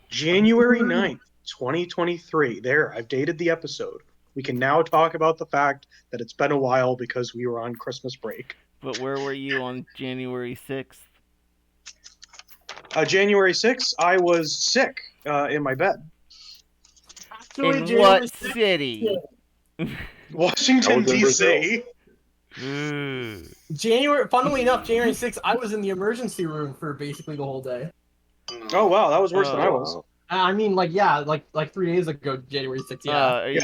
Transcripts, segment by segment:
January 9th, 2023. There, I've dated the episode. We can now talk about the fact that it's been a while because we were on Christmas break. But where were you on January 6th? January 6th, I was sick in my bed. In what city? Washington, D.C. Funnily enough, January 6th, I was in the emergency room for basically the whole day. Oh, wow, that was worse than I was. I mean, like 3 days ago, January 6th, yeah.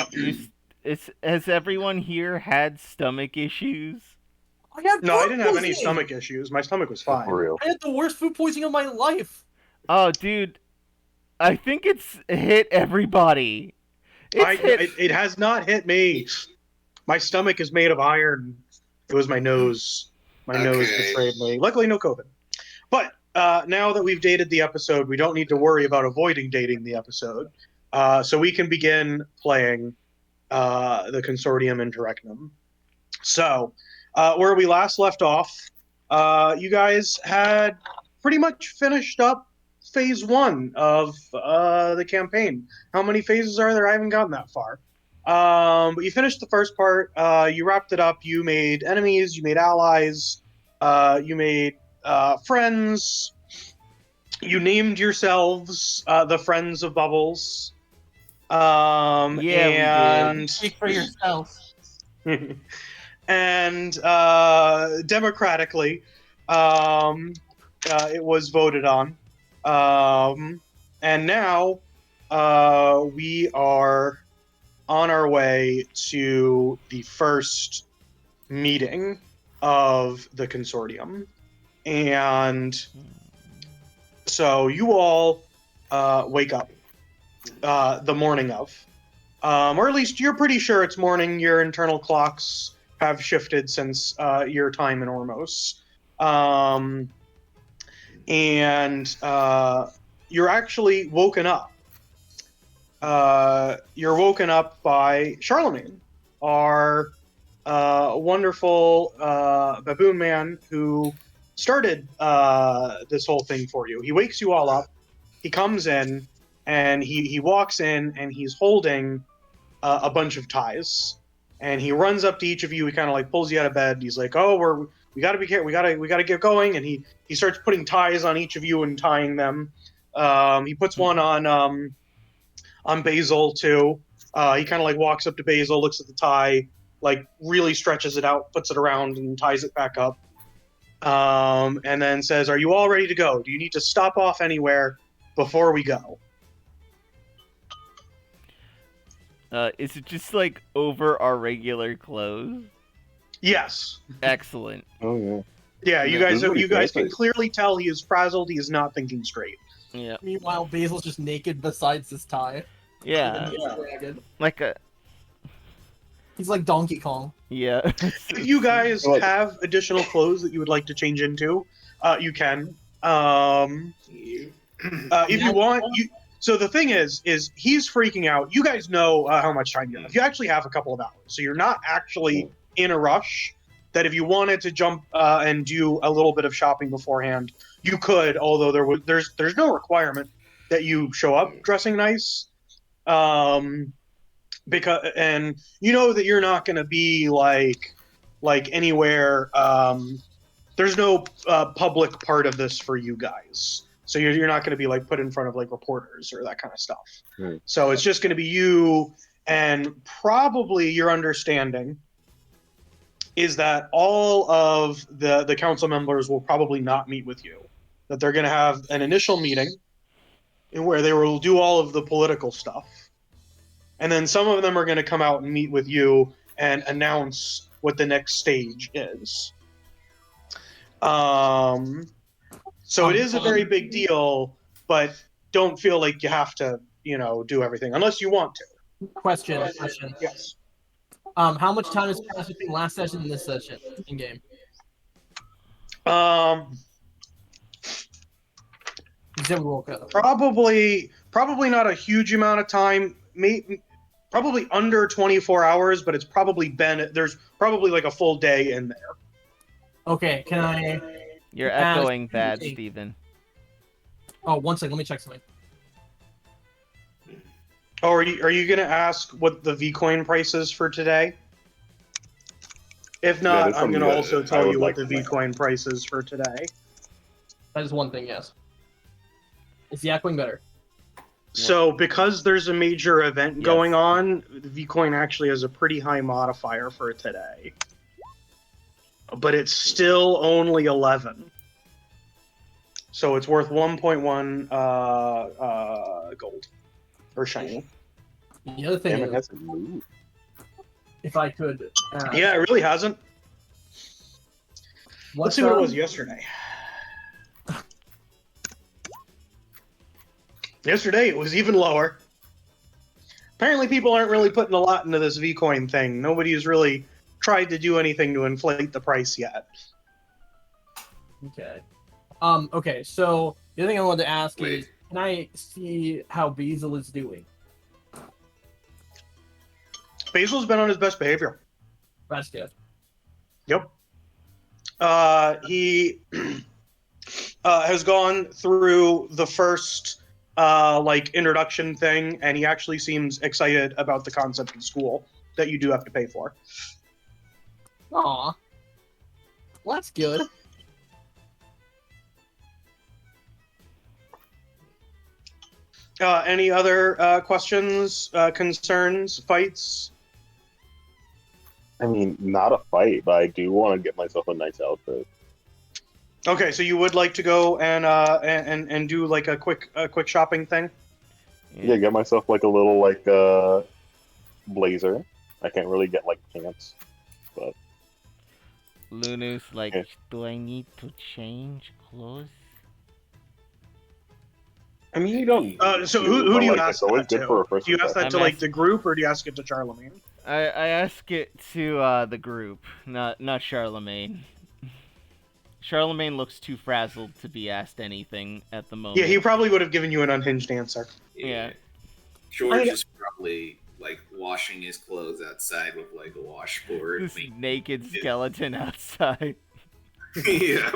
Has everyone here had stomach issues? No, I didn't have any stomach issues. My stomach was fine. I had the worst food poisoning of my life. Oh, dude. I think it's hit everybody. It has not hit me. My stomach is made of iron. It was my nose. My nose betrayed me. Luckily, no COVID. But now that we've dated the episode, we don't need to worry about avoiding dating the episode. So we can begin playing the Consortium Interregnum. So, where we last left off, you guys had pretty much finished up phase 1 of the campaign. How many phases are there? I haven't gotten that far. But you finished the first part. You wrapped it up. You made enemies. You made allies. You made friends. You named yourselves the Friends of Bubbles. And speak for yourself. And democratically, it was voted on. And now we are on our way to the first meeting of the consortium. And so you all wake up the morning of. Or at least you're pretty sure it's morning. Your internal clocks have shifted since your time in Ormos. And you're actually woken up. You're woken up by Charlemagne, our wonderful baboon man who started this whole thing for you. He wakes you all up. He comes in, and he walks in, and he's holding a bunch of ties. And he runs up to each of you. He kind of like pulls you out of bed. He's like, "Oh, we gotta be careful. We gotta get going." And he starts putting ties on each of you and tying them. He puts one on Basil too. He kind of like walks up to Basil, looks at the tie, like really stretches it out, puts it around, and ties it back up. And then says, "Are you all ready to go? Do you need to stop off anywhere before we go?" Is it just like over our regular clothes? Yes. Excellent. Oh yeah. Yeah, you guys can clearly tell he is frazzled. He is not thinking straight. Yeah. Meanwhile, Basil's just naked besides his tie. Yeah. Like a. He's like Donkey Kong. Yeah. If you guys have additional clothes that you would like to change into, you can. If you want, So the thing is he's freaking out. You guys know how much time you have. You actually have a couple of hours, so you're not actually in a rush. That if you wanted to jump and do a little bit of shopping beforehand, you could. Although there's no requirement that you show up dressing nice, because and you know that you're not going to be like anywhere. There's no public part of this for you guys. So you're not going to be like put in front of like reporters or that kind of stuff. Right. So it's just going to be you, and probably your understanding is that all of the council members will probably not meet with you. That they're going to have an initial meeting where they will do all of the political stuff. And then some of them are going to come out and meet with you and announce what the next stage is. So it is a very big deal, but don't feel like you have to, do everything unless you want to. Question. Yes. How much time has passed between last session and this session in game? You said we woke up. Probably not a huge amount of time. Probably under 24 hours, but it's probably there's probably like a full day in there. Okay, can I? You're echoing bad, Steven. Oh, one second. Let me check something. Oh, are you gonna ask what the Vcoin price is for today? If not, I'm gonna also tell you what the Vcoin price is for today. That is one thing, yes. Is the Echoing better? So, because there's a major event going on, the Vcoin actually has a pretty high modifier for today. But it's still only 11. So it's worth 1.1 gold. Or shiny. The other thing is, if I could... yeah, it really hasn't. Let's see what it was yesterday. Yesterday, it was even lower. Apparently, people aren't really putting a lot into this Vcoin thing. Nobody's really tried to do anything to inflate the price yet. Okay. Okay, so the other thing I wanted to ask is, can I see how Basil is doing? Basil's been on his best behavior. That's good. Yep. He has gone through the first introduction thing, and he actually seems excited about the concept of school that you do have to pay for. Aw. Well, that's good. Any other questions, concerns, fights? I mean, not a fight, but I do want to get myself a nice outfit. Okay, so you would like to go and do like a quick shopping thing? Yeah, get myself like a little blazer. I can't really get like pants, but Lunu's like, do I need to change clothes? I mean, you don't. So who do you ask that to? Do you ask that to like the group, or do you ask it to Charlemagne? I ask it to the group, not Charlemagne. Charlemagne looks too frazzled to be asked anything at the moment. Yeah, he probably would have given you an unhinged answer. Yeah. George is probably like washing his clothes outside with like a washboard. This naked skeleton outside. Yeah.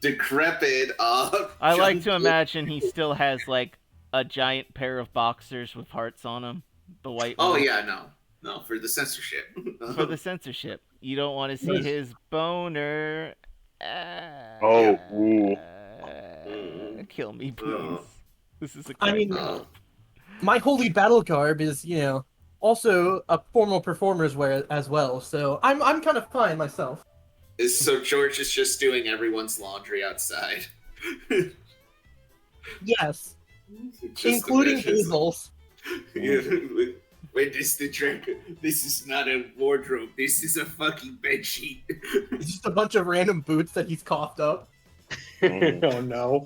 Decrepit. I like to imagine he still has like a giant pair of boxers with hearts on them. The white. Oh ones. yeah, no, for the censorship. For the censorship, you don't want to see his boner. Kill me, please. This is a. I mean, my holy battle garb is, also a formal performer's wear as well. So I'm kind of fine myself. So George is just doing everyone's laundry outside. Yes, including Basil's. Yeah. Wait, this is not a wardrobe. This is a fucking bedsheet. It's just a bunch of random boots that he's coughed up. Oh no.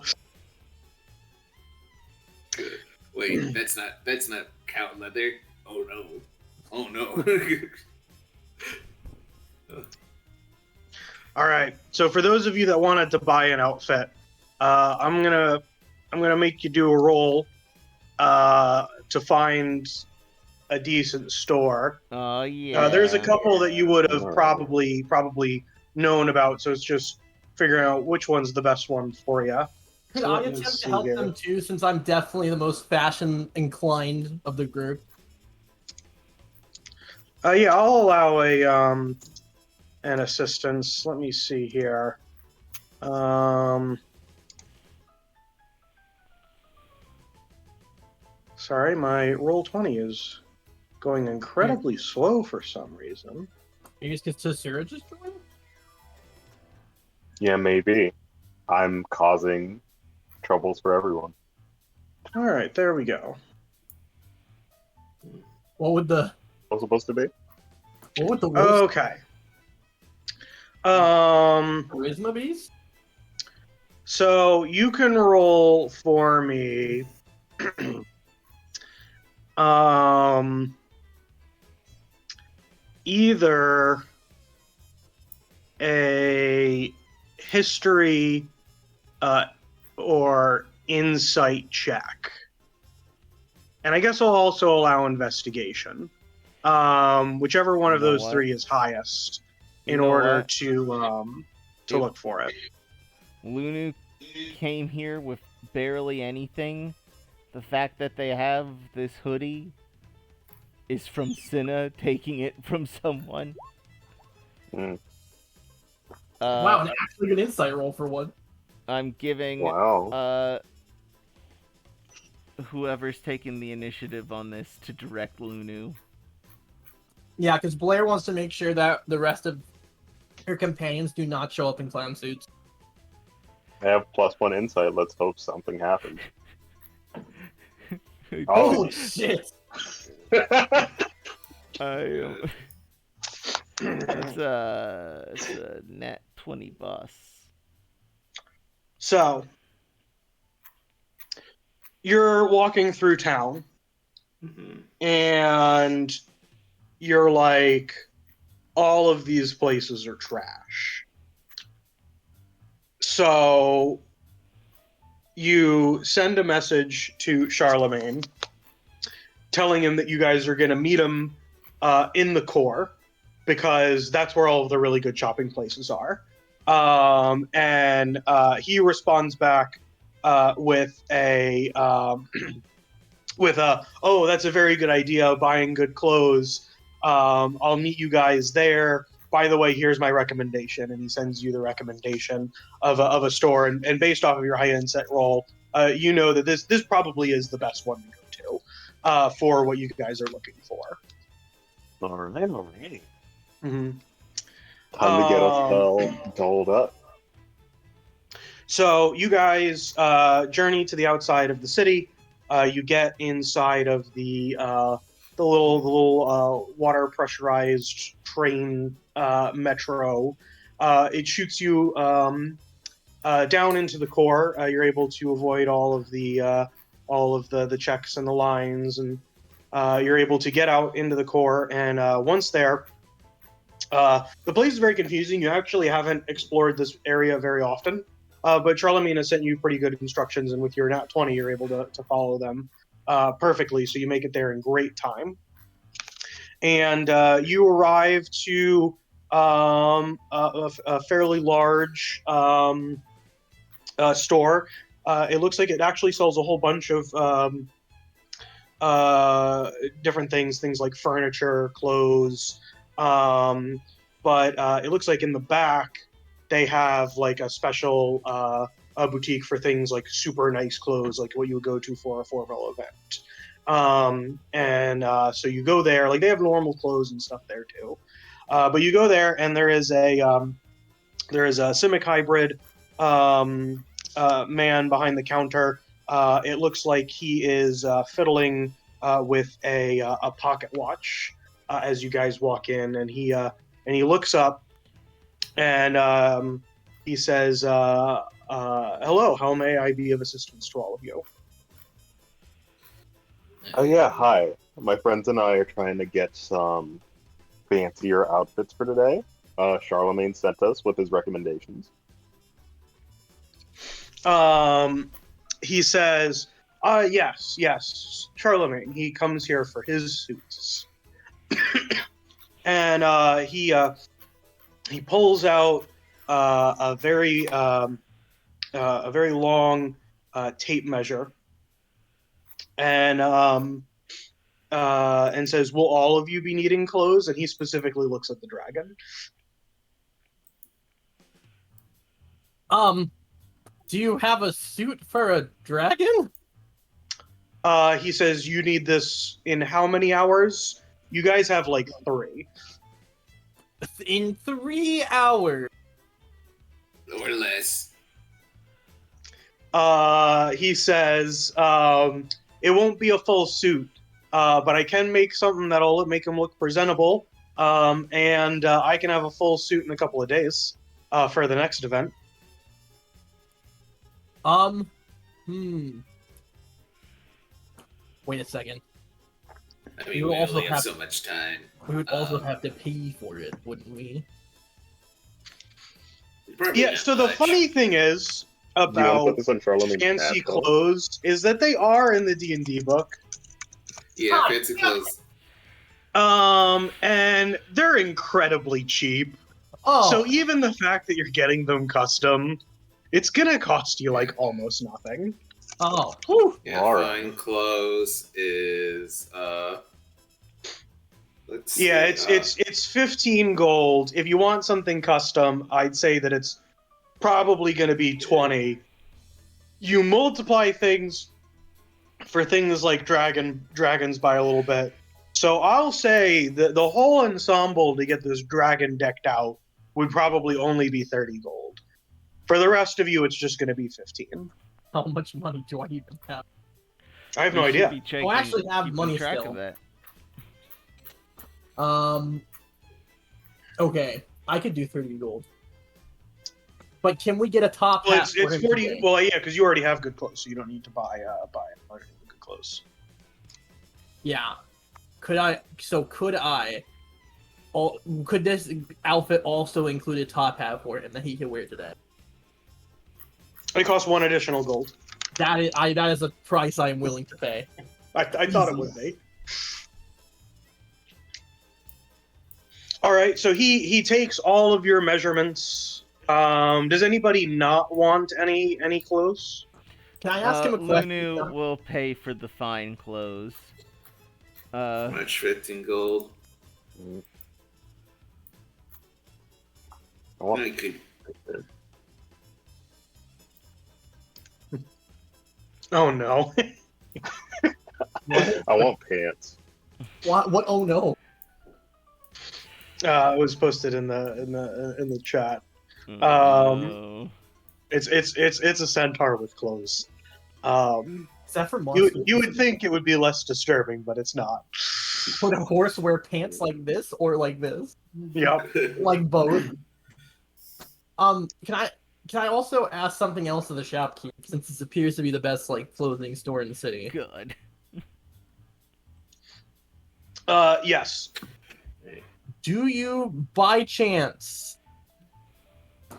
Wait, that's not cow leather. Oh no. All right. So for those of you that wanted to buy an outfit, I'm gonna make you do a roll to find a decent store. Oh yeah. There's a couple that you would have probably known about, so it's just figuring out which one's the best one for you. Could I attempt to help them too, since I'm definitely the most fashion inclined of the group? Yeah, I'll allow an assistance. Let me see here. Sorry, my roll20 is going incredibly slow for some reason. You guys get Tasura just join? Yeah, maybe. I'm causing troubles for everyone. All right, there we go. What would the... What's supposed to be? What would the worst Okay. charisma be? So you can roll for me. Either a history or insight check. And I guess I'll also allow investigation. Whichever one of those three is highest in order to look for it. Lunu came here with barely anything. The fact that they have this hoodie is from Cinna taking it from someone. Mm. Wow, an actually good insight roll for one. I'm giving Wow. Whoever's taking the initiative on this to direct Lunu. Yeah, because Blair wants to make sure that the rest of her companions do not show up in clown suits. I have +1 insight. Let's hope something happens. Oh shit! It's a net 20 boss. So, you're walking through town, and you're like, all of these places are trash. So, you send a message to Charlemagne, telling him that you guys are going to meet him in the core, because that's where all of the really good shopping places are. And he responds back with a oh, that's a very good idea, buying good clothes. I'll meet you guys there. By the way, here's my recommendation. And he sends you the recommendation of a store. And based off of your high insight roll, you know that this probably is the best one to go to for what you guys are looking for. All right. Mm-hmm. Time to get us all dolled up. So you guys journey to the outside of the city. You get inside of the little water pressurized train metro. It shoots you down into the core. You're able to avoid all of the checks and the lines, and you're able to get out into the core. And once there, the place is very confusing. You actually haven't explored this area very often. But Charlemagne has sent you pretty good instructions, and with your nat 20, you're able to follow them perfectly, so you make it there in great time. And you arrive to a fairly large store. It looks like it actually sells a whole bunch of different things like furniture, clothes, but it looks like in the back, they have like a special a boutique for things like super nice clothes, like what you would go to for a formal event. So you go there, like they have normal clothes and stuff there too. But you go there, and there is a Simic hybrid man behind the counter. It looks like he is fiddling with a pocket watch as you guys walk in, and he looks up. And he says, hello, how may I be of assistance to all of you? Oh yeah, hi. My friends and I are trying to get some fancier outfits for today. Charlemagne sent us with his recommendations. He says, yes, Charlemagne. He comes here for his suits. And he pulls out a very long tape measure, and says, "Will all of you be needing clothes?" And he specifically looks at the dragon. Do you have a suit for a dragon? He says, "You need this in how many hours?" You guys have like 3. In 3 hours. Or less. He says, it won't be a full suit, but I can make something that'll make him look presentable, and I can have a full suit in a couple of days for the next event. Wait a second. I mean, we only have so much time. We would also have to pay for it, wouldn't we? Yeah, so the funny thing is about fancy clothes is that they are in the D&D book. Yeah, fancy clothes. And they're incredibly cheap. Oh. So even the fact that you're getting them custom, it's gonna cost you like almost nothing. Oh, whew. Yeah, Alright. fine clothes is let's see, Yeah, it's 15 gold. If you want something custom, I'd say that it's probably going to be 20. You multiply things for things like dragons by a little bit. So I'll say that the whole ensemble to get this dragon decked out would probably only be 30 gold. For the rest of you, it's just going to be 15. How much money do I even have? I have no You should idea. be checking, I actually have keeping money track still. of that. Okay, I could do 30 gold. But can we get a top Well, hat for it's him 40. today? Well, yeah, because you already have good clothes, so you don't need to buy good clothes. Yeah. Could this outfit also include a top hat for him that he can wear today? It costs 1 additional gold. That is a price I am willing to pay. I thought it would be. All right, so he takes all of your measurements. Does anybody not want any clothes? Can I ask him a question? Lunu will pay for the fine clothes. how much 15 gold. I want I could Oh no. What? I want pants. What? Oh no. It was posted in the chat. No. It's a centaur with clothes. Is that for monsters? You would think it would be less disturbing, but it's not. Would a horse wear pants like this or like this? Yep. Like both? Can I also ask something else of the shopkeep, since this appears to be the best clothing store in the city? Good. Yes. Do you, by chance,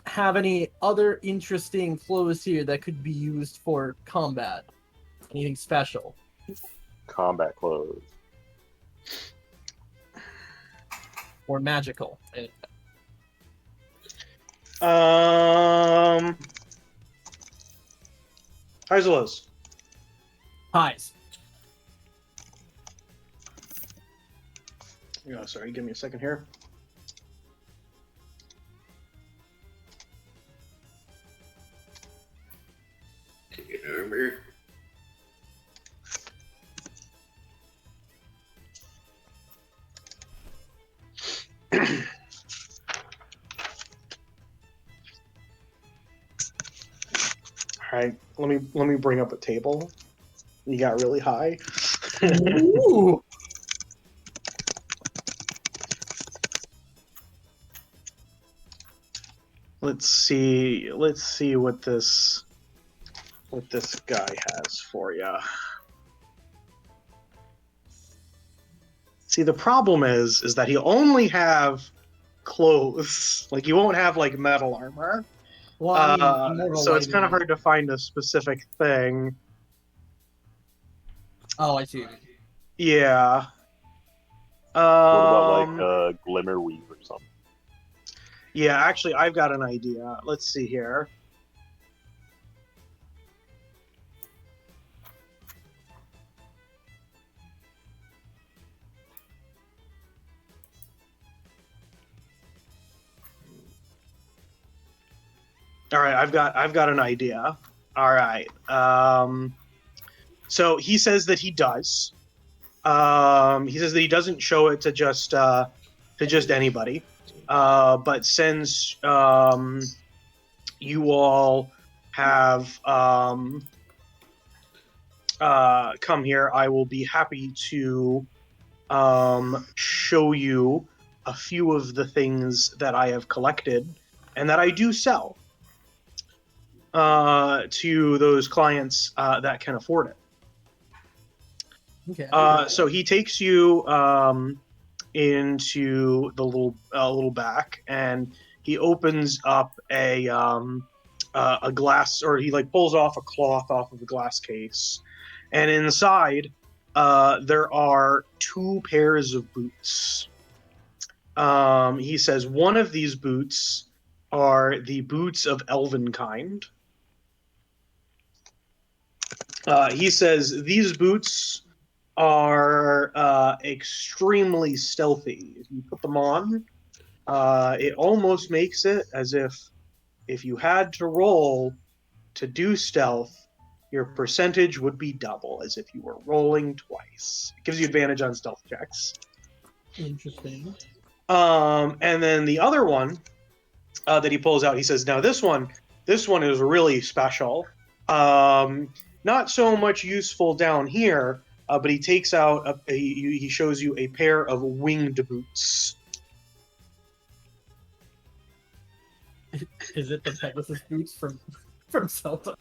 have any other interesting clothes here that could be used for combat? Anything special? Combat clothes. Or magical? Highs or lows? Highs. Yeah, sorry, give me a second here. armor. All right, let me bring up a table. You got really high. Ooh. Let's see what this guy has for you. See, the problem is that he only have clothes. Like, you won't have like metal armor. Well, I mean, I'm more of a So it's lighter kind of man. hard to find a specific thing. Oh, I see. Yeah. What about like glimmer weave or something? Yeah, actually, I've got an idea. Let's see here. All right, I've got an idea. All right. So he says that he does. He says that he doesn't show it to just anybody. But since you all have come here, I will be happy to show you a few of the things that I have collected and that I do sell to those clients that can afford it. Okay. So he takes you into the little back, and he opens up a glass, or he pulls off a cloth off of the glass case, and inside there are 2 pairs of boots. He says one of these boots are the boots of elven kind. He says these boots are extremely stealthy. If you put them on, it almost makes it as if you had to roll to do stealth, your percentage would be double, as if you were rolling twice. It gives you advantage on stealth checks. Interesting. And then the other one that he pulls out, he says, now this one is really special. Not so much useful down here, but he takes out, he shows you a pair of winged boots. Is it the Pegasus boots from Zelda?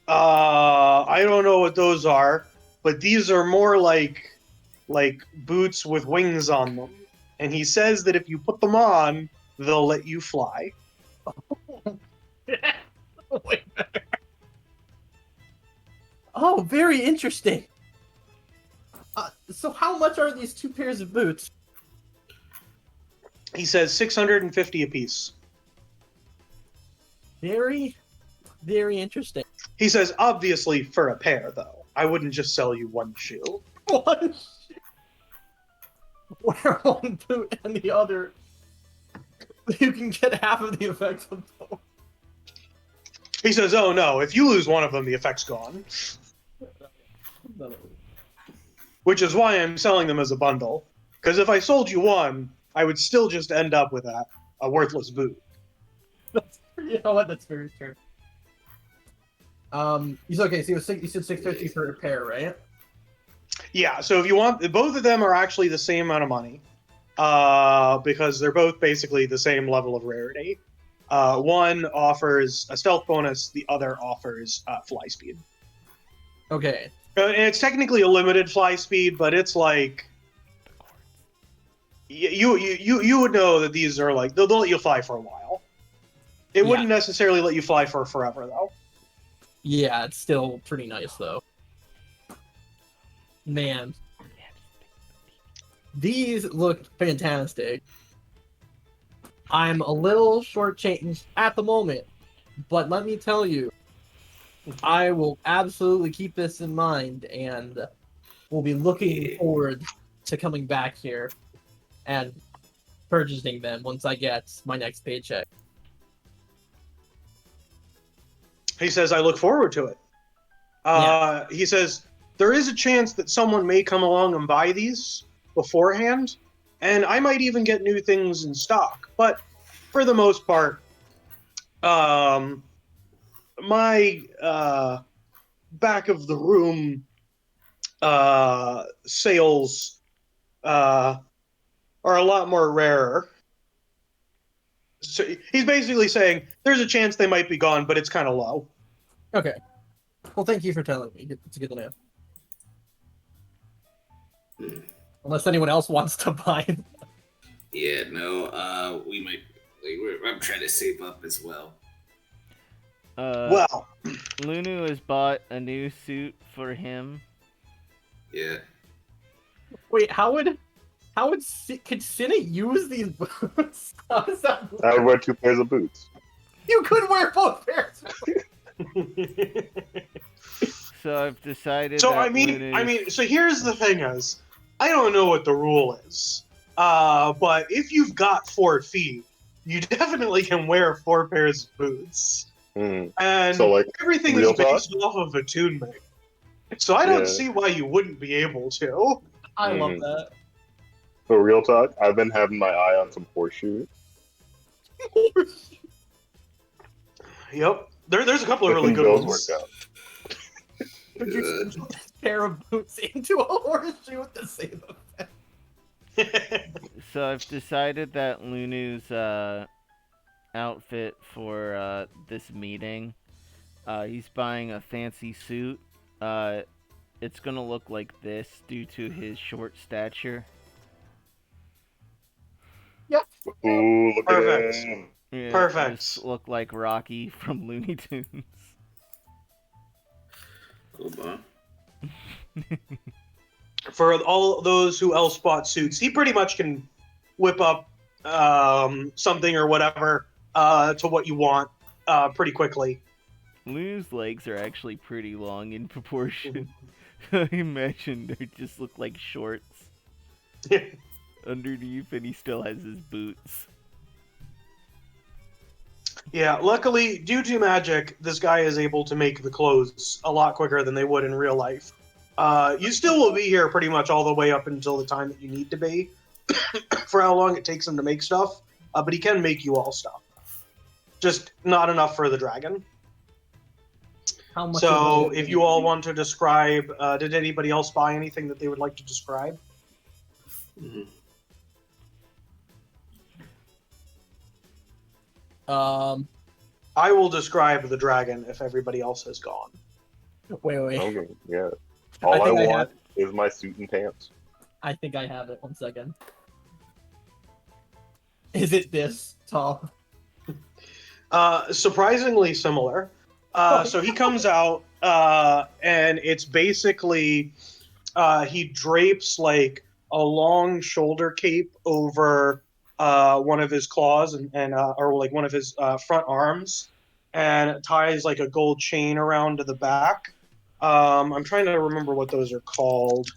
I don't know what those are, but these are more like boots with wings on them. And he says that if you put them on, they'll let you fly. Way better. Oh, very interesting. So how much are these 2 pairs of boots? He says 650 apiece. Very, very interesting. He says, obviously for a pair, though. I wouldn't just sell you one shoe. One shoe. Wear one boot and the other. You can get half of the effects of both. He says, oh no, if you lose one of them, the effect's gone. Which is why I'm selling them as a bundle. Because if I sold you one, I would still just end up with a worthless boot. You know what? That's very true. You said, okay, so you said 650 for a pair, right? Yeah, so if you want, both of them are actually the same amount of money. Because they're both basically the same level of rarity. One offers a stealth bonus, the other offers fly speed. Okay. And it's technically a limited fly speed, but it's like you would know that these are like they'll let you fly for a while. It wouldn't necessarily let you fly for forever, though. Yeah, it's still pretty nice, though. Man. These look fantastic. I'm a little shortchanged at the moment, but let me tell you, I will absolutely keep this in mind, and we'll be looking forward to coming back here and purchasing them once I get my next paycheck. He says, I look forward to it. He says, there is a chance that someone may come along and buy these beforehand, and I might even get new things in stock. But for the most part, my back of the room sales are a lot more rarer. So he's basically saying there's a chance they might be gone, but it's kind of low. Okay. Well, thank you for telling me. It's good to know. Unless anyone else wants to buy them. Yeah, no, we might. I'm trying to save up as well. Well, Lunu has bought a new suit for him. Yeah. Wait, could Cinna use these boots? How does that work? I would wear 2 pairs of boots. You could wear both pairs. So I've decided. so that I mean, so here's the thing: is I don't know what the rule is, but if you've got 4 feet, you definitely can wear 4 pairs of boots, and So, like, everything is based off of attunement. So I don't see why you wouldn't be able to. I love that. For real talk, I've been having my eye on some horseshoes. Yep, there's a couple of really good Those ones. work out. Could you change this pair of boots into a horseshoe with the same effect? So I've decided that Lunu's outfit for this meeting, he's buying a fancy suit. It's gonna look like this due to his short stature. Ooh, look Perfect. at him. Yeah, Perfect. just look like Rocky from Looney Tunes. Hold on. For all those who else bought suits, he pretty much can whip up something or whatever to what you want pretty quickly. Lunu's legs are actually pretty long in proportion. I imagine they just look like shorts underneath, and he still has his boots. Yeah, luckily, due to magic, this guy is able to make the clothes a lot quicker than they would in real life. You still will be here pretty much all the way up until the time that you need to be, for how long it takes him to make stuff, but he can make you all stuff. Just not enough for the dragon. How much So, of it if you all want to describe, did anybody else buy anything that they would like to describe? I will describe the dragon if everybody else has gone. Wait. Okay, yeah. All I think I want is my suit and pants. I think I have it. 1 second. Is it this tall? Surprisingly similar. So he comes out, and it's basically he drapes like a long shoulder cape over one of his claws and or like one of his front arms, and ties like a gold chain around to the back. I'm trying to remember what those are called.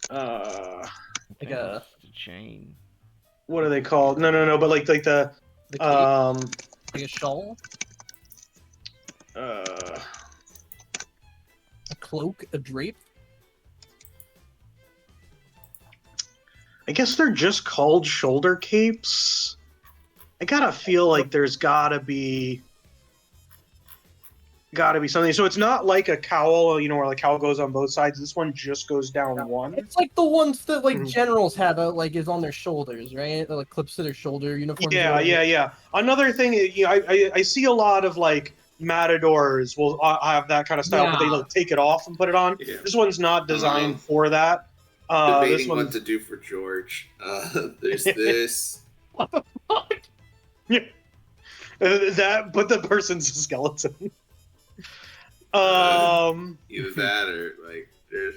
Like a chain. What are they called? No, but like the cape? Like a shawl? A cloak? A drape? I guess they're just called shoulder capes. I gotta feel like there's gotta be something. So it's not like a cowl, you know, where the cowl goes on both sides. This one just goes down one. It's like the ones that like Mhm. generals have, like is on their shoulders, right? That, like clips to their shoulder uniforms. Yeah. Another thing, I see a lot of like matadors will have that kind of style, but they Yeah. like take it off and put it on. Yeah. This one's not designed for that. This Debating one, what to do for George. There's this. What the fuck? that, but the person's a skeleton. Either that or like there's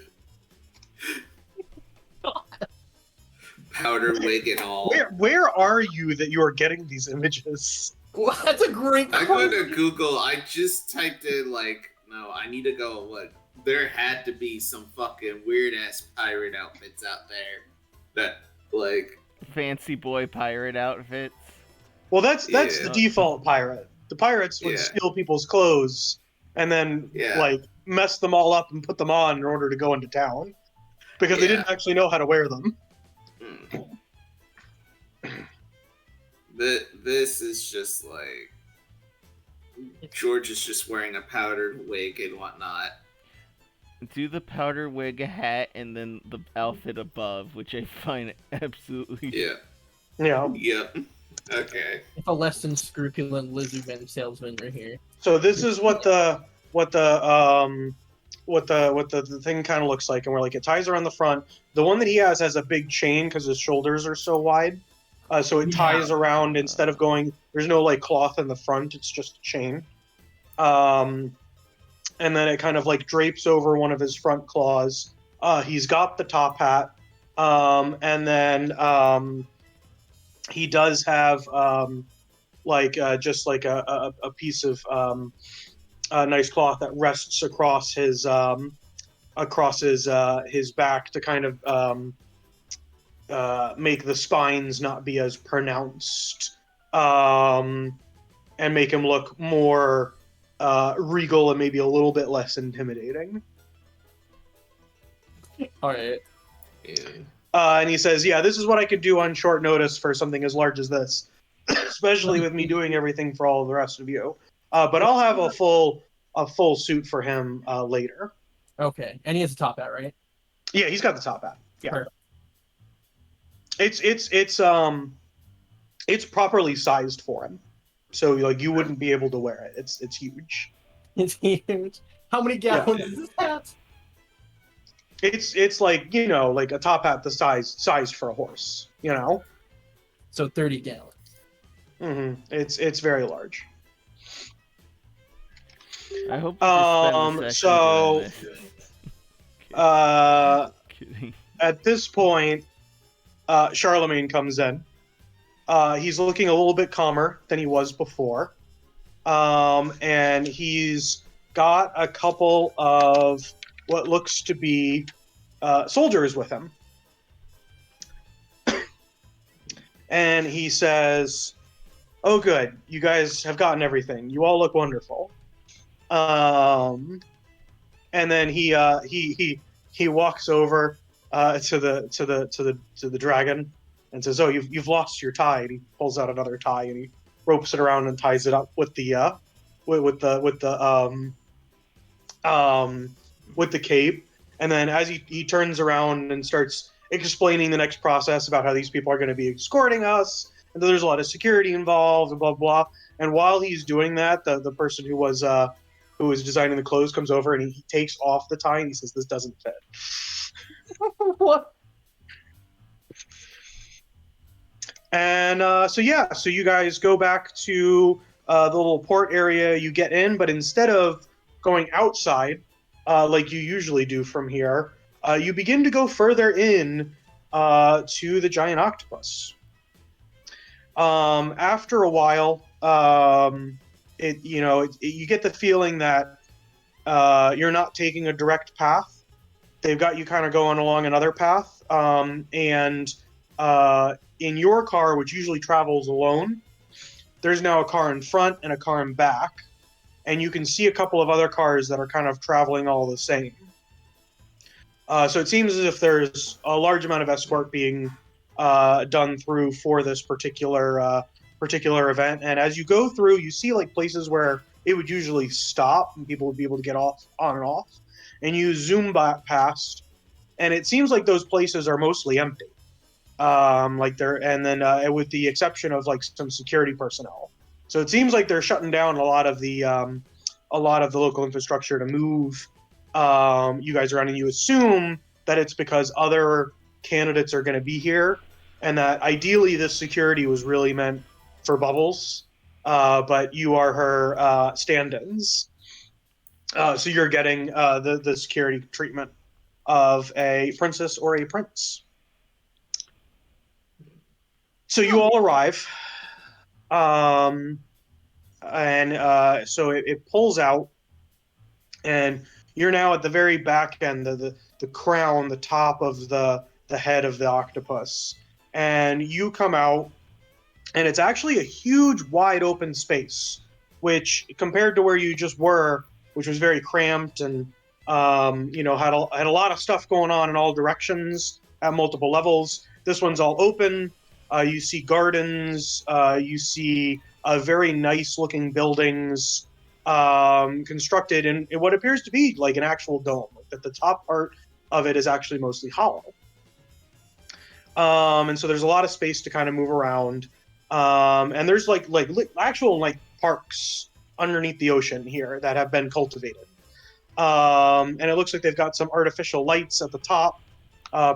powder wig and all. Where are you that you are getting these images? Well, that's a great I question. go to Google. I just typed in like, no, I need to go. What? There had to be some fucking weird ass pirate outfits out there that like Fancy boy pirate outfits. Well, that's Yeah. the default pirate. The pirates would Yeah. steal people's clothes and then Yeah. like mess them all up and put them on in order to go into town because they Yeah. didn't actually know how to wear them. This is just like George is just wearing a powdered wig and whatnot. Do the powder wig, a hat, and then the outfit above, which I find absolutely... Yeah. Yeah. Yep. Okay. If a less than scrupulous lizardman salesman right here. So this is what the thing kind of looks like, and we're like it ties around the front. The one that he has a big chain because his shoulders are so wide, so it ties around instead of going. There's no like cloth in the front; it's just a chain. And then it kind of like drapes over one of his front claws. He's got the top hat, and then he does have just like a piece of a nice cloth that rests across his back to kind of make the spines not be as pronounced, and make him look more regal and maybe a little bit less intimidating. All right. Yeah. And he says, "Yeah, this is what I could do on short notice for something as large as this, especially with me doing everything for all of the rest of you. But I'll have a full suit for him later." Okay. And he has a top hat, right? Yeah, he's got the top hat. Yeah, Perfect. it's properly sized for him, so like you wouldn't be able to wear it. It's huge. It's huge. How many gallons is this hat? It's like, you know, like a top hat the sized for a horse, you know. So 30 gallons. It's very large. I hope you just spend a session doing this. Kidding. At this point, Charlemagne comes in. He's looking a little bit calmer than he was before. and he's got a couple of what looks to be soldiers with him. And he says, "Oh, good. You guys have gotten everything. You all look wonderful." And then he walks over to the dragon and says, "Oh, you've lost your tie." And he pulls out another tie and he ropes it around and ties it up with the cape. And then as he turns around and starts explaining the next process about how these people are going to be escorting us, and there's a lot of security involved, and blah blah. And while he's doing that, the person who was designing the clothes comes over and he takes off the tie and he says, "This doesn't fit." What? And so you guys go back to the little port area. You get in, but instead of going outside like you usually do from here, you begin to go further in to the giant octopus. After a while, you get the feeling that you're not taking a direct path. They've got you kind of going along another path, and in your car, which usually travels alone, there's now a car in front and a car in back, and you can see a couple of other cars that are kind of traveling all the same. So it seems as if there's a large amount of escort being done through for this particular event. And as you go through, you see like places where it would usually stop and people would be able to get on and off. And you zoom past, and it seems like those places are mostly empty. With the exception of like some security personnel. So it seems like they're shutting down a lot of the local infrastructure to move you guys around, and you assume that it's because other candidates are going to be here, and that ideally this security was really meant for Bubbles, but you are her stand-ins. So you're getting the security treatment of a princess or a prince. So you all arrive, so it pulls out, and you're now at the very back end, the crown, the top of the head of the octopus, and you come out, and it's actually a huge, wide open space, which compared to where you just were, which was very cramped and had a lot of stuff going on in all directions at multiple levels. This one's all open. You see gardens. You see very nice-looking buildings constructed in what appears to be like an actual dome. Like that, the top part of it is actually mostly hollow. And so there's a lot of space to kind of move around. And there's like actual parks underneath the ocean here that have been cultivated. And it looks like they've got some artificial lights at the top,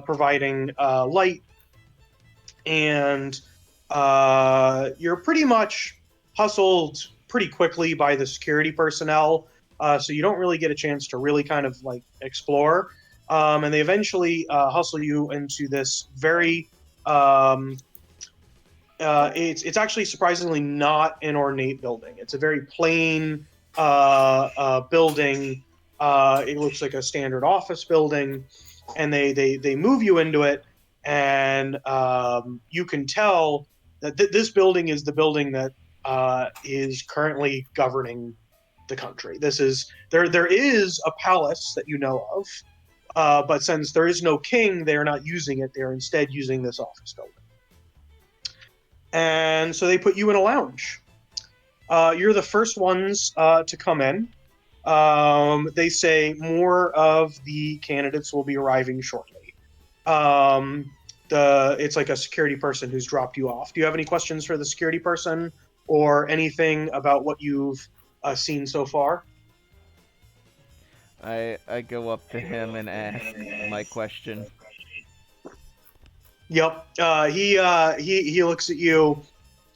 providing light. And you're pretty much hustled pretty quickly by the security personnel, so you don't really get a chance to really kind of explore. And they eventually hustle you into this very it's actually surprisingly not an ornate building. It's a very plain building. It looks like a standard office building, and they move you into it. And you can tell that this building is the building that is currently governing the country. There is a palace that you know of, but since there is no king, they are not using it. They are instead using this office building. And so they put you in a lounge. You're the first ones to come in. They say more of the candidates will be arriving shortly. It's like a security person who's dropped you off. Do you have any questions for the security person or anything about what you've seen so far? I go up to him and ask my question. Yep. He looks at you,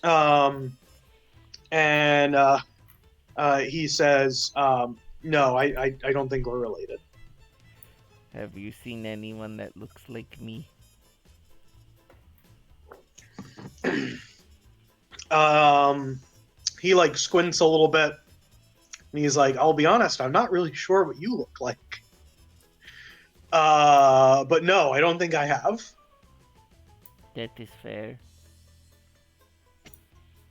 and he says, "No, I don't think we're related." Have you seen anyone that looks like me? he like squints a little bit, and he's like, "I'll be honest, I'm not really sure what you look like." But no, I don't think I have. That is fair.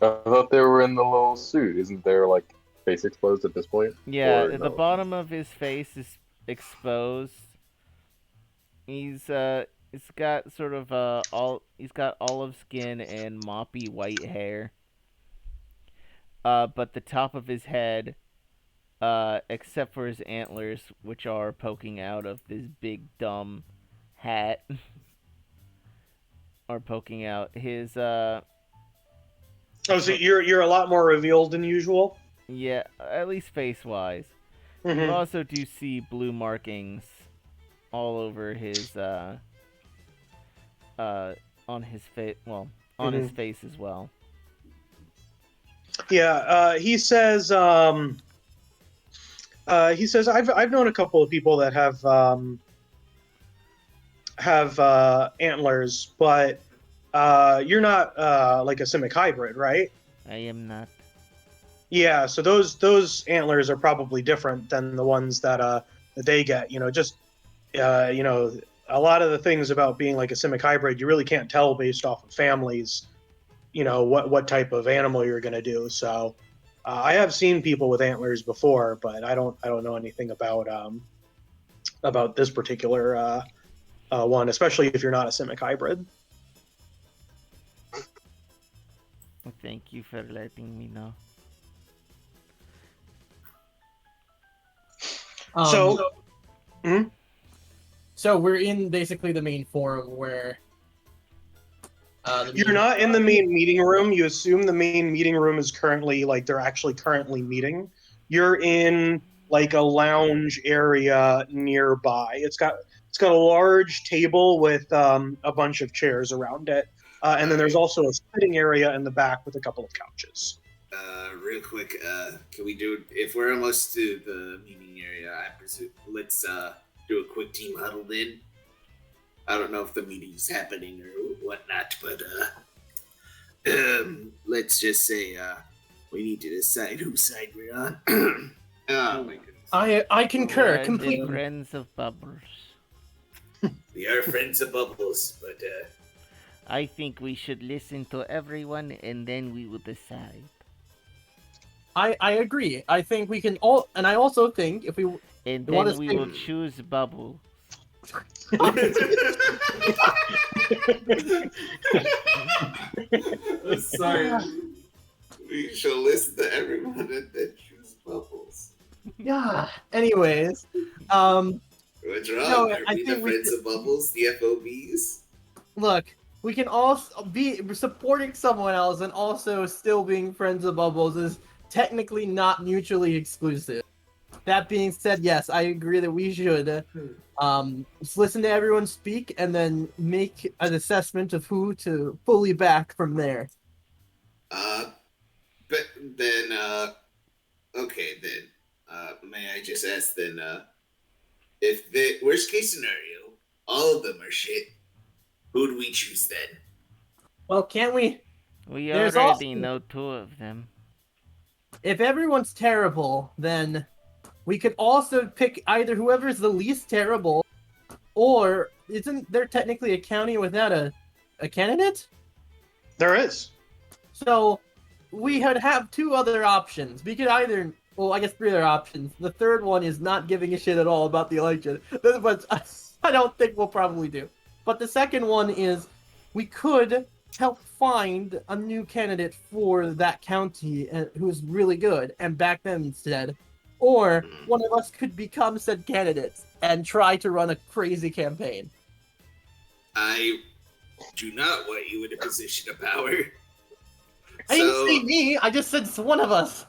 I thought they were in the little suit. Isn't there like face exposed at this point? Yeah, Or the no? bottom of his face is exposed. He's got sort of he's got olive skin and moppy white hair. But the top of his head, except for his antlers, which are poking out of this big dumb hat, are poking out. His Oh, so you're a lot more revealed than usual. yeah, at least face wise. You Mhm. also do see blue markings all over his on his face. Well, on his face as well. Yeah, he says. He says, I've known a couple of people that have antlers, but you're not like a Simic hybrid, right? I am not. Yeah, so those antlers are probably different than the ones that they get. You know, just you know, a lot of the things about being like a Simic hybrid, you really can't tell based off of families. You know what type of animal you're going to do. So I have seen people with antlers before, but I don't know anything about this particular one, especially if you're not a Simic hybrid. Thank you for letting me know. So we're in basically the main forum where You're not in the main meeting room. You assume the main meeting room is currently like they're actually currently meeting. You're in like a lounge area nearby. It's got a large table with a bunch of chairs around it, and then there's also a sitting area in the back with a couple of couches. Real quick, can we do, if we're almost to the meeting area, I presume, let's do a quick team huddle then. I don't know if the meeting's happening or whatnot, but let's just say we need to decide whose side we're on. Oh my goodness. I concur We're the completely. friends of Bubbles. We are friends of Bubbles, but I think we should listen to everyone and then we will decide. I agree. I think we can all, and I also think if we And You wanna then we say- will choose Bubble. sorry. We shall listen to everyone and then choose Bubbles. yeah. Anyways, What's wrong? No, Are I we think the we friends should- of Bubbles, the FOBs? look, we can all be supporting someone else and also still being friends of Bubbles is technically not mutually exclusive. That being said, yes, I agree that we should just listen to everyone speak and then make an assessment of who to fully back from there. But then, okay, then, may I just ask then, if the worst case scenario, all of them are shit, who do we choose then? Well, can't we? We There's already also- know two of them. If everyone's terrible, then we could also pick either whoever's the least terrible, or isn't there technically a county without a candidate? There is. So we would have two other options. We could either, well, I guess three other options. The third one is not giving a shit at all about the election, but I don't think we'll probably do. But the second one is we could help find a new candidate for that county who's really good and back them instead. Or one of us could become said candidates and try to run a crazy campaign. I do not want you in a position of power. I didn't say me, I just said one of us.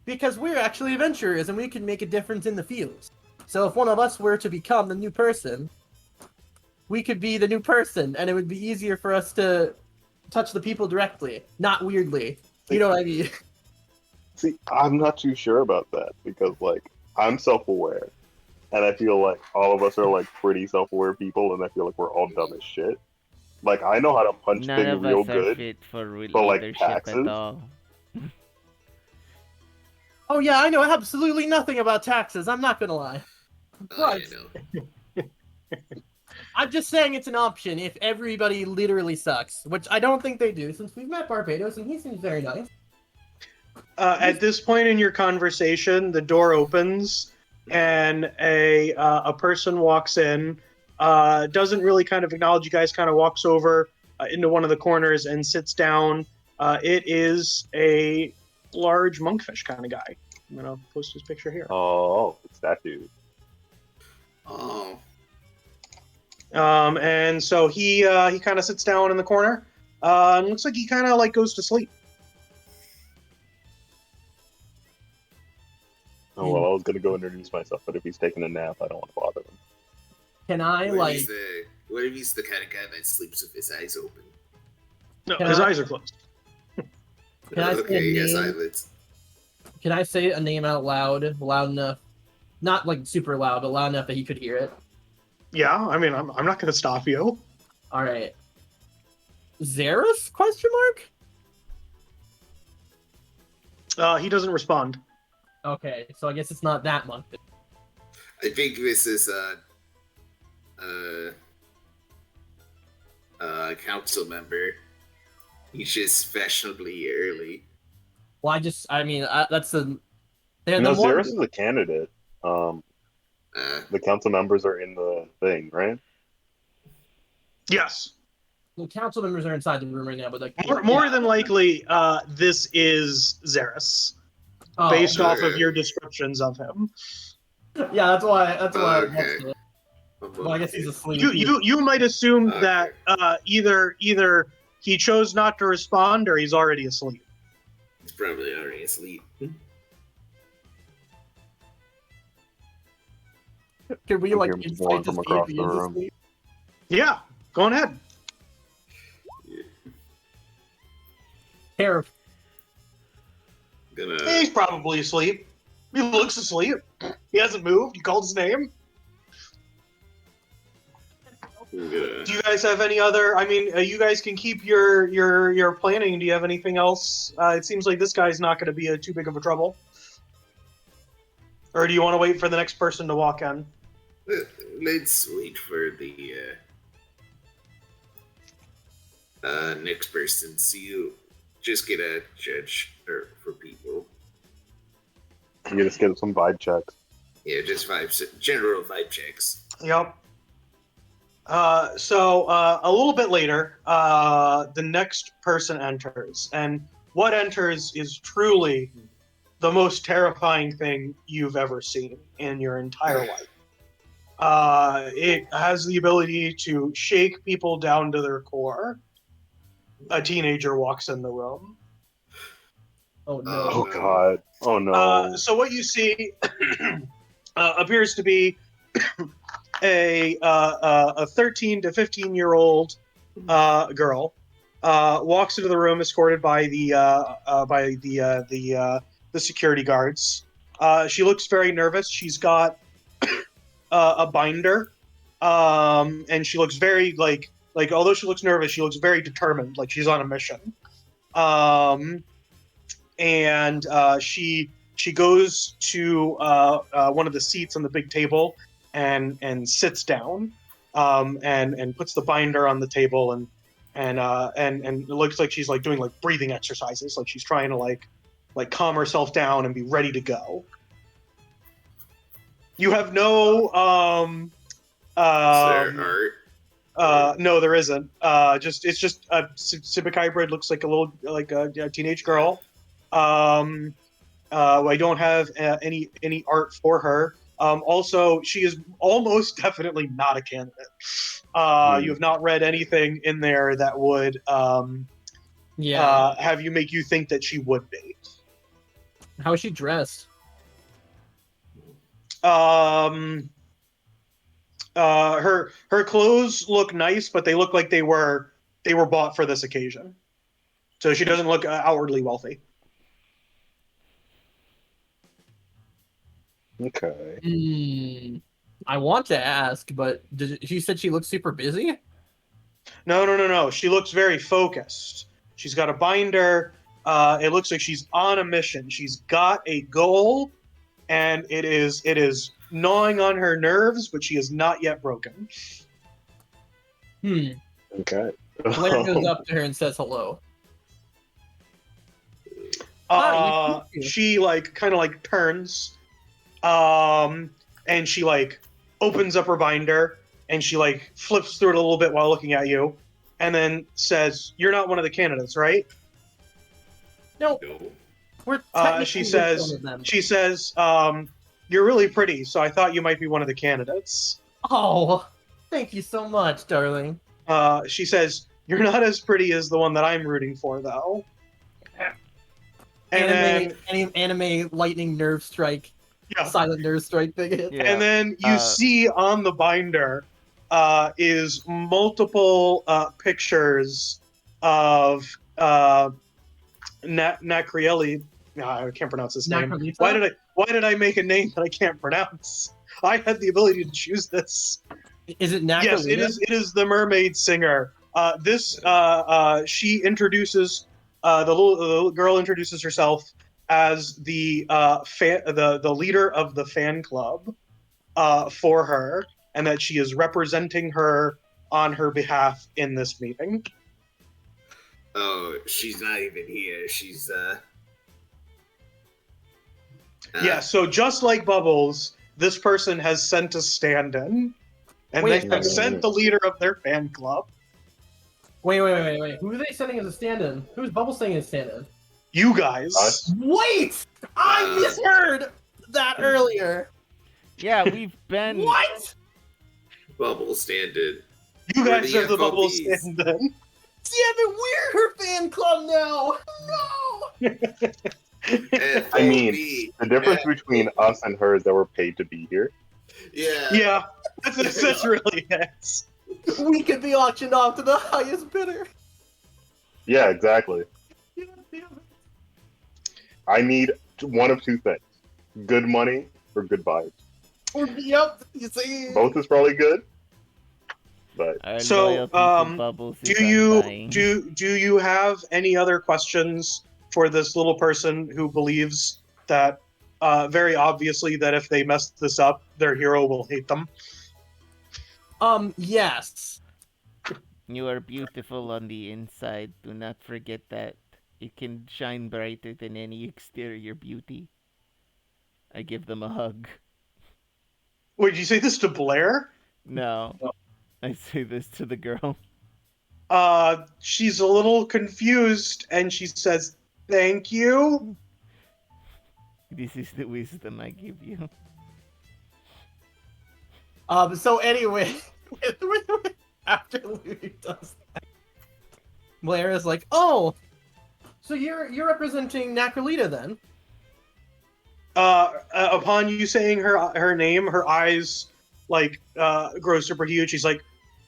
Because we're actually adventurers and we can make a difference in the fields. So if one of us were to become the new person, we could be the new person and it would be easier for us to touch the people directly, not weirdly. You know what I mean? See, I'm not too sure about that because, like, I'm self-aware, and I feel like all of us are like pretty self-aware people, and I feel like we're all dumb as shit. Like, I know how to punch None things of real us are good, fit for but, like, leadership at taxes? all. Oh yeah, I know absolutely nothing about taxes. I'm not gonna lie. But I know. I'm just saying it's an option if everybody literally sucks, which I don't think they do, since we've met Barbados and he seems very nice. At this point in your conversation, the door opens and a person walks in. Doesn't really kind of acknowledge you guys. Kind of walks over into one of the corners and sits down. It is a large monkfish kind of guy. I'm gonna post his picture here. Oh, it's that dude. Oh, And so he kind of sits down in the corner. And looks like he kind of like goes to sleep. Oh, well, I was gonna go introduce myself, but if he's taking a nap, I don't want to bother him. Can I, what if he's the kind of guy that sleeps with his eyes open? No, Can his I- eyes are closed. Can I say Okay, he a has name? eyelids. Can I say a name out loud enough, not like super loud, but loud enough that he could hear it? Yeah, I mean, I'm not going to stop you. All right. Xeris? Question mark? He doesn't respond. Okay, so I guess it's not that monk. I think this is council member. He's just fashionably early. Well, that's the. They're No, the more Xeris is a candidate. The council members are in the thing, right? Yes. the council members are inside the room right now, but like More than likely, this is Xeris, oh, based off of your descriptions of him. Yeah, that's why. That's why. Okay. I guessed it. Well, I guess he's asleep. You might assume Okay. that either he chose not to respond or he's already asleep. He's probably already asleep. Could we I like hear him insight snoring to from see if across he the is room. asleep? Yeah, go on ahead. Terrible. Gonna He's probably asleep. He looks asleep. He hasn't moved. You called his name. Do you guys have any other? I mean, you guys can keep your planning. Do you have anything else? It seems like this guy's not going to be too big of a trouble. Or do you want to wait for the next person to walk in? let's wait for the next person. So you just get a judge for people. You just get some vibe checks. Yeah, just vibes, general vibe checks. Yep. So a little bit later, the next person enters, and what enters is truly the most terrifying thing you've ever seen in your entire life. It has the ability to shake people down to their core. A teenager walks in the room. Oh no. Oh, Oh god. Oh no. So what you see appears to be a 13 to 15-year-old girl walks into the room escorted by the security guards. She looks very nervous. She's got a binder, and she looks very like although she looks nervous, she looks very determined, like she's on a mission. And she goes to one of the seats on the big table and sits down, and puts the binder on the table, and it looks like she's like doing like breathing exercises, like she's trying to like calm herself down and be ready to go. You have no Is there art? no, there isn't. It's just a Civic hybrid. Looks like a little a teenage girl. I don't have any art for her. Also, she is almost definitely not a candidate. You have not read anything in there that would Yeah. have you make you think that she would be. How is she dressed? Her clothes look nice, but they look like they were bought for this occasion. So she doesn't look outwardly wealthy. Okay. I want to ask, but you said she looks super busy? No. She looks very focused. She's got a binder. It looks like she's on a mission. She's got a goal, and it is gnawing on her nerves, but she is not yet broken. Okay. Blair goes up to her and says hello. She kind of turns, and she opens up her binder and she flips through it a little bit while looking at you, and then says, "You're not one of the candidates, right?" No. We're She says, "You're really pretty, so I thought you might be one of the candidates." Oh, thank you so much, darling. She says, "You're not as pretty as the one that I'm rooting for, though." And anime lightning nerve strike, silent nerve strike thing. Yeah. And then you see on the binder is multiple pictures of Nacrielli. I can't pronounce his name. Nacrielli? Why did I make a name that I can't pronounce? I had the ability to choose this. Is it Nacrielli? Yes, it is. It is the mermaid singer. She introduces the little girl introduces herself as the leader of the fan club for her, and that she is representing her on her behalf in this meeting. Oh, she's not even here. She's Yeah, so just like Bubbles, this person has sent a stand-in, and they have sent the leader of their fan club. Wait. Who are they sending as a stand-in? Who's Bubbles sending as a stand-in? You guys. Wait! I misheard that earlier. Yeah, we've been. What? Bubble stand-in. You guys the are the Bubble FOBs. stand-in. Damn it, we're her fan club now! No! I mean, the difference between us and her is that we're paid to be here. Yeah. That's really it. We could be auctioned off to the highest bidder. Yeah, exactly. Yeah, damn it. I need one of two things: good money or good vibes. Yep, you see. Both is probably good, but Our So, loyalty to Bubbles is Do undying. you have any other questions for this little person who believes that very obviously that if they mess this up, their hero will hate them? Yes. You are beautiful on the inside. Do not forget that. You can shine brighter than any exterior beauty. I give them a hug. Wait, did you say this to Blair? No. I say this to the girl. She's a little confused, and she says, "Thank you." This is the wisdom I give you. So anyway, after Louis does that, Blair is like, "Oh, so you're representing Nakralita then?" Upon you saying her name, her eyes grow super huge. She's like,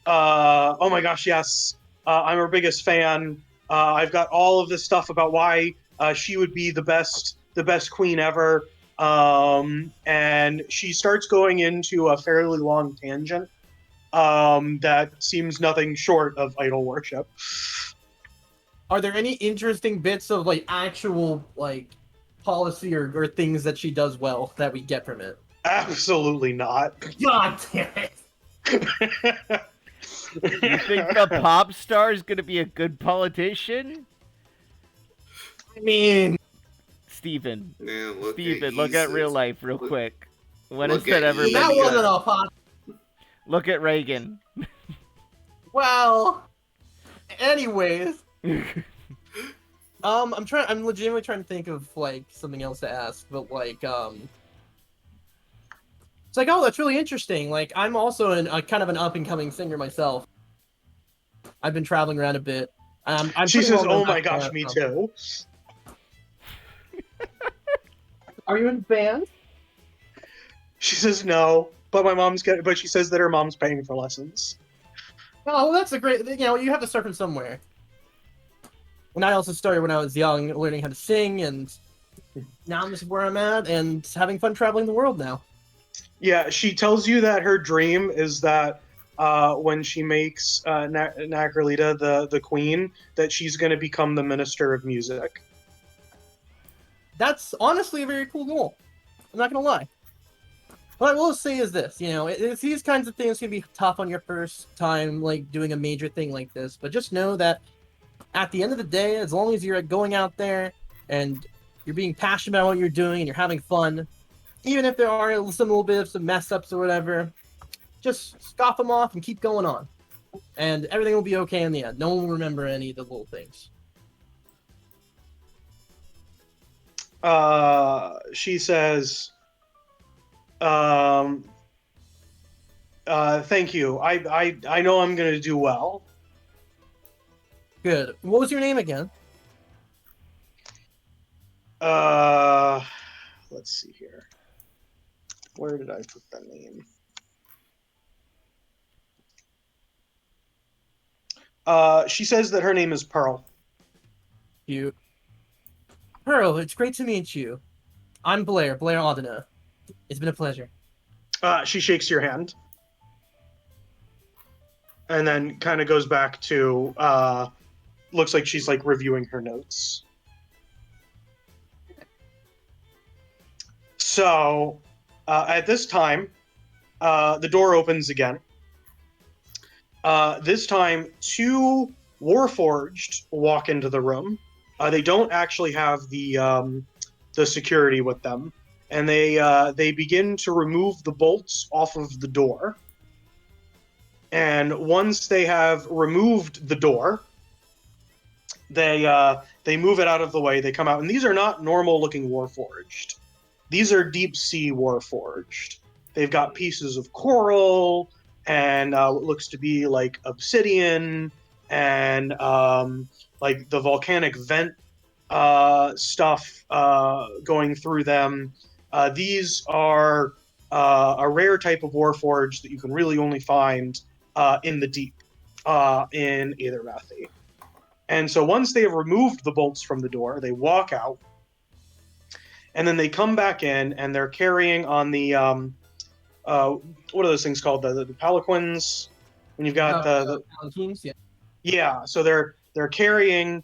"Oh my gosh, yes! I'm her biggest fan. I've got all of this stuff about why she would be the best queen ever." And she starts going into a fairly long tangent that seems nothing short of idol worship. Are there any interesting bits of actual policy or things that she does well that we get from it? Absolutely not. God damn it! You think the pop star is gonna be a good politician? I mean, Steven. Man, Look at real life real quick. When has look that at ever Ethan. been that good? wasn't a pop. Look at Reagan. Well, anyways, I'm legitimately trying to think of something else to ask, but it's oh, that's really interesting. I'm also a kind of an up and coming singer myself. I've been traveling around a bit. She pretty says, well "Oh known my back gosh, there, me so- too." Are you in band? She says no, but she says that her mom's paying for lessons. Oh, well, that's a great. You have to start from somewhere. And I also started when I was young, learning how to sing, and now I'm just where I'm at and having fun traveling the world now. Yeah, she tells you that her dream is that when she makes Nagralita the queen, that she's going to become the minister of music. That's honestly a very cool goal. I'm not gonna lie. What I will say is this, it's these kinds of things can be tough on your first time, like doing a major thing like this. But just know that at the end of the day, as long as you're going out there and you're being passionate about what you're doing and you're having fun, even if there are some little bit of some mess ups or whatever, just scoff them off and keep going on, and everything will be okay in the end. No one will remember any of the little things. She says, thank you. I know I'm going to do well. Good. What was your name again? Let's see here. Where did I put that name? She says that her name is Pearl. You. Pearl, it's great to meet you. I'm Blair Audina. It's been a pleasure. She shakes your hand. And then kind of goes back to, looks like she's like reviewing her notes. So, at this time, the door opens again. This time, two Warforged walk into the room. They don't actually have the security with them, and they begin to remove the bolts off of the door. And once they have removed the door, they move it out of the way. They come out, and these are not normal-looking Warforged. These are deep-sea Warforged. They've got pieces of coral and what looks to be like obsidian and like the volcanic vent stuff going through them. These are a rare type of Warforged that you can really only find in the deep in Aethermathy. And so once they have removed the bolts from the door, they walk out, and then they come back in, and they're carrying on the what are those things called? The palanquins? When you've got the palanquins, yeah. Yeah, so they're carrying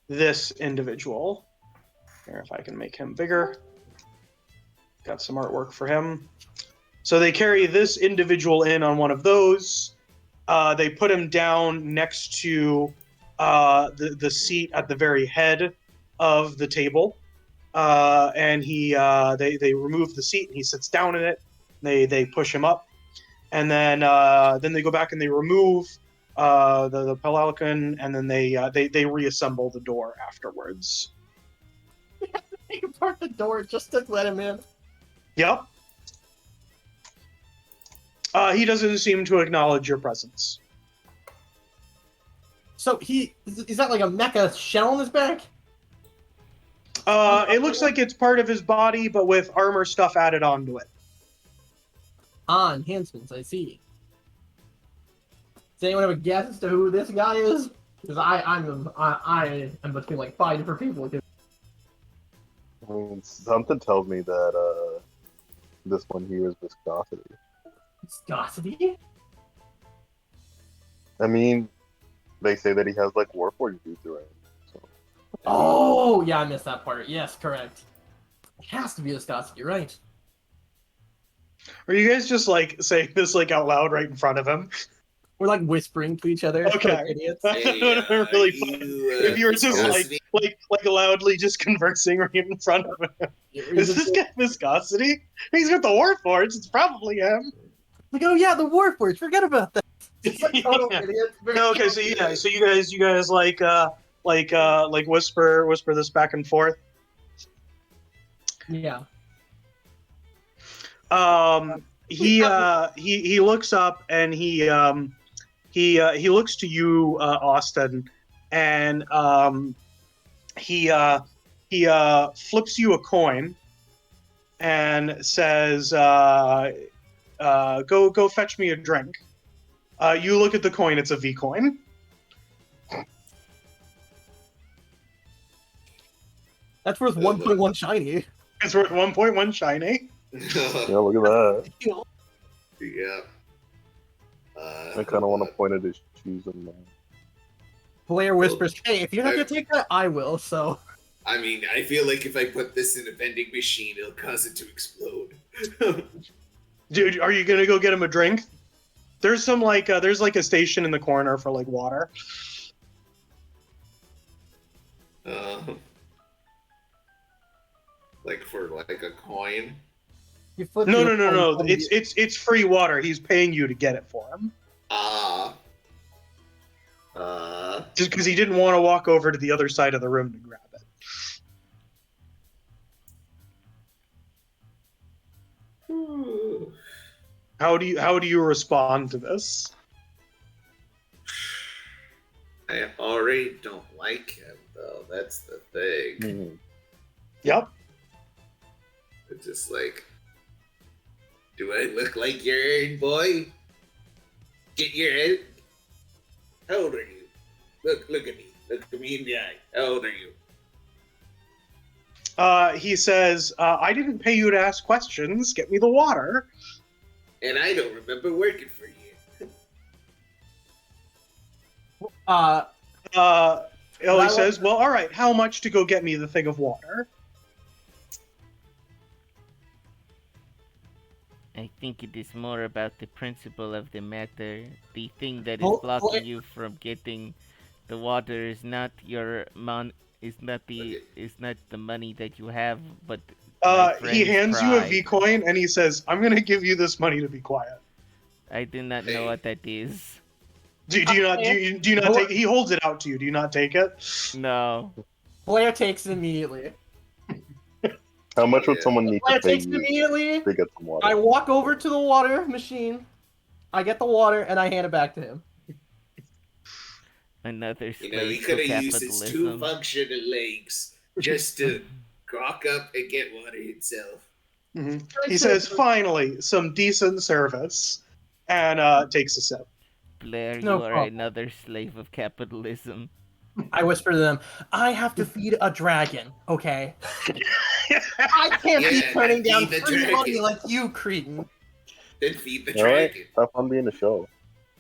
this individual. Here, if I can make him bigger. Got some artwork for him. So they carry this individual in on one of those. They put him down next to the seat at the very head of the table. And they remove the seat, and he sits down in it. They push him up. And then they go back and they remove the palanquin, and then they reassemble the door afterwards. We have to take apart the door just to let him in. Yep. He doesn't seem to acknowledge your presence. So is that like a mecha shell on his back? It looks like it's part of his body, but with armor stuff added onto it. Enhancements, I see. Does anyone have a guess as to who this guy is? Because I am between like 5 different people. I mean, something tells me that this one here is viscosity. Viscosity? I mean, they say that he has like Warforged boots around. So. Oh, yeah, I missed that part. Yes, correct. It has to be viscosity, you're right. Are you guys just like saying this like out loud right in front of him? We're like whispering to each other. Okay. Like idiots. That would have been really fun if you were just like loudly just conversing right in front of him. Is this guy viscosity? He's got the Warforged. It's probably him. Like, oh yeah, the Warforged. Forget about that. Like, total Yeah. idiots. No, okay, so yeah, so you guys like whisper this back and forth. Yeah. He looks up and he looks to you, Austin, and he flips you a coin and says, "Go fetch me a drink." You look at the coin; it's a V coin. That's worth 1.1 shiny. It's worth 1.1 shiny. Yeah, look at that. Yeah. I kind of want to point at his shoes and Blair whispers, "Hey, if you're not gonna take that, I will." So. I mean, I feel like if I put this in a vending machine, it'll cause it to explode. Dude, are you gonna go get him a drink? There's some there's like a station in the corner for like water. Like for like a coin. You flip No, your no, no, no. phone. It's free water. He's paying you to get it for him. Just because he didn't want to walk over to the other side of the room to grab it. How do you respond to this? I already don't like him, though. That's the thing. Mm-hmm. Yep. It's just like, do I look like your errand boy? Get your head. How old are you? Look at me. Look at me in the eye. How old are you? He says, I didn't pay you to ask questions. Get me the water. And I don't remember working for you. Ellie says, well, all right, how much to go get me the thing of water? I think it is more about the principle of the matter. The thing that is blocking you from getting the water is not your is not the money that you have, but he hands you a V coin and he says, I'm gonna give you this money to be quiet. I do not know what that is. Do you not take it? He holds it out to you. Do you not take it? No. Blair takes it immediately. How much would someone need Blair to pay takes it you immediately. to get some water? I walk over to the water machine. I get the water and I hand it back to him. Another You know, he slave could to have used his two capitalism. functional legs just to grok up and get water himself. Mm-hmm. He says, finally, some decent service, and takes a sip. Blair, No you are problem. another slave of capitalism. I whisper to them, I have to feed a dragon, okay? I can't be turning down feed the free dragon. money like you, cretin. Then feed the All right, dragon. have fun being a show.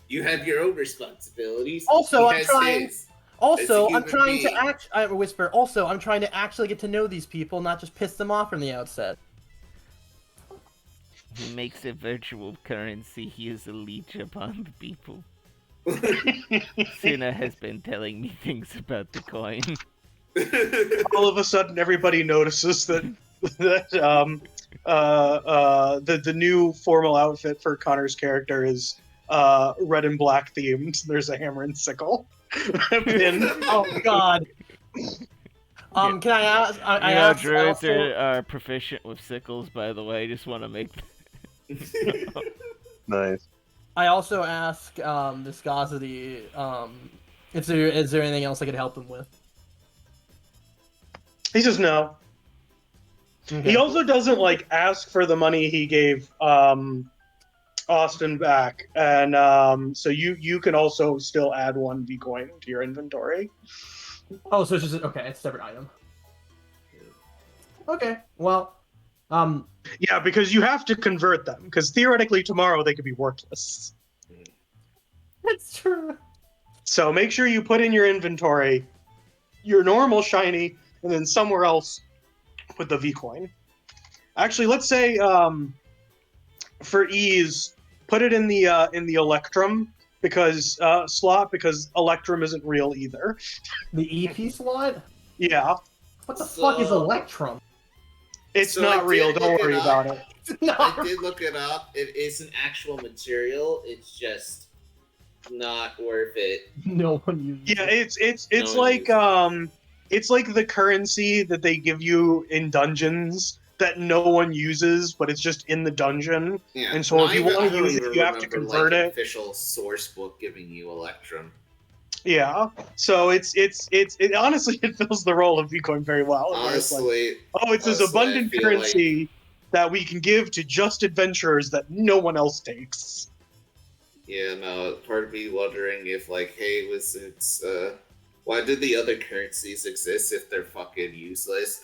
You have your own responsibilities. Also, He I'm has trying. his. Also, As a I'm trying human to I whisper. Also, I'm trying to actually get to know these people, not just piss them off from the outset. He makes a virtual currency. He is a leech upon the people. Cinna has been telling me things about the coin. All of a sudden, everybody notices that the new formal outfit for Connor's character is red and black themed. There's a hammer and sickle. Oh God. Can I ask? I asked druids also- are proficient with sickles, by the way. I just want to make. Nice. I also ask Viscosity, is there anything else I could help him with? He says no. Okay. He also doesn't ask for the money he gave Austin back, and so you can also still add one V coin to your inventory. Oh, so it's just okay. It's a separate item. Okay. Well, Yeah, because you have to convert them, because theoretically tomorrow they could be worthless. it's true. So make sure you put in your inventory your normal shiny, and then somewhere else put the V coin. Actually, let's say for ease, put it in the Electrum slot, because Electrum isn't real either. The EP slot? Yeah, What the fuck is Electrum? it's So not I real. did Don't look it worry up. about it. I did look it up. It is an actual material. It's just not worth it. No one uses Yeah, it. it's No one like it's like the currency that they give you in dungeons that no one uses, but it's just in the dungeon. Yeah. And so if you Not wanna even- I don't use it, even you have to remember, convert an it. Official source book giving you Electrum. Yeah, so it honestly it fills the role of Bitcoin very well. where it's like, Honestly, oh, it's this honestly, I abundant feel currency that we can give to just adventurers that no one else takes. yeah, no. Part of me wondering if, hey, why did the other currencies exist if they're fucking useless?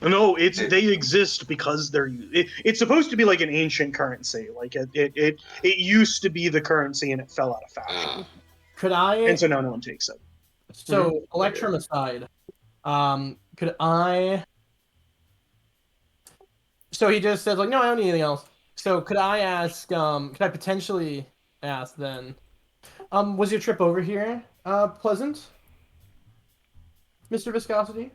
No, they exist because it's supposed to be like an ancient currency. Like it used to be the currency and it fell out of fashion. Could I? And so now no one takes it. So Electrum aside, could I? So he just says like, no, I don't need anything else. So could I ask? Could I potentially ask then? Was your trip over here pleasant, Mr. Viscosity?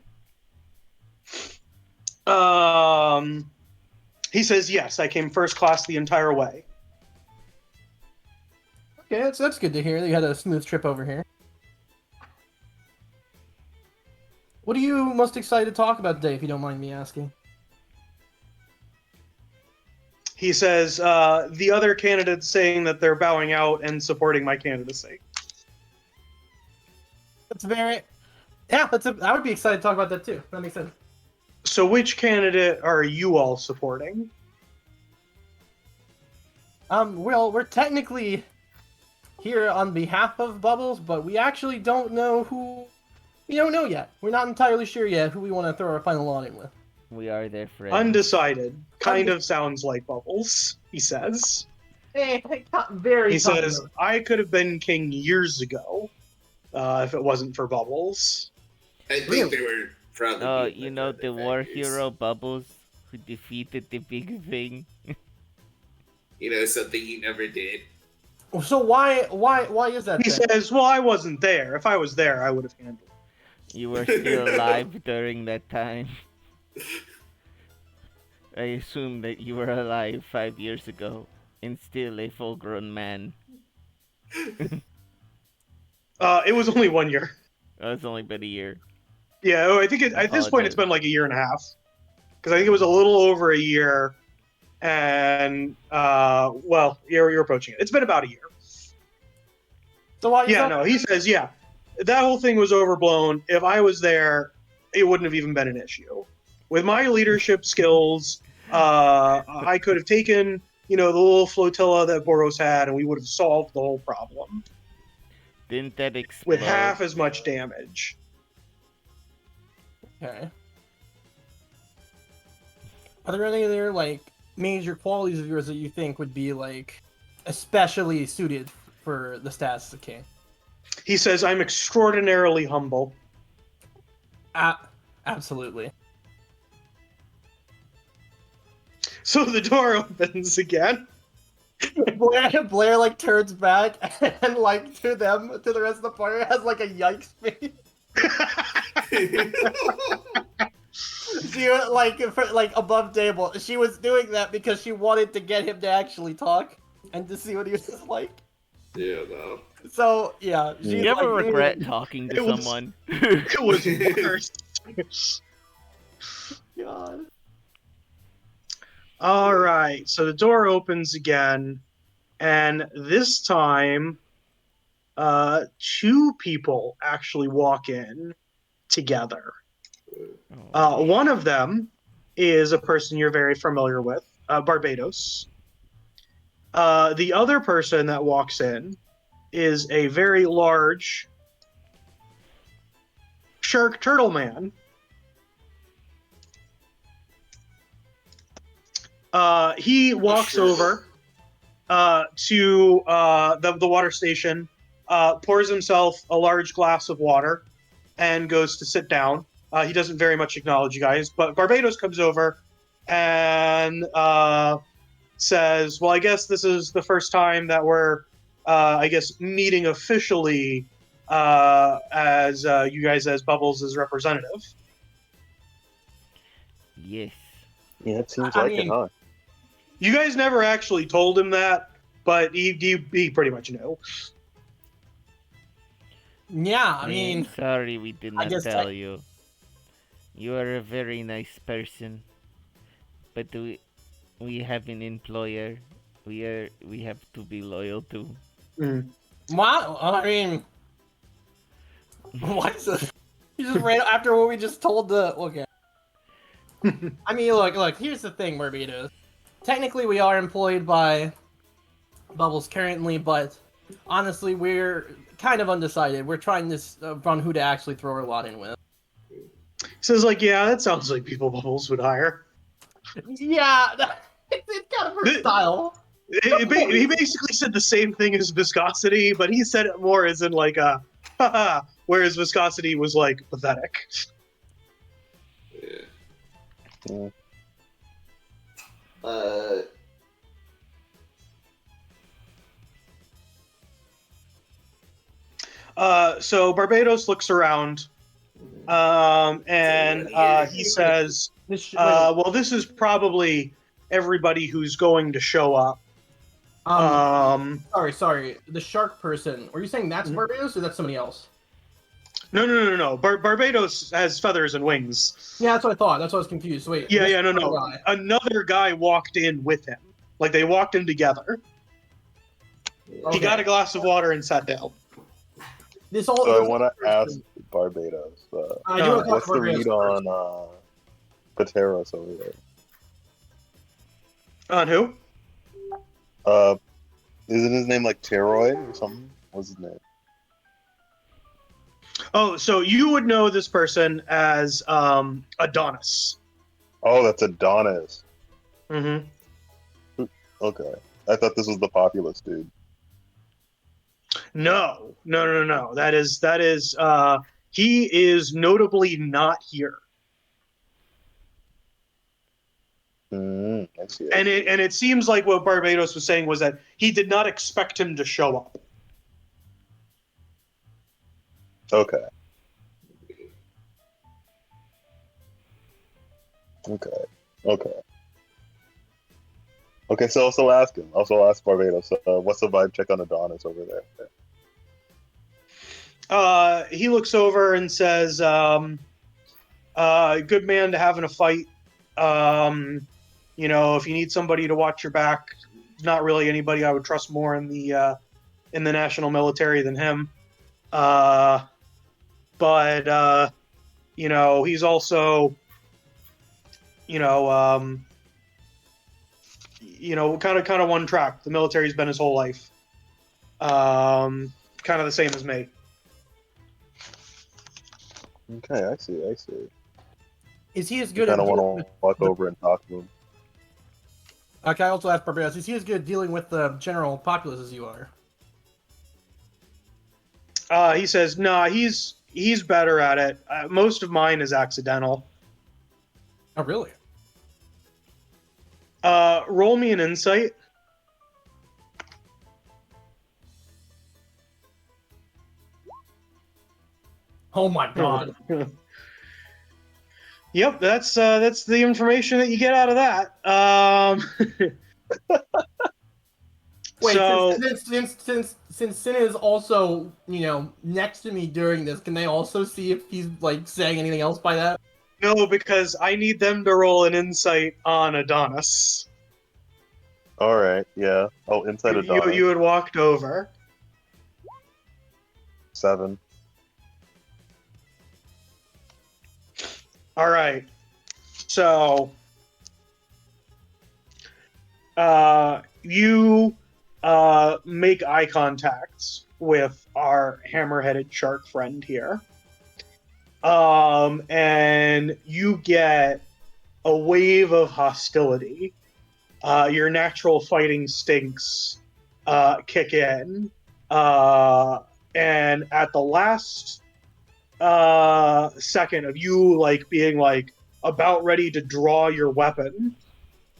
He says yes. I came first class the entire way. Okay, that's good to hear that you had a smooth trip over here. What are you most excited to talk about today, if you don't mind me asking? He says the other candidates saying that they're bowing out and supporting my candidacy. That's very... Yeah, I would be excited to talk about that too. That makes sense. So which candidate are you all supporting? Well, we're technically here on behalf of Bubbles, but we actually don't know who... We don't know yet. We're not entirely sure yet who we want to throw our final lot in with. We are their friends. Undecided. Kind of sounds like Bubbles, he says. Very He says, I could have been king years ago if it wasn't for Bubbles. I think they were probably. Oh, you know the war hero Bubbles who defeated the big thing? You know, something he never did. So why is that? He says, well, I wasn't there. If I was there, I would have handled it. You were still alive during that time. I assume that you were alive 5 years ago and still a full-grown man. It was only 1 year. Oh, it's only been a year. Yeah, I think at this point it's been like a year and a half. Because I think it was a little over a year. And, well, you're approaching it. It's been about a year. So why? Yeah, no, he says, yeah, that whole thing was overblown. If I was there, it wouldn't have even been an issue. With my leadership skills, I could have taken, the little flotilla that Boros had, and we would have solved the whole problem. Didn't that explode? With half as much damage. Okay. Are there any other, major qualities of yours that you think would be, especially suited for the status of king? He says, I'm extraordinarily humble. Absolutely. So the door opens again. Blair turns back and to the rest of the party has a yikes face. She above table. She was doing that because she wanted to get him to actually talk and to see what he was like. Yeah, no. So yeah. You ever regret talking to someone? It was worse. God. All right, so the door opens again, and this time, 2 people actually walk in together. One of them is a person you're very familiar with, Barbados. The other person that walks in is a very large shark turtle man. He walks over to the water station, pours himself a large glass of water, and goes to sit down. He doesn't very much acknowledge you guys, but Barbados comes over and says, well, I guess this is the first time that we're, meeting officially as you guys as Bubbles' representative. Yes. Yeah, it seems like it, huh? You guys never actually told him that, but he pretty much knew. Yeah, I mean... Sorry we did not tell you. You are a very nice person. But we have an employer we have to be loyal to. Wow, I mean... What is this? You just ran after what we just told the... Okay. I mean, look, here's the thing, Barbados. Technically, we are employed by Bubbles currently, but honestly, we're kind of undecided. We're trying this on who to actually throw our lot in with. Says like, yeah, that sounds like people Bubbles would hire. Yeah, it's kind of her style. He basically said the same thing as viscosity, but he said it more as in like a haha, whereas viscosity was like pathetic. Yeah. So Barbados looks around, and he says, well, this is probably everybody who's going to show up. Sorry. The shark person. Were you saying that's Barbados or that's somebody else? No. Barbados has feathers and wings. Yeah, that's what I thought. That's why I was confused. Wait. No. Guy. Another guy walked in with him. Like, they walked in together. Okay. He got a glass of water and sat down. This all. So I want to ask Barbados. I do want to talk What's to the Barbados read on Pateros over there? On who? Isn't his name like Teroid or something? What's his name? Oh, so you would know this person as Adonis. Oh, that's Adonis. Mm-hmm. Okay. I thought this was the populist dude. No. That is he is notably not here. I see. And it seems like what Barbados was saying was that he did not expect him to show up. Okay. Okay, so I'll ask him. Also ask Barbados. What's the vibe check on Adonis over there? He looks over and says, good man to have in a fight. You know, if you need somebody to watch your back, not really anybody I would trust more in the national military than him. But you know, he's also, kind of one track. The military's been his whole life. Kind of the same as me. Okay, I see. Is he as good? I kind of want to walk over and talk to him. Okay, I also asked Barbados. Is he as good at dealing with the general populace as you are? He says, "Nah, he's better at it. Most of mine is accidental." Oh, really? Roll me an insight. Oh my god. Yep, that's the information that you get out of that. Wait, so, since Cinna is also, next to me during this, can they also see if he's like saying anything else by that? no, because I need them to roll an insight on Adonis. All right, yeah. Oh, inside Adonis. You had walked over. 7. All right. So, you make eye contacts with our hammer-headed shark friend here. And you get a wave of hostility. Your natural fighting instincts kick in. And at the last second of you being about ready to draw your weapon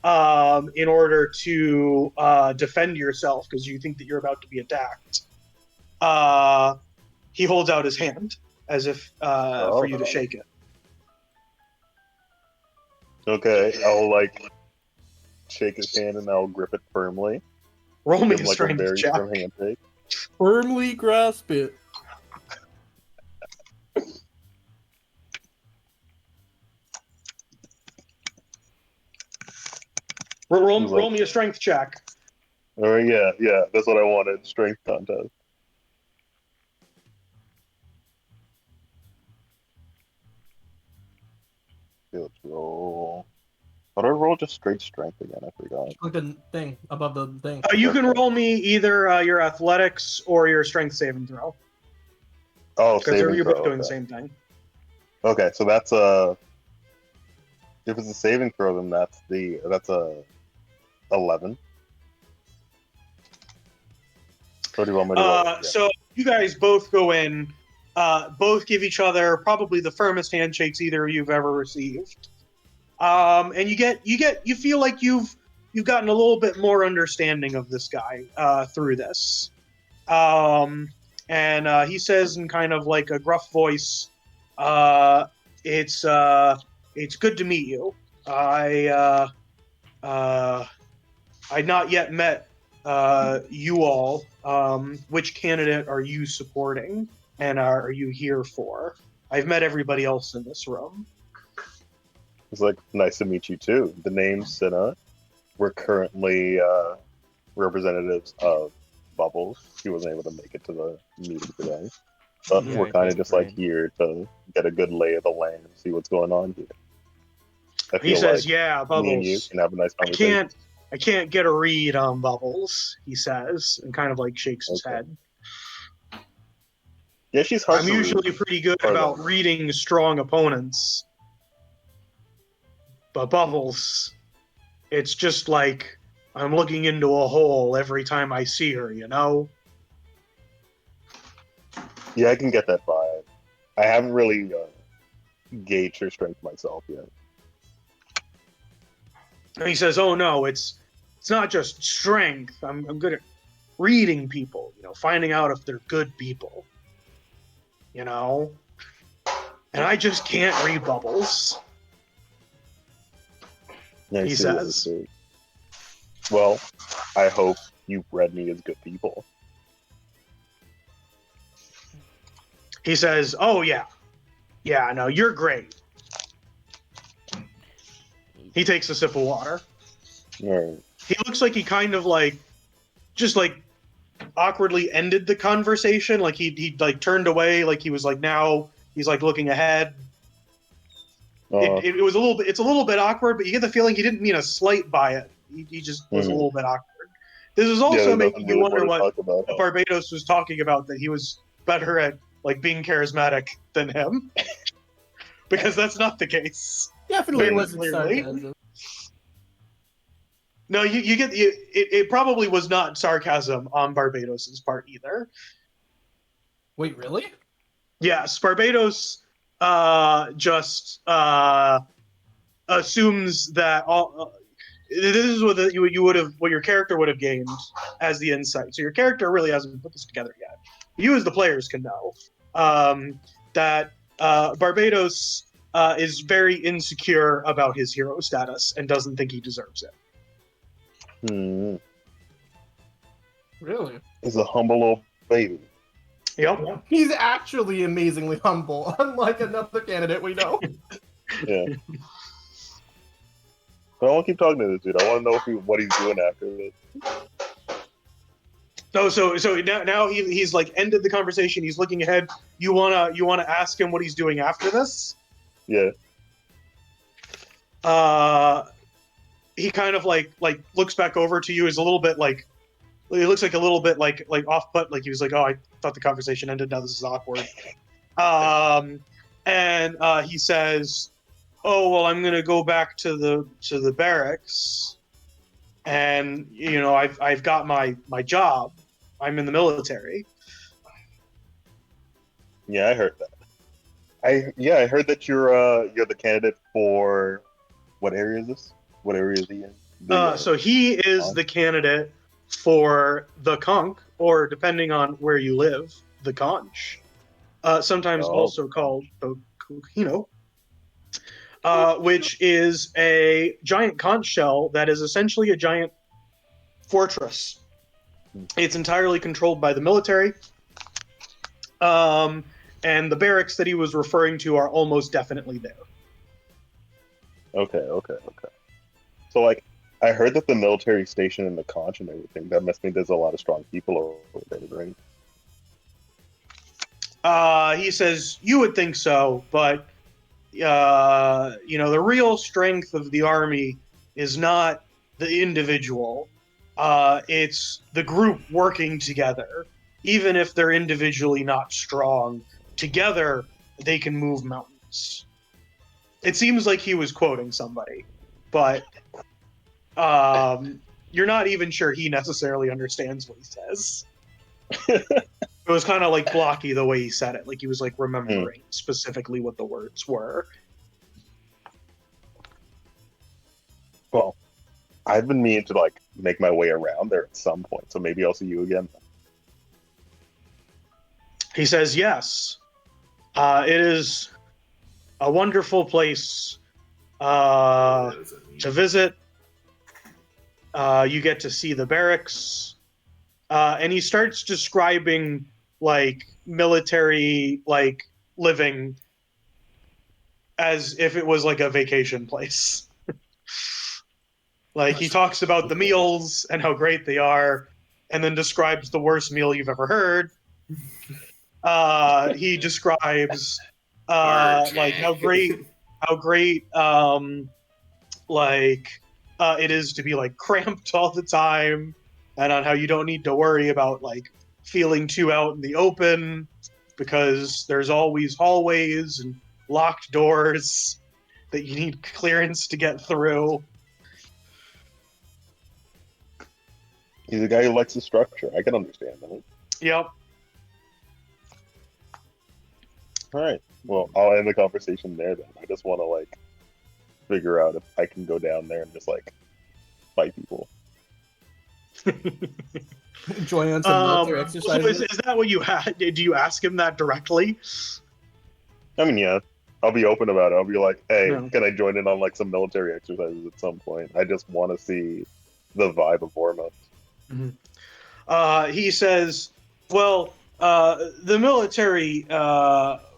in order to defend yourself because you think that you're about to be attacked, he holds out his hand as if for you to shake it. Okay, I'll shake his hand and I'll grip it firmly. Roll me Give a him, strength a very check. firm handshake. Firmly grasp it. Roll me a strength check. Oh yeah, that's what I wanted. Strength contest. Okay, let's roll. How do I roll just straight strength again? I forgot. Click the thing above the thing. You can roll me either your athletics or your strength saving throw. Oh, Because saving you're throw. both doing Okay. the same thing. Okay, so that's a. If it's a saving throw, then that's a 11. What do you want me to roll? Yeah. So you guys both go in, both give each other probably the firmest handshakes either of you've ever received, and you feel like you've gotten a little bit more understanding of this guy through this, and he says in kind of like a gruff voice, "It's good to meet you. I'd not yet met you all. Which candidate are you supporting, and are you here for? I've met everybody else in this room." It's like, nice to meet you too. The name's Cinna. We're currently representatives of Bubbles. He wasn't able to make it to the meeting today. But Yeah, we're kind of just like right. here to get a good lay of the land and see what's going on here. I He feel says, like "Yeah, me and you Bubbles. can have a nice I conversation. can't get a read on Bubbles," he says, and kind of like shakes his Okay. head. Yeah, she's hard I'm to usually read. pretty good Or about them. reading strong opponents, but Bubbles, it's just like I'm looking into a hole every time I see her, you know? Yeah, I can get that vibe. I haven't really gauged her strength myself yet. And he says, "Oh no, it's not just strength. I'm good at reading people, you know, finding out if they're good people, you know? And I just can't read Bubbles." Yeah, I He see what says. it is. Well, I hope you've read me as good people. He says, "Oh yeah, no, you're great." He takes a sip of water. Alright. He looks like he kind of like just like awkwardly ended the conversation. Like he like turned away. Like he was like, now he's like looking ahead. It was a little bit. It's a little bit awkward, but you get the feeling he didn't mean a slight by it. He just was a little bit awkward. This is also there's making nothing you really wonder more to what talk about. Barbados was talking about. That he was better at like being charismatic than him, because that's not the case. Definitely Very wasn't clearly. sarcasm. No, you get it probably was not sarcasm on Barbados's part either. Wait, really? Yes, Barbados just assumes that all. This is what you would have, what your character would have gained as the insight. So your character really hasn't put this together yet. You, as the players, can know that Barbados is very insecure about his hero status and doesn't think he deserves it. Really? He's a humble old baby. Yep. He's actually amazingly humble, unlike another candidate we know. Yeah. But I want to keep talking to this dude. I want to know what he's doing after this. No, so now he's like ended the conversation. He's looking ahead. You wanna ask him what he's doing after this? Yeah. He kind of like looks back over to you. Is a little bit like, he looks like a little bit like off put. Like he was like, "Oh, I thought the conversation ended. Now this is awkward." And he says, "Oh well, I'm gonna go back to the barracks, and you know I've got my job. I'm in the military." Yeah, I heard that. I heard that you're the candidate for what area is this? What area is he in? So he is the candidate for the conch, or depending on where you live, the conch. Sometimes also called the Kukino, which is a giant conch shell that is essentially a giant fortress. It's entirely controlled by the military. And the barracks that he was referring to are almost definitely there. Okay. So, like, I heard that the military station in the conch and everything, that must mean there's a lot of strong people over there, right? He says, you would think so, but, the real strength of the army is not the individual. It's the group working together. Even if they're individually not strong, together they can move mountains. It seems like he was quoting somebody, but you're not even sure he necessarily understands what he says. It was kind of like blocky the way he said it, like he was like remembering specifically what the words were. Well, I've been meaning to like make my way around there at some point, so maybe I'll see you again. He says, yes, it is a wonderful place to visit. You get to see the barracks. And he starts describing like military like living as if it was like a vacation place. Like he talks about the meals and how great they are, and then describes the worst meal you've ever heard. He describes like how great it is to be like cramped all the time, and on how you don't need to worry about like feeling too out in the open because there's always hallways and locked doors that you need clearance to get through. He's a guy who likes the structure. I can understand that. Yep. All right. Well, I'll end the conversation there then. I just want to like figure out if I can go down there and just like fight people. Join on some military exercises. So is that what you had? Do you ask him that directly? I mean, yeah. I'll be open about it. I'll be like, hey, Yeah. can I join in on like some military exercises at some point? I just want to see the vibe of Bournemouth. He says, well, the military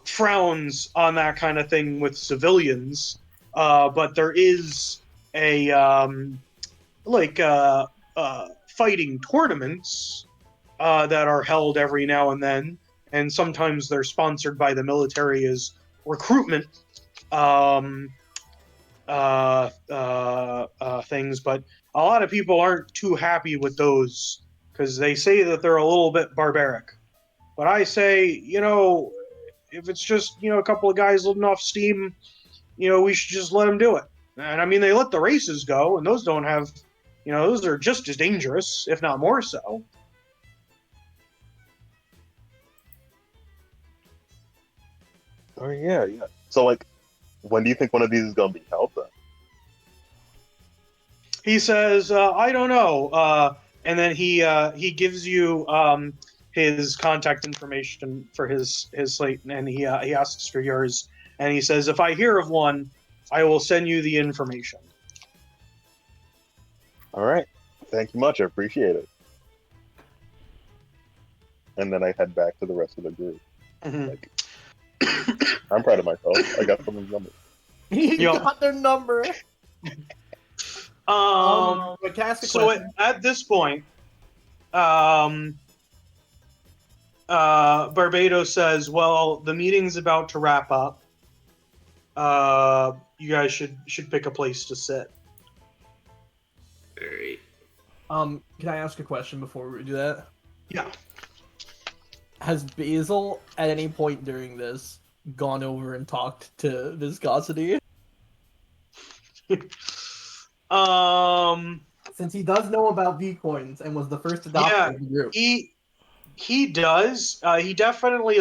frowns on that kind of thing with civilians, but there is a fighting tournaments that are held every now and then, and sometimes they're sponsored by the military as recruitment things, but a lot of people aren't too happy with those because they say that they're a little bit barbaric. But I say, if it's just, a couple of guys letting off steam, we should just let them do it. And I mean, they let the races go, and those don't have, those are just as dangerous, if not more so. Oh, yeah. So, like, when do you think one of these is going to be held then? He says, I don't know. And then he gives you his contact information for his slate, and he asks for yours. And he says, if I hear of one, I will send you the information. All right. Thank you much. I appreciate it. And then I head back to the rest of the group. Mm-hmm. Like, I'm proud of myself. I got someone's number. You got their number. But can I ask a question? At this point, Barbados says, well, the meeting's about to wrap up. You guys should pick a place to sit. All right. Can I ask a question before we do that? Yeah. Has Basil, at any point during this, gone over and talked to Viscosity? Since he does know about V-Coins and was the first adopter of the group. He does. He definitely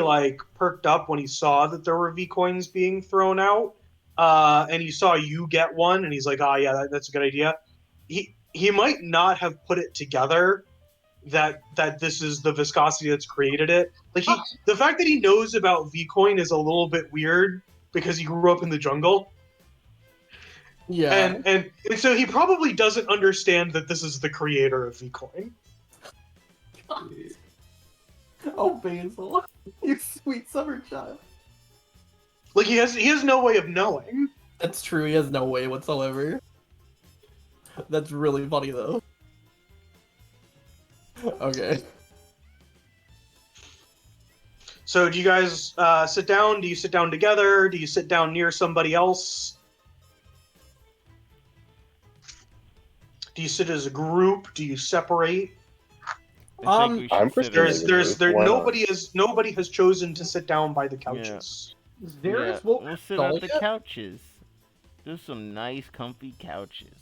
perked up when he saw that there were V-Coins being thrown out. And he saw you get one, and he's like, yeah, that's a good idea. He might not have put it together that this is the Viscosity that's created it. The fact that he knows about V-Coin is a little bit weird because he grew up in the jungle. Yeah. And so he probably doesn't understand that this is the creator of V-Coin. Oh, Basil. You sweet summer child. He has no way of knowing. That's true, he has no way whatsoever. That's really funny, though. Okay. So do you guys sit down? Do you sit down together? Do you sit down near somebody else? Do you sit as a group? Do you separate? I think we should I'm sit for as a sure. group. Why not? Nobody has chosen to sit down by the couches. Zerus woke we'll up sit on Skull the yet? couches. There's some nice, comfy couches.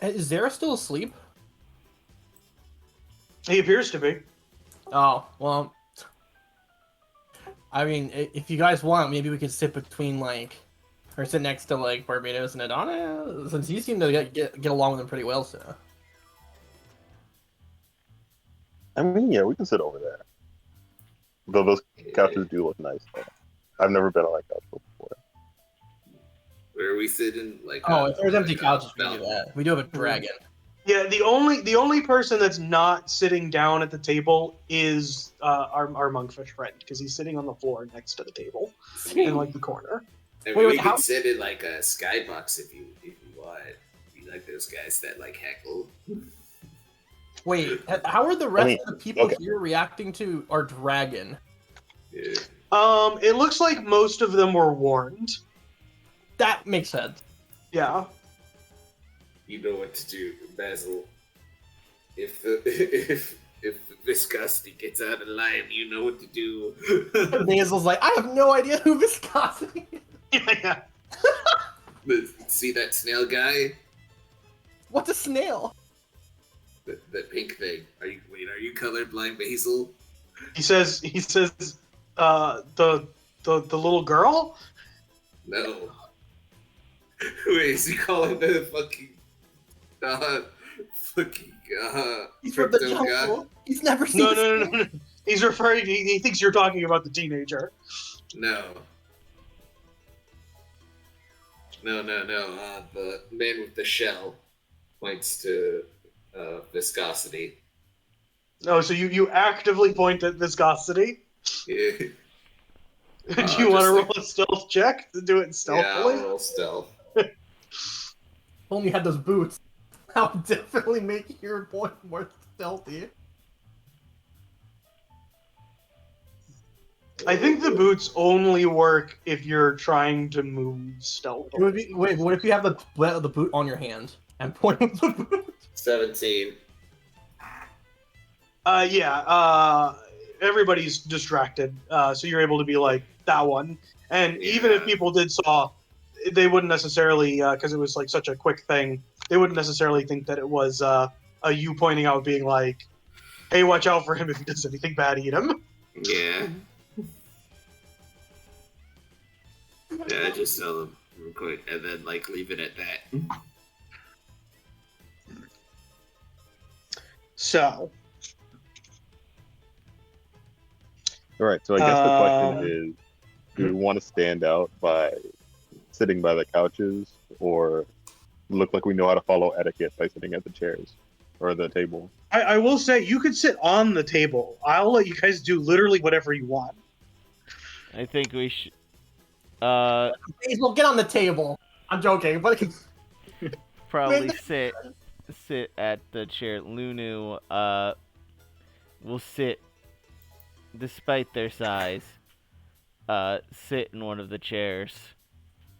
Is Zerus still asleep? He appears to be. Oh, well. I mean, if you guys want, maybe we could sit between, like, or sit next to, like, Barbados and Adana, since you seem to get along with them pretty well, so. I mean, yeah, we can sit over there. Though those couches do look nice. Though. I've never been on that couch before. Where are we sitting? Like, Oh, if there's empty like, couches, we no. do that. We do have a dragon. Yeah, the only person that's not sitting down at the table is our monkfish friend, because he's sitting on the floor next to the table in like the corner. I mean, Wait, we how- could sit in like a skybox if you want. You like those guys that like heckle. Wait, how are the rest of the people okay. here reacting to our dragon? Yeah. It looks like most of them were warned. That makes sense. Yeah. You know what to do, Basil. If the viscosity gets out of line, you know what to do. Basil's like, I have no idea who Viscosity is. Yeah. See that snail guy? What's a snail? That pink thing. Are you colorblind, Basil? He says the little girl? No. Wait, is he calling the fucking He's from the crypto guy? jungle. He's never seen No. He's referring. He thinks you're talking about the teenager. No. The man with the shell points to viscosity. Oh, so you actively point at viscosity? Yeah. Do you want to just roll like- a stealth check to do it Yeah, stealthily? I'll roll stealth. Only had those boots. That would definitely make your boy more stealthy. I think the boots only work if you're trying to move stealthily. It would be, wait, what if you have the boot on your hand and point at the boot? 17. Everybody's distracted, so you're able to be like that one. And even if Yeah. people did saw, they wouldn't necessarily, because it was like such a quick thing, they wouldn't necessarily think that it was a you pointing out, being like, "Hey, watch out for him if he does anything bad, eat him." Yeah. Yeah, just tell them real quick, and then like leave it at that. So, All right, so I guess the question is, do we want to stand out by sitting by the couches, or look like we know how to follow etiquette by sitting at the chairs or the table? I will say you could sit on the table. I'll let you guys do literally whatever you want. I think we should. Basil, get on the table. I'm joking, but Probably sit at the chair. Lunu will sit, despite their size, sit in one of the chairs.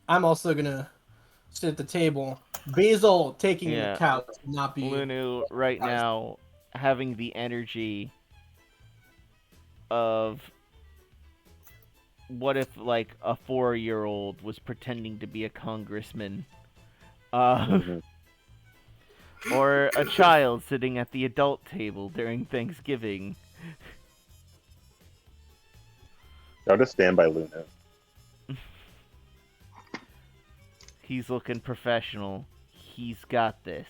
I'm also gonna sit at the table. Basil taking Yeah. the couch, would not be. Lunu right now having the energy of what if like a 4-year-old was pretending to be a congressman, or a child sitting at the adult table during Thanksgiving. I'll just stand by Luna. He's looking professional. He's got this.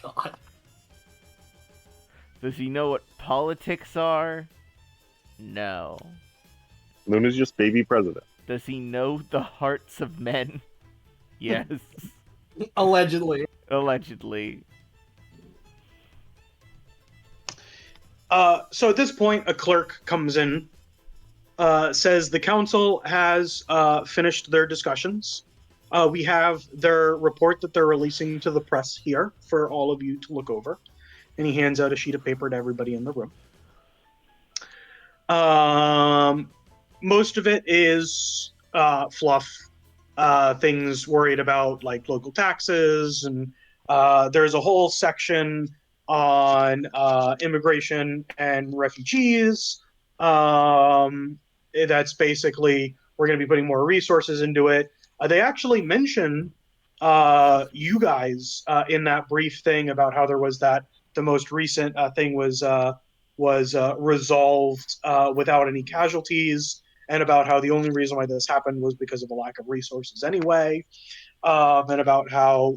God. Does he know what politics are? No. Luna's just baby president. Does he know the hearts of men? Yes. Allegedly. Allegedly. So at this point, a clerk comes in, says the council has finished their discussions. We have their report that they're releasing to the press here for all of you to look over. And he hands out a sheet of paper to everybody in the room. Most of it is fluff, things worried about like local taxes, and there's a whole section on immigration and refugees. that's basically we're going to be putting more resources into it. They actually mention you guys in that brief thing about how there was the most recent thing was resolved without any casualties, and about how the only reason why this happened was because of a lack of resources anyway, and about how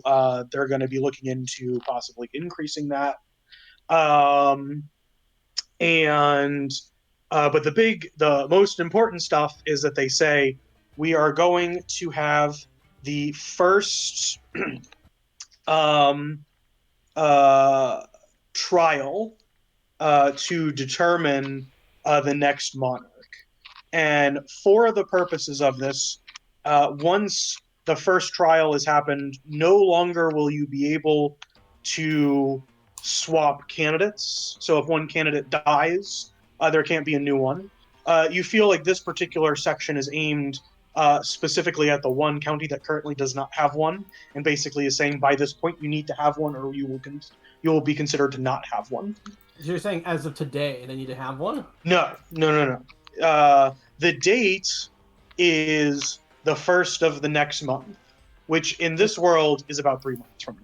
they're going to be looking into possibly increasing that. But the most important stuff is that they say we are going to have the first trial to determine the next monarch. And for the purposes of this, once the first trial has happened, no longer will you be able to swap candidates. So if one candidate dies, there can't be a new one. You feel like this particular section is aimed specifically at the one county that currently does not have one, and basically is saying by this point you need to have one, or you will be considered to not have one. So you're saying as of today they need to have one? No. The date is the first of the next month, which in this world is about 3 months from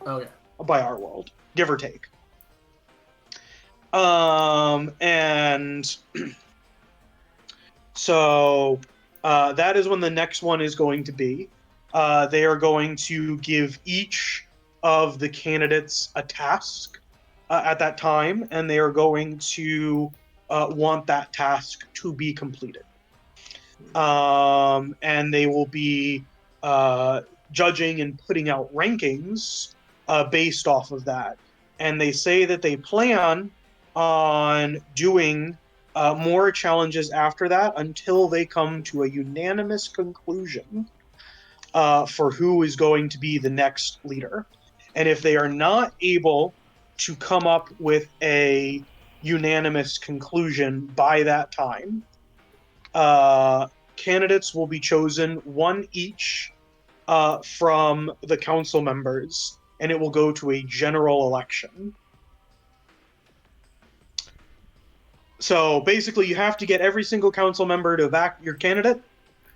now. Okay. By our world, give or take. And so that is when the next one is going to be. They are going to give each of the candidates a task at that time, and they are going to want that task to be completed. And they will be judging and putting out rankings based off of that. And they say that they plan on doing more challenges after that until they come to a unanimous conclusion for who is going to be the next leader. And if they are not able to come up with a unanimous conclusion by that time, candidates will be chosen, one each from the council members, and it will go to a general election. So basically, you have to get every single council member to back your candidate,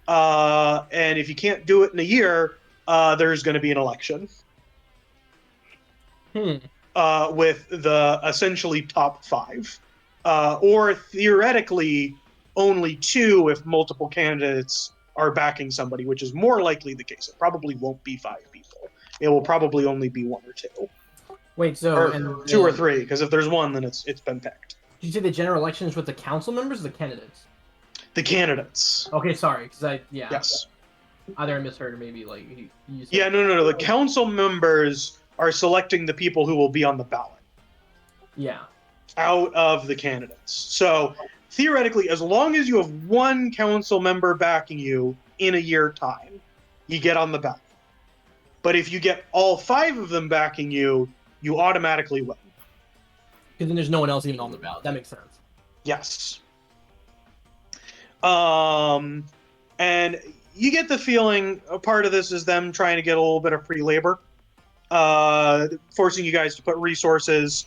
and if you can't do it in a year, there's going to be an election. With the essentially top 5, or theoretically only 2 if multiple candidates are backing somebody, which is more likely the case. It probably won't be 5 people. It will probably only be 1 or 2. Wait, so or 2 or 3, because if there's 1, then it's been picked. Did you say the general election is with the council members or the candidates? The candidates. Okay, sorry, because Yes. Either I misheard or maybe like you said... Yeah, no. The council members are selecting the people who will be on the ballot. Yeah. Out of the candidates. So theoretically, as long as you have 1 council member backing you in a year time, you get on the ballot. But if you get all 5 of them backing you, you automatically win. Because then there's no one else even on the ballot. That makes sense. Yes. And you get the feeling a part of this is them trying to get a little bit of free labor, forcing you guys to put resources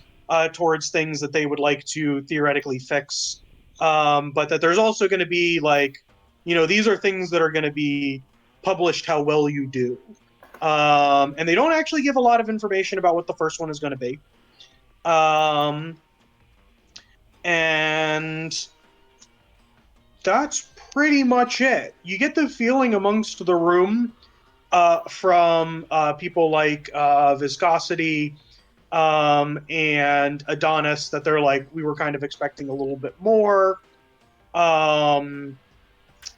towards things that they would like to theoretically fix. But that there's also going to be these are things that are going to be published how well you do. And they don't actually give a lot of information about what the first one is going to be. And that's pretty much it. You get the feeling amongst the room from people like Viscosity and Adonis that they're like, we were kind of expecting a little bit more.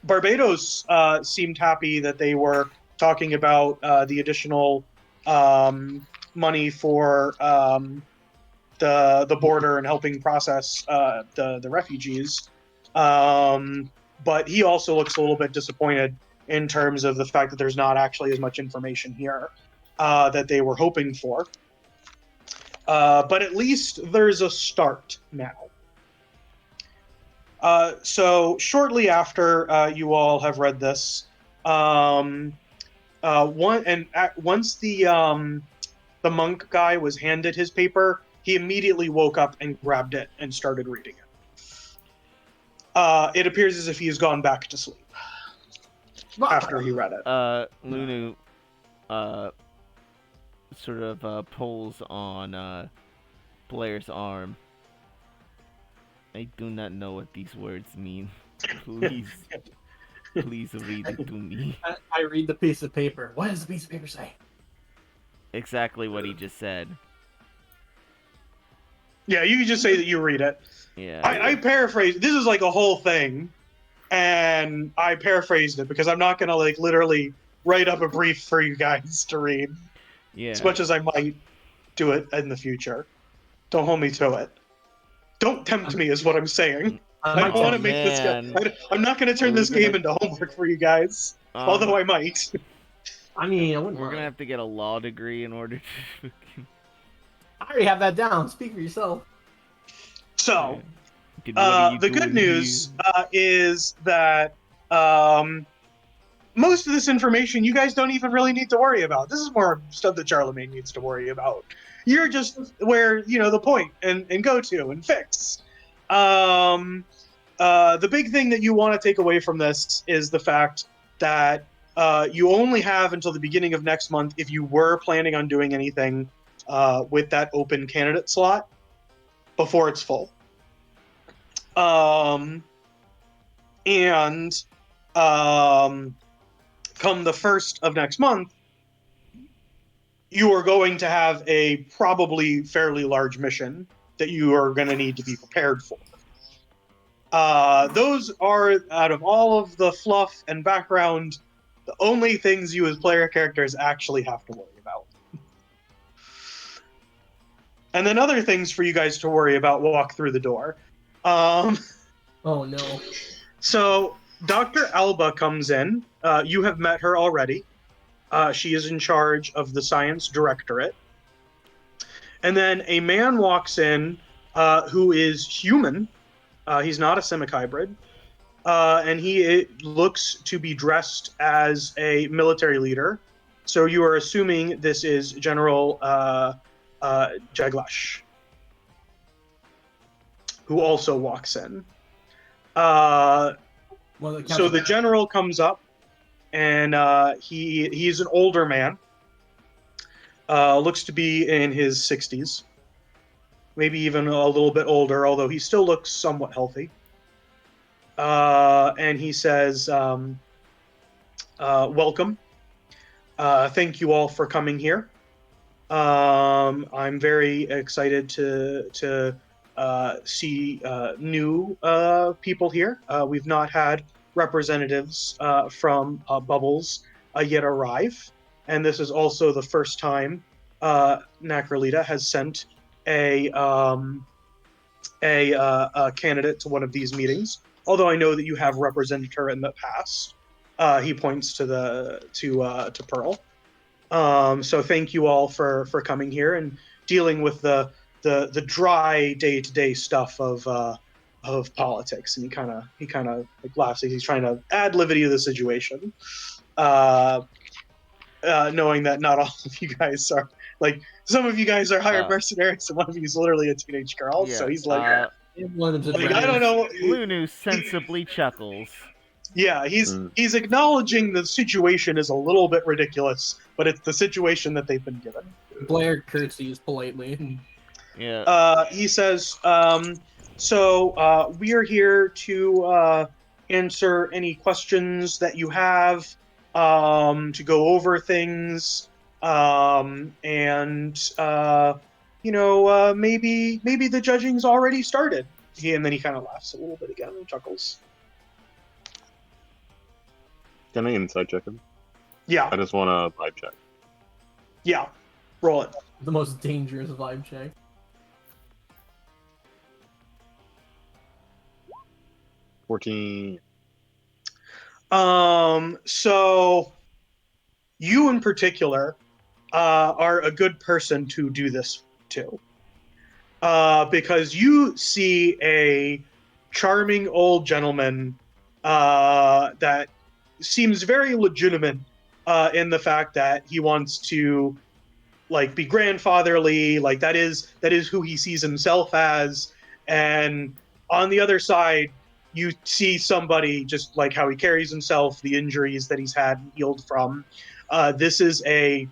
Barbados seemed happy that they were talking about the additional money for the border and helping process the refugees. But he also looks a little bit disappointed in terms of the fact that there's not actually as much information here that they were hoping for. But at least there's a start now. So shortly after you all have read this, once the monk guy was handed his paper, he immediately woke up and grabbed it and started reading it. It appears as if he has gone back to sleep after he read it. Lunu, sort of pulls on Blair's arm. I do not know what these words mean. Please read it to me. I read the piece of paper. What does the piece of paper say? Exactly what he just said. Yeah, you can just say that you read it. Yeah. I paraphrase. This is like a whole thing, and I paraphrased it because I'm not gonna like literally write up a brief for you guys to read. Yeah. As much as I might do it in the future. Don't hold me to it. Don't tempt me is what I'm saying. I don't want to make this game. I'm not going to turn this game into homework for you guys. Although I might. I mean, I wouldn't We're mind. gonna have to get a law degree in order to. I already have that down. Speak for yourself. So, Dude, what are you the doing good news here? is that most of this information you guys don't even really need to worry about. This is more stuff that Charlemagne needs to worry about. You're just where, the point and go to and fix. The big thing that you want to take away from this is the fact that you only have until the beginning of next month if you were planning on doing anything with that open candidate slot before it's full. Come the 1st of next month, you are going to have a probably fairly large mission that you are going to need to be prepared for. Those are, out of all of the fluff and background, the only things you as player characters actually have to worry about. And then other things for you guys to worry about walk through the door. Oh no. So Dr. Alba comes in. You have met her already. She is in charge of the science directorate. And then a man walks in who is human. He's not a semi-hybrid. And he looks to be dressed as a military leader. So you are assuming this is General Jaglash, who also walks in. So the general comes up, and he's an older man. Looks to be in his 60s, maybe even a little bit older, although he still looks somewhat healthy. And he says, welcome. Thank you all for coming here. I'm very excited to see new people here. We've not had representatives from Bubbles yet arrive, and this is also the first time Nakralita has sent a candidate to one of these meetings. Although I know that you have represented her in the past. He points to Pearl. So thank you all for coming here and dealing with the dry day-to-day stuff of politics. And he kind of laughs. He's trying to add levity to the situation, knowing that not all of you guys are like, some of you guys are hired mercenaries, and one of you is literally a teenage girl. Yeah, So he's like, I don't know. Lunu sensibly chuckles. Yeah, he's acknowledging the situation is a little bit ridiculous, but it's the situation that they've been given. Blair curtsies politely. Yeah. He says, so we are here to answer any questions that you have, to go over things, and maybe the judging's already started. And then he kind of laughs a little bit again and chuckles. Can I insight check him? Yeah. I just want to vibe check. Yeah. Roll it. The most dangerous vibe check. 14. So you in particular are a good person to do this to. Because you see a charming old gentleman that seems very legitimate in the fact that he wants to be grandfatherly, that is who he sees himself as. And on the other side, you see somebody just like how he carries himself, the injuries that he's had healed from. This is a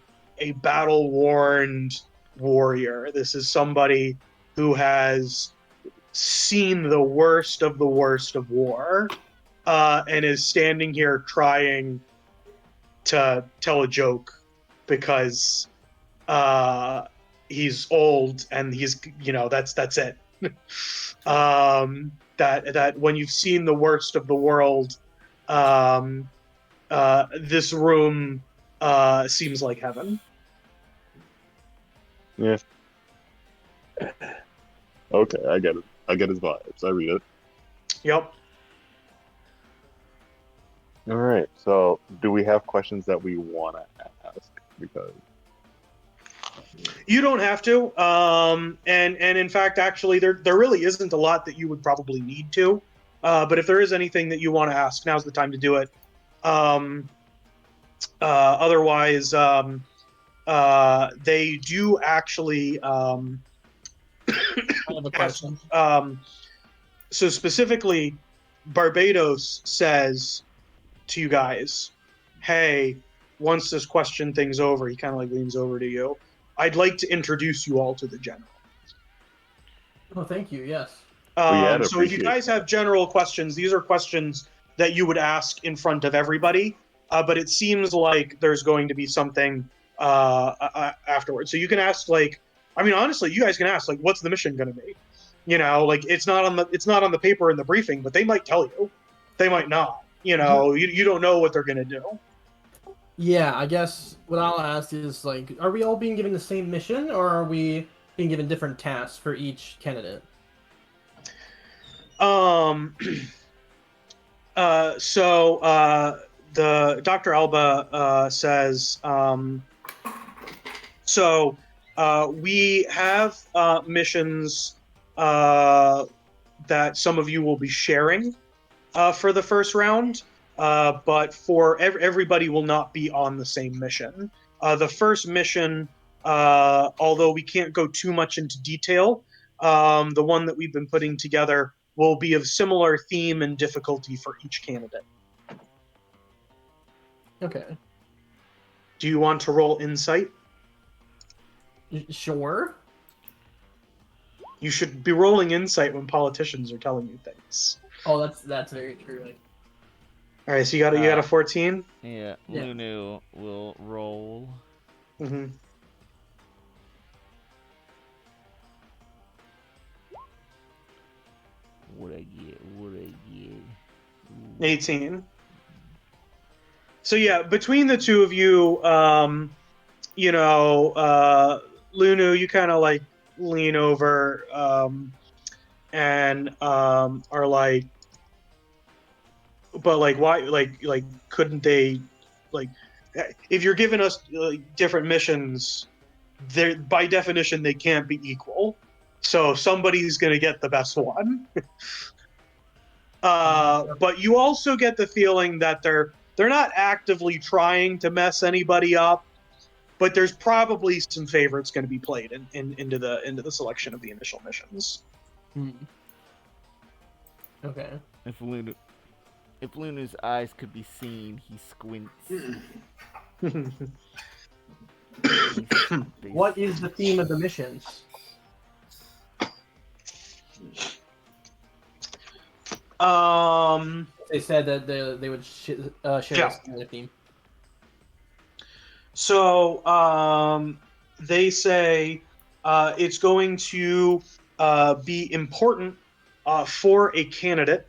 battle-worn warrior. This is somebody who has seen the worst of war, and is standing here trying to tell a joke because he's old and he's, that's it. That when you've seen the worst of the world, this room seems like heaven. Yeah. Okay, I get it. I get his vibes. I read it. Yep. All right. So, do we have questions that we want to ask? Because You don't have to. And in fact, actually, there really isn't a lot that you would probably need to. But if there is anything that you want to ask, now's the time to do it. Otherwise, they do actually. I have a question. So specifically, Barbados says to you guys, "Hey, once this question thing's over," he kind of like leans over to you. "I'd like to introduce you all to the general." Oh, thank you. Yes. Yeah, I'd So if you appreciate guys have general questions, these are questions that you would ask in front of everybody. But it seems like there's going to be something afterwards. So you can ask, like, I mean, honestly, you guys can ask, like, what's the mission going to be? Like it's not on the paper in the briefing, but they might tell you. They might not. You don't know what they're going to do. Yeah, I guess what I'll ask is, like, are we all being given the same mission, or are we being given different tasks for each candidate? The Dr. Alba says, we have missions that some of you will be sharing for the first round, but for everybody will not be on the same mission. The first mission, although we can't go too much into detail, the one that we've been putting together will be of similar theme and difficulty for each candidate. Okay. Do you want to roll insight? Sure. You should be rolling insight when politicians are telling you things. Oh, that's very true. Like, All right, so you got a 14. Yeah, Yeah. Lunu will roll. Mm-hmm. What I get? 18. So yeah, between the two of you, Lunu, you kind of like lean over and are like, but like, why, like couldn't they, like, if you're giving us different missions, they're by definition they can't be equal. So somebody's gonna get the best one. But you also get the feeling that they're not actively trying to mess anybody up, but there's probably some favorites going to be played into the selection of the initial missions. Okay. If Lunu's eyes could be seen, he squints. What is the theme of the missions? They said that they would share a similar theme. So they say it's going to be important for a candidate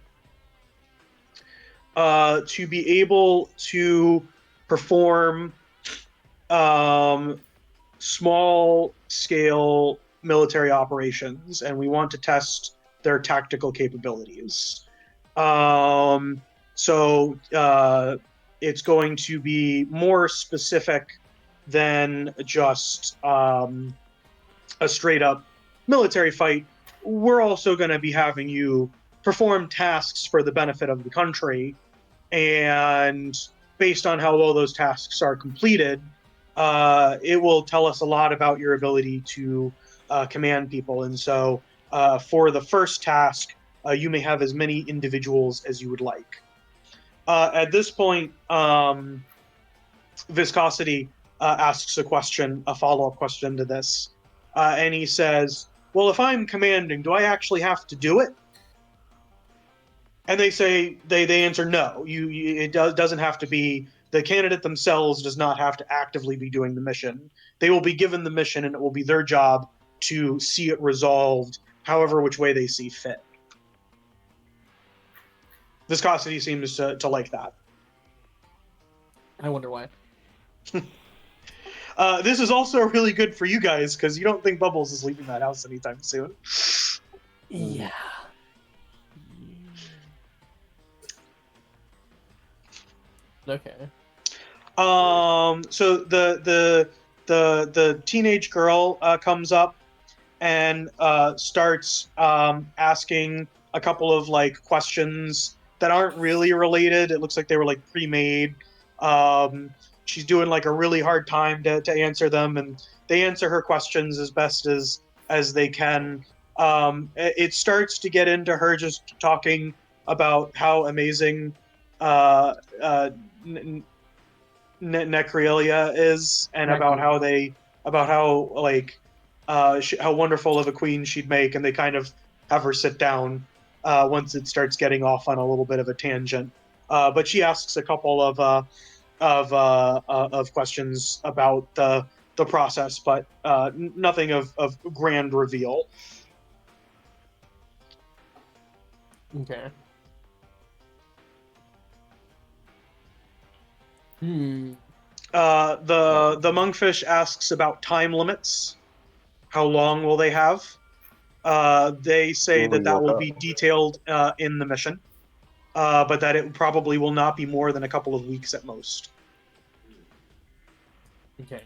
to be able to perform small-scale military operations, and we want to test their tactical capabilities. So it's going to be more specific than just a straight-up military fight. We're also going to be having you perform tasks for the benefit of the country, and based on how well those tasks are completed, it will tell us a lot about your ability to command people. And so for the first task, you may have as many individuals as you would like. At this point, Viscosity asks a follow-up question to this, and he says, "Well, if I'm commanding, do I actually have to do it?" And they answer no. It doesn't have to be. The candidate themselves does not have to actively be doing the mission. They will be given the mission, and it will be their job to see it resolved, however which way they see fit. Viscosity seems to like that. I wonder why. This is also really good for you guys because you don't think Bubbles is leaving that house anytime soon. Yeah. Okay. So the teenage girl comes up and starts asking a couple of like questions that aren't really related. It looks like they were like pre-made. She's doing like a really hard time to answer them, and they answer her questions as best as they can. It starts to get into her just talking about how amazing Necrealia is, and about how how wonderful of a queen she'd make, and they kind of have her sit down once it starts getting off on a little bit of a tangent. But she asks a couple of questions about the process, but nothing of grand reveal. Okay. The monkfish asks about time limits. How long will they have? They say that will be detailed in the mission, but that it probably will not be more than a couple of weeks at most. Okay.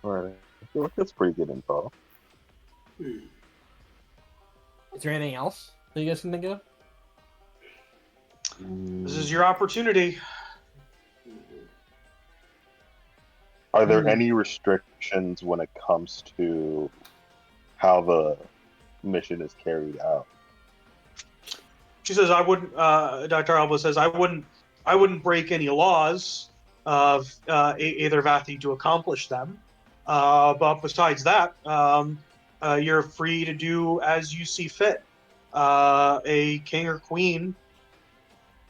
Alright. I feel like that's pretty good info. Is there anything else that you guys can think of? This is your opportunity. Are there any restrictions when it comes to how the mission is carried out? She says, "I wouldn't." Dr. Alba says, "I wouldn't break any laws of Aethervathi to accomplish them. But besides that, you're free to do as you see fit. A king or queen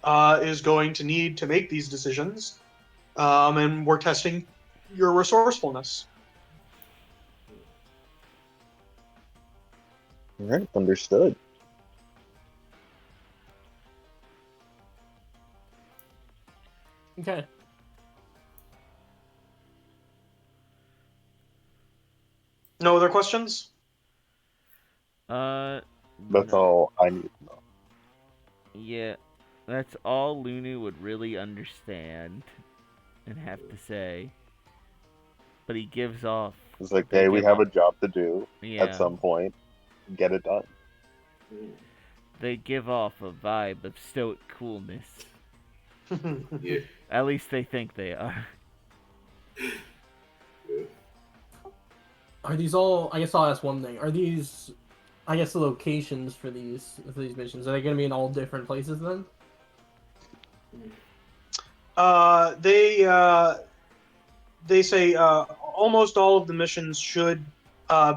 is going to need to make these decisions, and we're testing your resourcefulness." All right, understood. Okay. No other questions? That's No. all I need to know. Yeah, that's all Lunu would really understand and have to say. But he gives off. It's like, they hey, we give have off- a job to do Yeah, at some point. Get it done. they give off a vibe of stoic coolness. Yeah. At least they think they are. Are these all? I guess I'll ask one thing. Are these? I guess the locations for these missions, are they going to be in all different places then? They say almost all of the missions should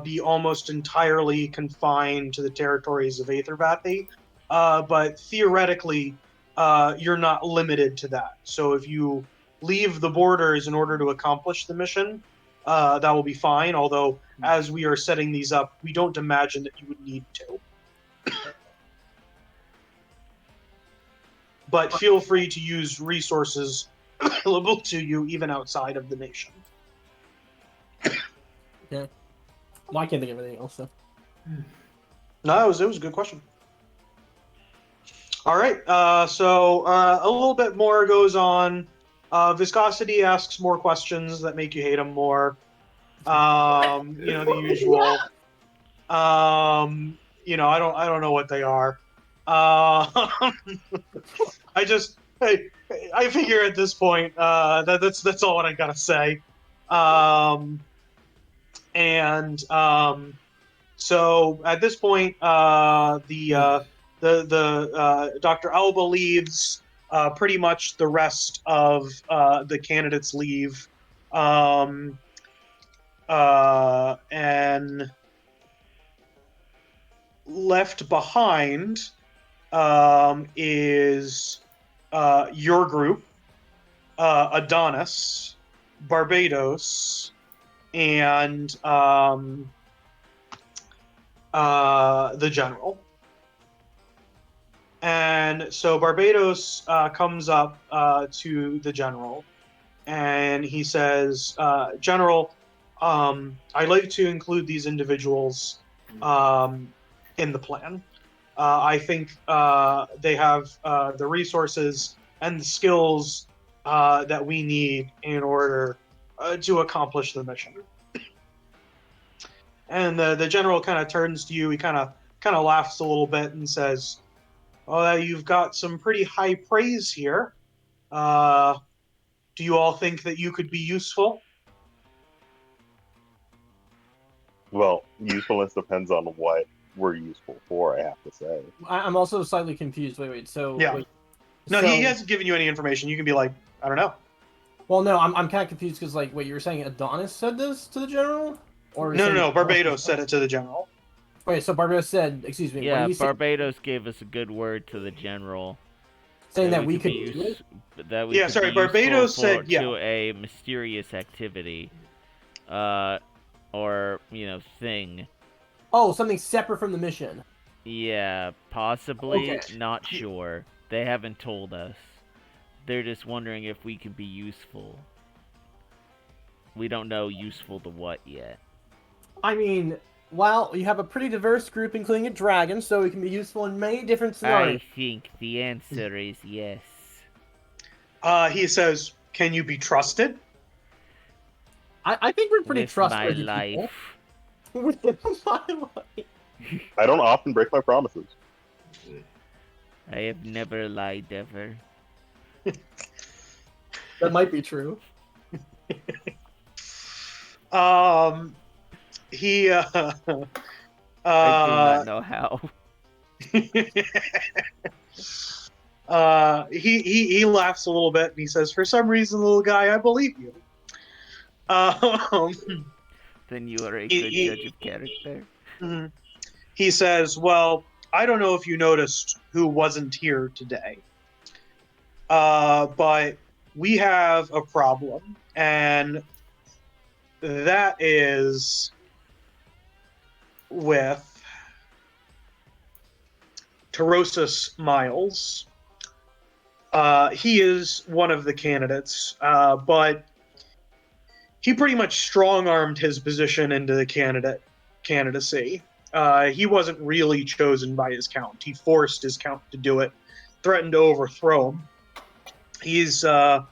be almost entirely confined to the territories of Aethervathi, but theoretically, you're not limited to that. So if you leave the borders in order to accomplish the mission, that will be fine. Although, as we are setting these up, we don't imagine that you would need to. But feel free to use resources available to you even outside of the nation. Okay. Well, I can't think of anything else though. No, it was a good question. All right, so a little bit more goes on. Viscosity asks more questions that make you hate him more. The usual. I don't know what they are. I figure at this point that's all what I gotta say. So at this point, the Dr. Alba leaves. Pretty much the rest of the candidates leave, and left behind is your group, Adonis, Barbados, and the general. And so Barbados comes up to the general, and he says, General, I'd like to include these individuals in the plan. I think they have the resources and the skills that we need in order to accomplish the mission. And the general kind of turns to you. He kind of laughs a little bit and says, "Oh, you've got some pretty high praise here. Do you all think that you could be useful?" Well, usefulness depends on what we're useful for, I have to say. I'm also slightly confused. Wait. So Yeah. wait. No, So- he hasn't given you any information. You can be like, I don't know. Well, no, I'm kind of confused because wait, you were saying Adonis said this to the general, or No. Barbados said it to the general. Wait, so Barbados said, excuse me, what Yeah, did he say? Barbados gave us a good word to the general. Saying that we could could be do it? that we Yeah, could sorry, be useful Barbados said, yeah. to a mysterious activity, or thing. Oh, something separate from the mission. Yeah, possibly. Okay. Not sure. They haven't told us. They're just wondering if we can be useful. We don't know useful to what yet. I mean, well, you have a pretty diverse group, including a dragon, so it can be useful in many different I scenarios. think the answer is yes. He says, "Can you be trusted?" I think we're pretty With trustworthy my people. life. With my life. I don't often break my promises. I have never lied ever. That might be true. He I do not know how. He laughs a little bit and he says, "For some reason, little guy, I believe you." Then you are a He- good he- judge of character. Mhm. He says, "Well, I don't know if you noticed who wasn't here today, but we have a problem, and that is with Tarosus Miles. He is one of the candidates, but he pretty much strong-armed his position into the candidacy. He wasn't really chosen by his count. He forced his count to do it, threatened to overthrow him. He's got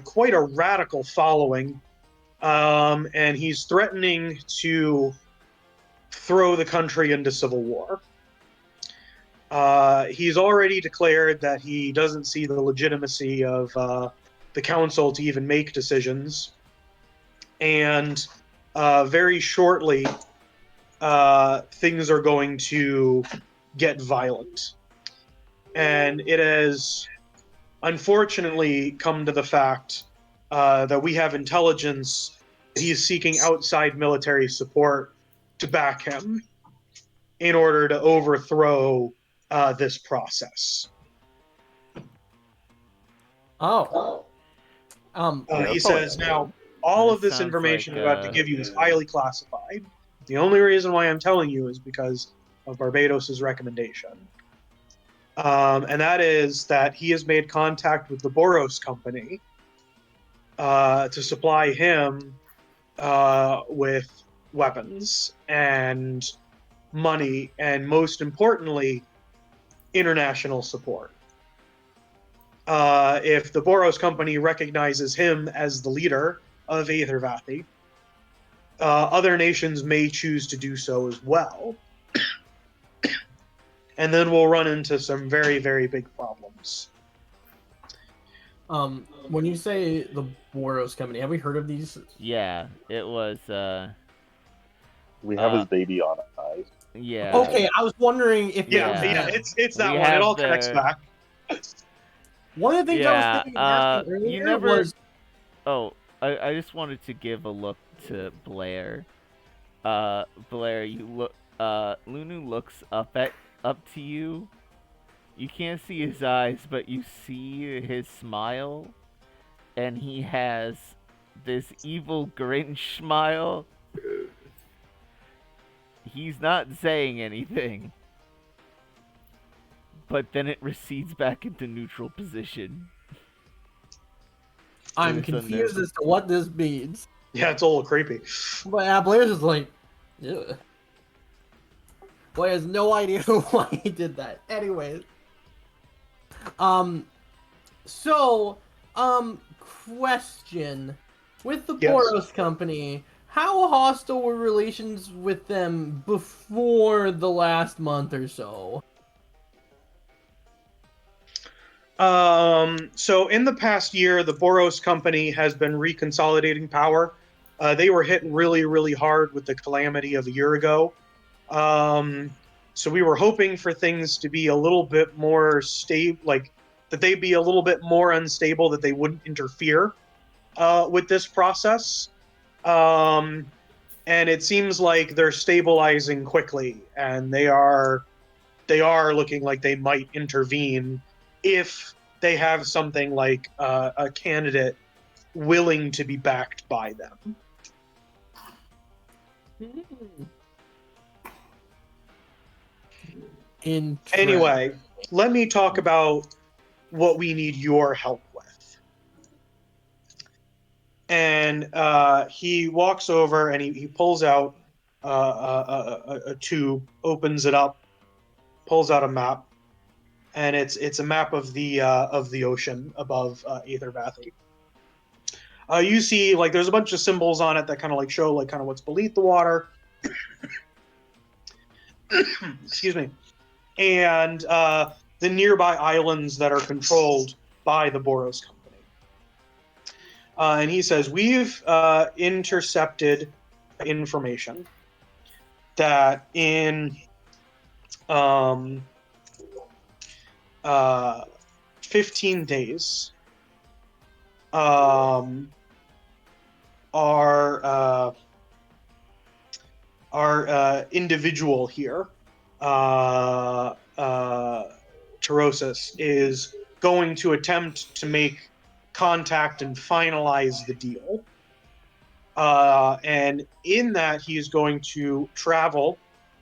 quite a radical following, and he's threatening to throw the country into civil war. He's already declared that he doesn't see the legitimacy of the council to even make decisions, and very shortly things are going to get violent. And it has unfortunately come to the fact that we have intelligence that he's seeking outside military support to back him in order to overthrow this process. Oh. He says, now, all That of this sounds information like, I'm about to give you is highly classified. The only reason why I'm telling you is because of Barbados's recommendation. And that is that he has made contact with the Boros company to supply him with weapons and money, and most importantly, international support. If the Boros company recognizes him as the leader of Aethervathi, other nations may choose to do so as well. And then we'll run into some very, very big problems. When you say the Boros company, have we heard of these? Yeah, it was. We have his baby on eyes. Yeah. Okay, I was wondering if it Yeah, was yeah, them. it's that We one. It have all connects their- back. One of the things I was thinking of asking you earlier never. was Oh, I just wanted to give a look to Blair. Blair, you look. Lunu looks up to you. You can't see his eyes, but you see his smile, and he has this evil Grinch smile. He's not saying anything, but then it recedes back into neutral position. I'm It's confused unknown. as to what this means. Yeah, it's a little creepy. But Blair's just like, ugh. Boy has no idea why he did that. Anyways. Question. With the Yes. Boros company, how hostile were relations with them before the last month or so? So in the past year, the Boros company has been reconsolidating power. They were hit really, really hard with the calamity of a year ago. So we were hoping for things to be a little bit more stable, like that they'd be a little bit more unstable, that they wouldn't interfere with this process. And it seems like they're stabilizing quickly, and they are looking like they might intervene if they have something like a candidate willing to be backed by them. Anyway, let me talk about what we need your help with. And he walks over and he pulls out a tube, opens it up, pulls out a map, and it's a map of the ocean above Aetherbathy. You see, like, there's a bunch of symbols on it that kind of like show like kind of what's beneath the water. Excuse me. And the nearby islands that are controlled by the Boros company. And he says, we've intercepted information that in 15 days, our individual here, Terosis, is going to attempt to make contact and finalize the deal. And in that, he is going to travel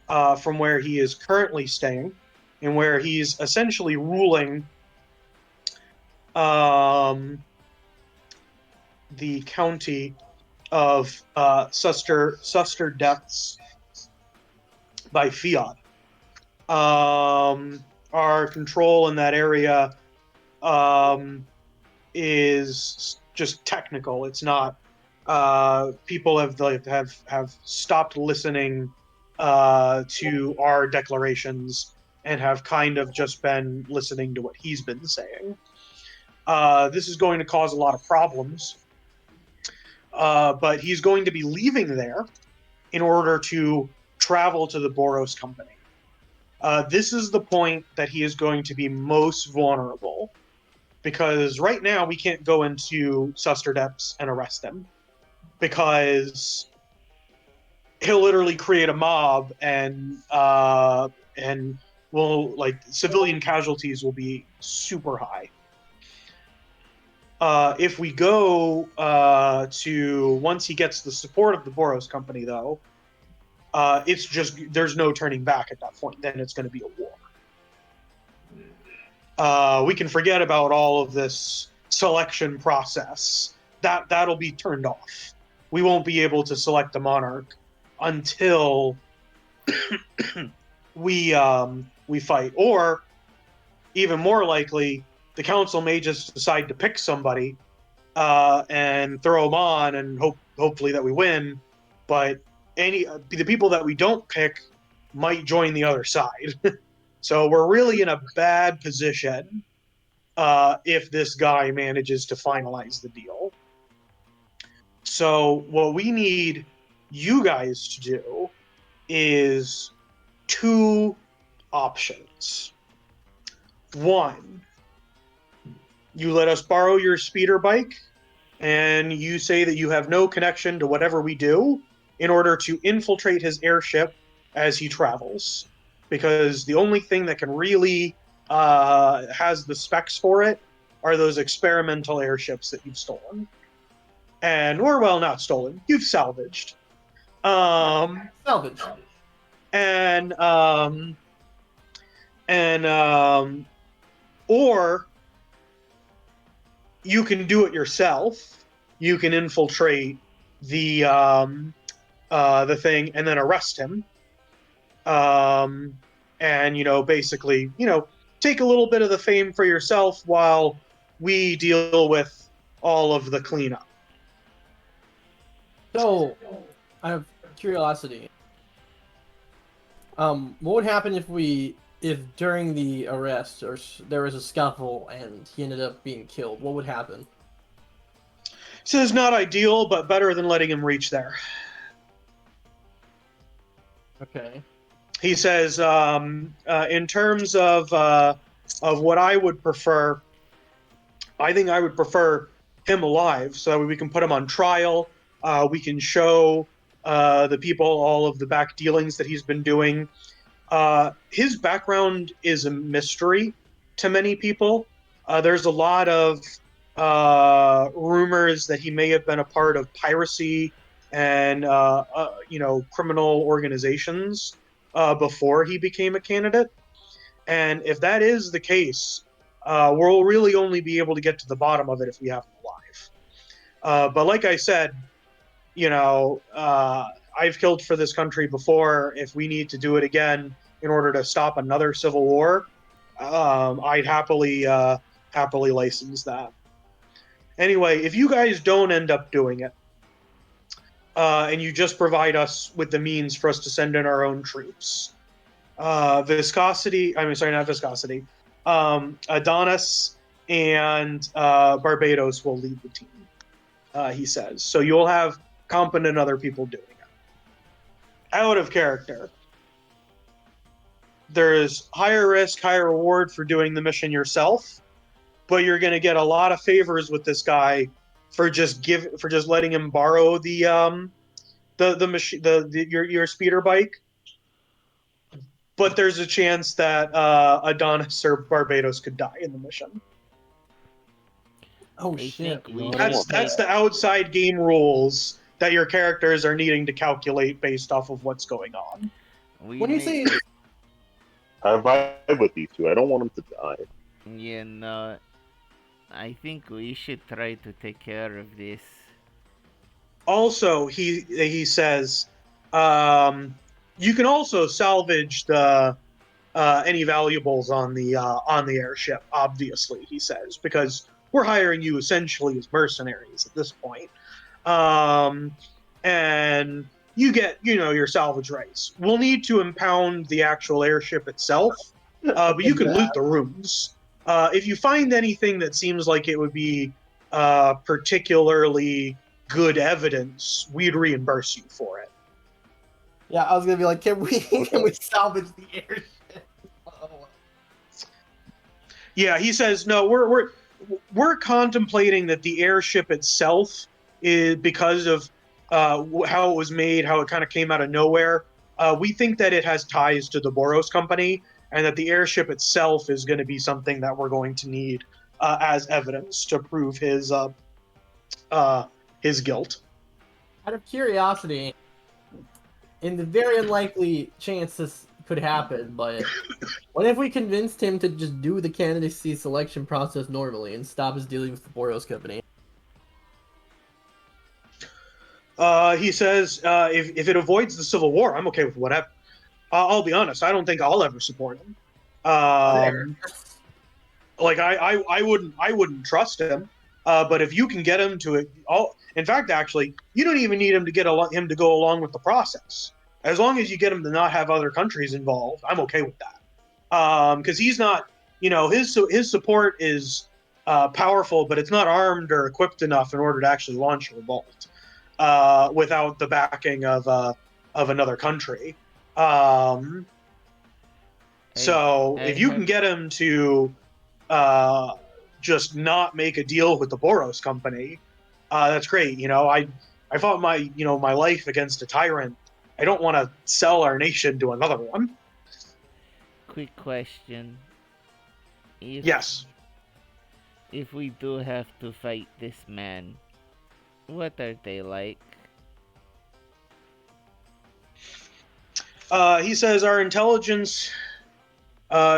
from where he is currently staying, and where he's essentially ruling the county of Suster Depths by fiat. Our control in that area is just technical. It's not. People have stopped listening to our declarations and have kind of just been listening to what he's been saying. This is going to cause a lot of problems. But he's going to be leaving there in order to travel to the Boros company. This is the point that he is going to be most vulnerable, because right now we can't go into Suster Depths and arrest him, because he'll literally create a mob, and will, like, civilian casualties will be super high. If we go to, once he gets the support of the Boros company, though, it's just, there's no turning back at that point. Then it's going to be a war. We can forget about all of this selection process. That'll be turned off. We won't be able to select the monarch until we fight. Or, even more likely, the council may just decide to pick somebody and throw them on, and hopefully that we win. But the people that we don't pick might join the other side. So we're really in a bad position if this guy manages to finalize the deal. So what we need you guys to do is 2 options. 1, you let us borrow your speeder bike, and you say that you have no connection to whatever we do in order to infiltrate his airship as he travels. Because the only thing that can really has the specs for it are those experimental airships that you've stolen. Or, well, not stolen, you've salvaged. Salvage. Or you can do it yourself. You can infiltrate the thing and then arrest him. And, basically, take a little bit of the fame for yourself while we deal with all of the cleanup. So, I have curiosity. What would happen if during the arrest there was a scuffle and he ended up being killed? What would happen? Says not ideal, but better than letting him reach there. Okay. He says, in terms of what I would prefer, I think I would prefer him alive, so that we can put him on trial. We can show the people all of the back dealings that he's been doing. His background is a mystery to many people. There's a lot of rumors that he may have been a part of piracy and criminal organizations before he became a candidate. And if that is the case, we'll really only be able to get to the bottom of it if we have him alive. But like I said, I've killed for this country before. If we need to do it again in order to stop another civil war, I'd happily license that. Anyway, if you guys don't end up doing it, and you just provide us with the means for us to send in our own troops, Adonis and Barbados will lead the team, he says. So you'll have competent other people doing it. Out of character. There's higher risk, higher reward for doing the mission yourself, but you're going to get a lot of favors with this guy for just letting him borrow the machine, your speeder bike. But there's a chance that Adonis or Barbados could die in the mission. Oh I shit! think we That's the outside game rules that your characters are needing to calculate based off of what's going on. When you say I vibe with these two. I don't want them to die. Yeah, no. I think we should try to take care of this. Also, he says, you can also salvage the any valuables on the airship. Obviously, he says, because we're hiring you essentially as mercenaries at this point, and you get your salvage rights. We'll need to impound the actual airship itself, but you can loot the rooms. If you find anything that seems like it would be particularly good evidence, we'd reimburse you for it. yeah, I was gonna be like, can we salvage the airship? Yeah, he says no. We're contemplating that the airship itself is, because of how it was made, how it kind of came out of nowhere. We think that it has ties to the Boros company, and that the airship itself is going to be something that we're going to need as evidence to prove his guilt. Out of curiosity, in the very unlikely chance this could happen, but what if we convinced him to just do the candidacy selection process normally and stop his dealing with the Boros company? He says, if it avoids the Civil War, I'm okay with whatever. I'll be honest, I don't think I'll ever support him. Like I wouldn't trust him. But if you can get him to it, in fact, actually, you don't even need him to him to go along with the process. As long as you get him to not have other countries involved, I'm okay with that. Because he's not his support is powerful, but it's not armed or equipped enough in order to actually launch a revolt without the backing of another country. So if you can get him to just not make a deal with the Boros company, that's great. I fought my life against a tyrant. I don't want to sell our nation to another one. Quick question. Yes. If we do have to fight this man, what are they like? He says our intelligence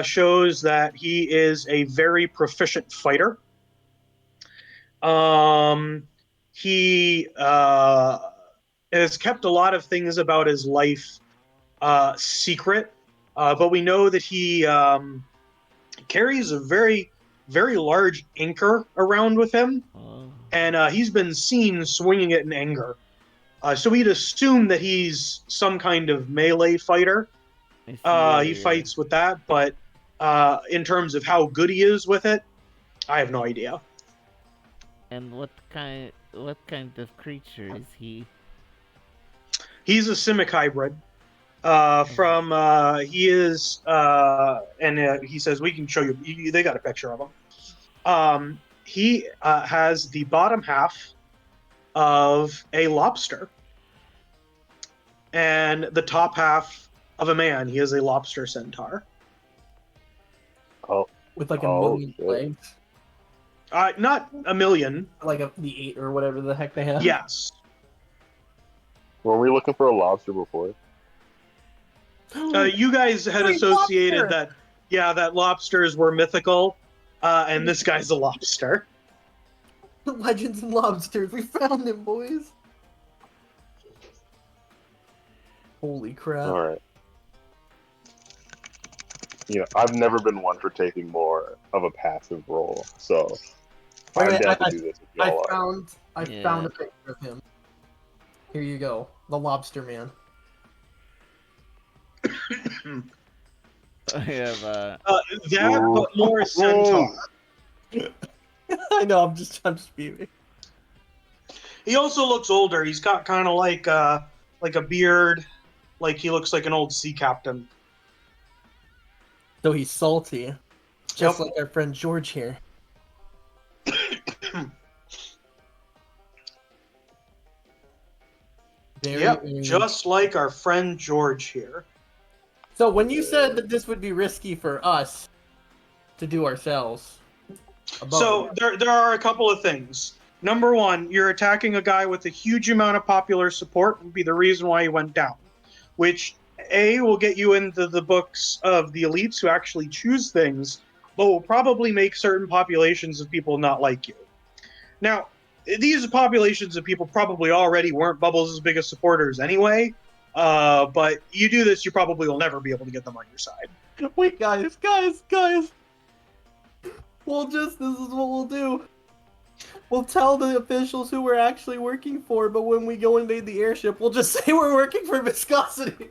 shows that he is a very proficient fighter. He has kept a lot of things about his life secret, but we know that he carries a very, very large anchor around with him, and he's been seen swinging it in anger. So we'd assume that he's some kind of melee fighter. He fights with that, but in terms of how good he is with it, I have no idea. And what kind of creature is he? He's a Simic hybrid. He is, and he says we can show you. They got a picture of him. He has the bottom half of a lobster, and the top half of a man. He is a lobster centaur. Oh, with like a million legs. Not a million. Like the 8 or whatever the heck they have. Yes. Were we looking for a lobster before? You guys had associated that lobsters were mythical, and this guy's a lobster. Legends and lobsters. We found him, boys. Holy crap. All right. I've never been one for taking more of a passive role, so I'm down to do this if y'all are. I found a picture of him. Here you go. The lobster man. I have that, but more centaur. I know. I'm just beaming. He also looks older. He's got kind of like a beard, like he looks like an old sea captain. So he's salty, just like our friend George here. Just like our friend George here. So when you said that this would be risky for us to do ourselves, there are a couple of things. Number one, you're attacking a guy with a huge amount of popular support would be the reason why he went down, which will get you into the books of the elites who actually choose things, but will probably make certain populations of people not like you. Now, these populations of people probably already weren't Bubbles' biggest supporters anyway, but you do this, you probably will never be able to get them on your side. Wait, guys. This is what we'll do. We'll tell the officials who we're actually working for, but when we go invade the airship, we'll just say we're working for Viscosity.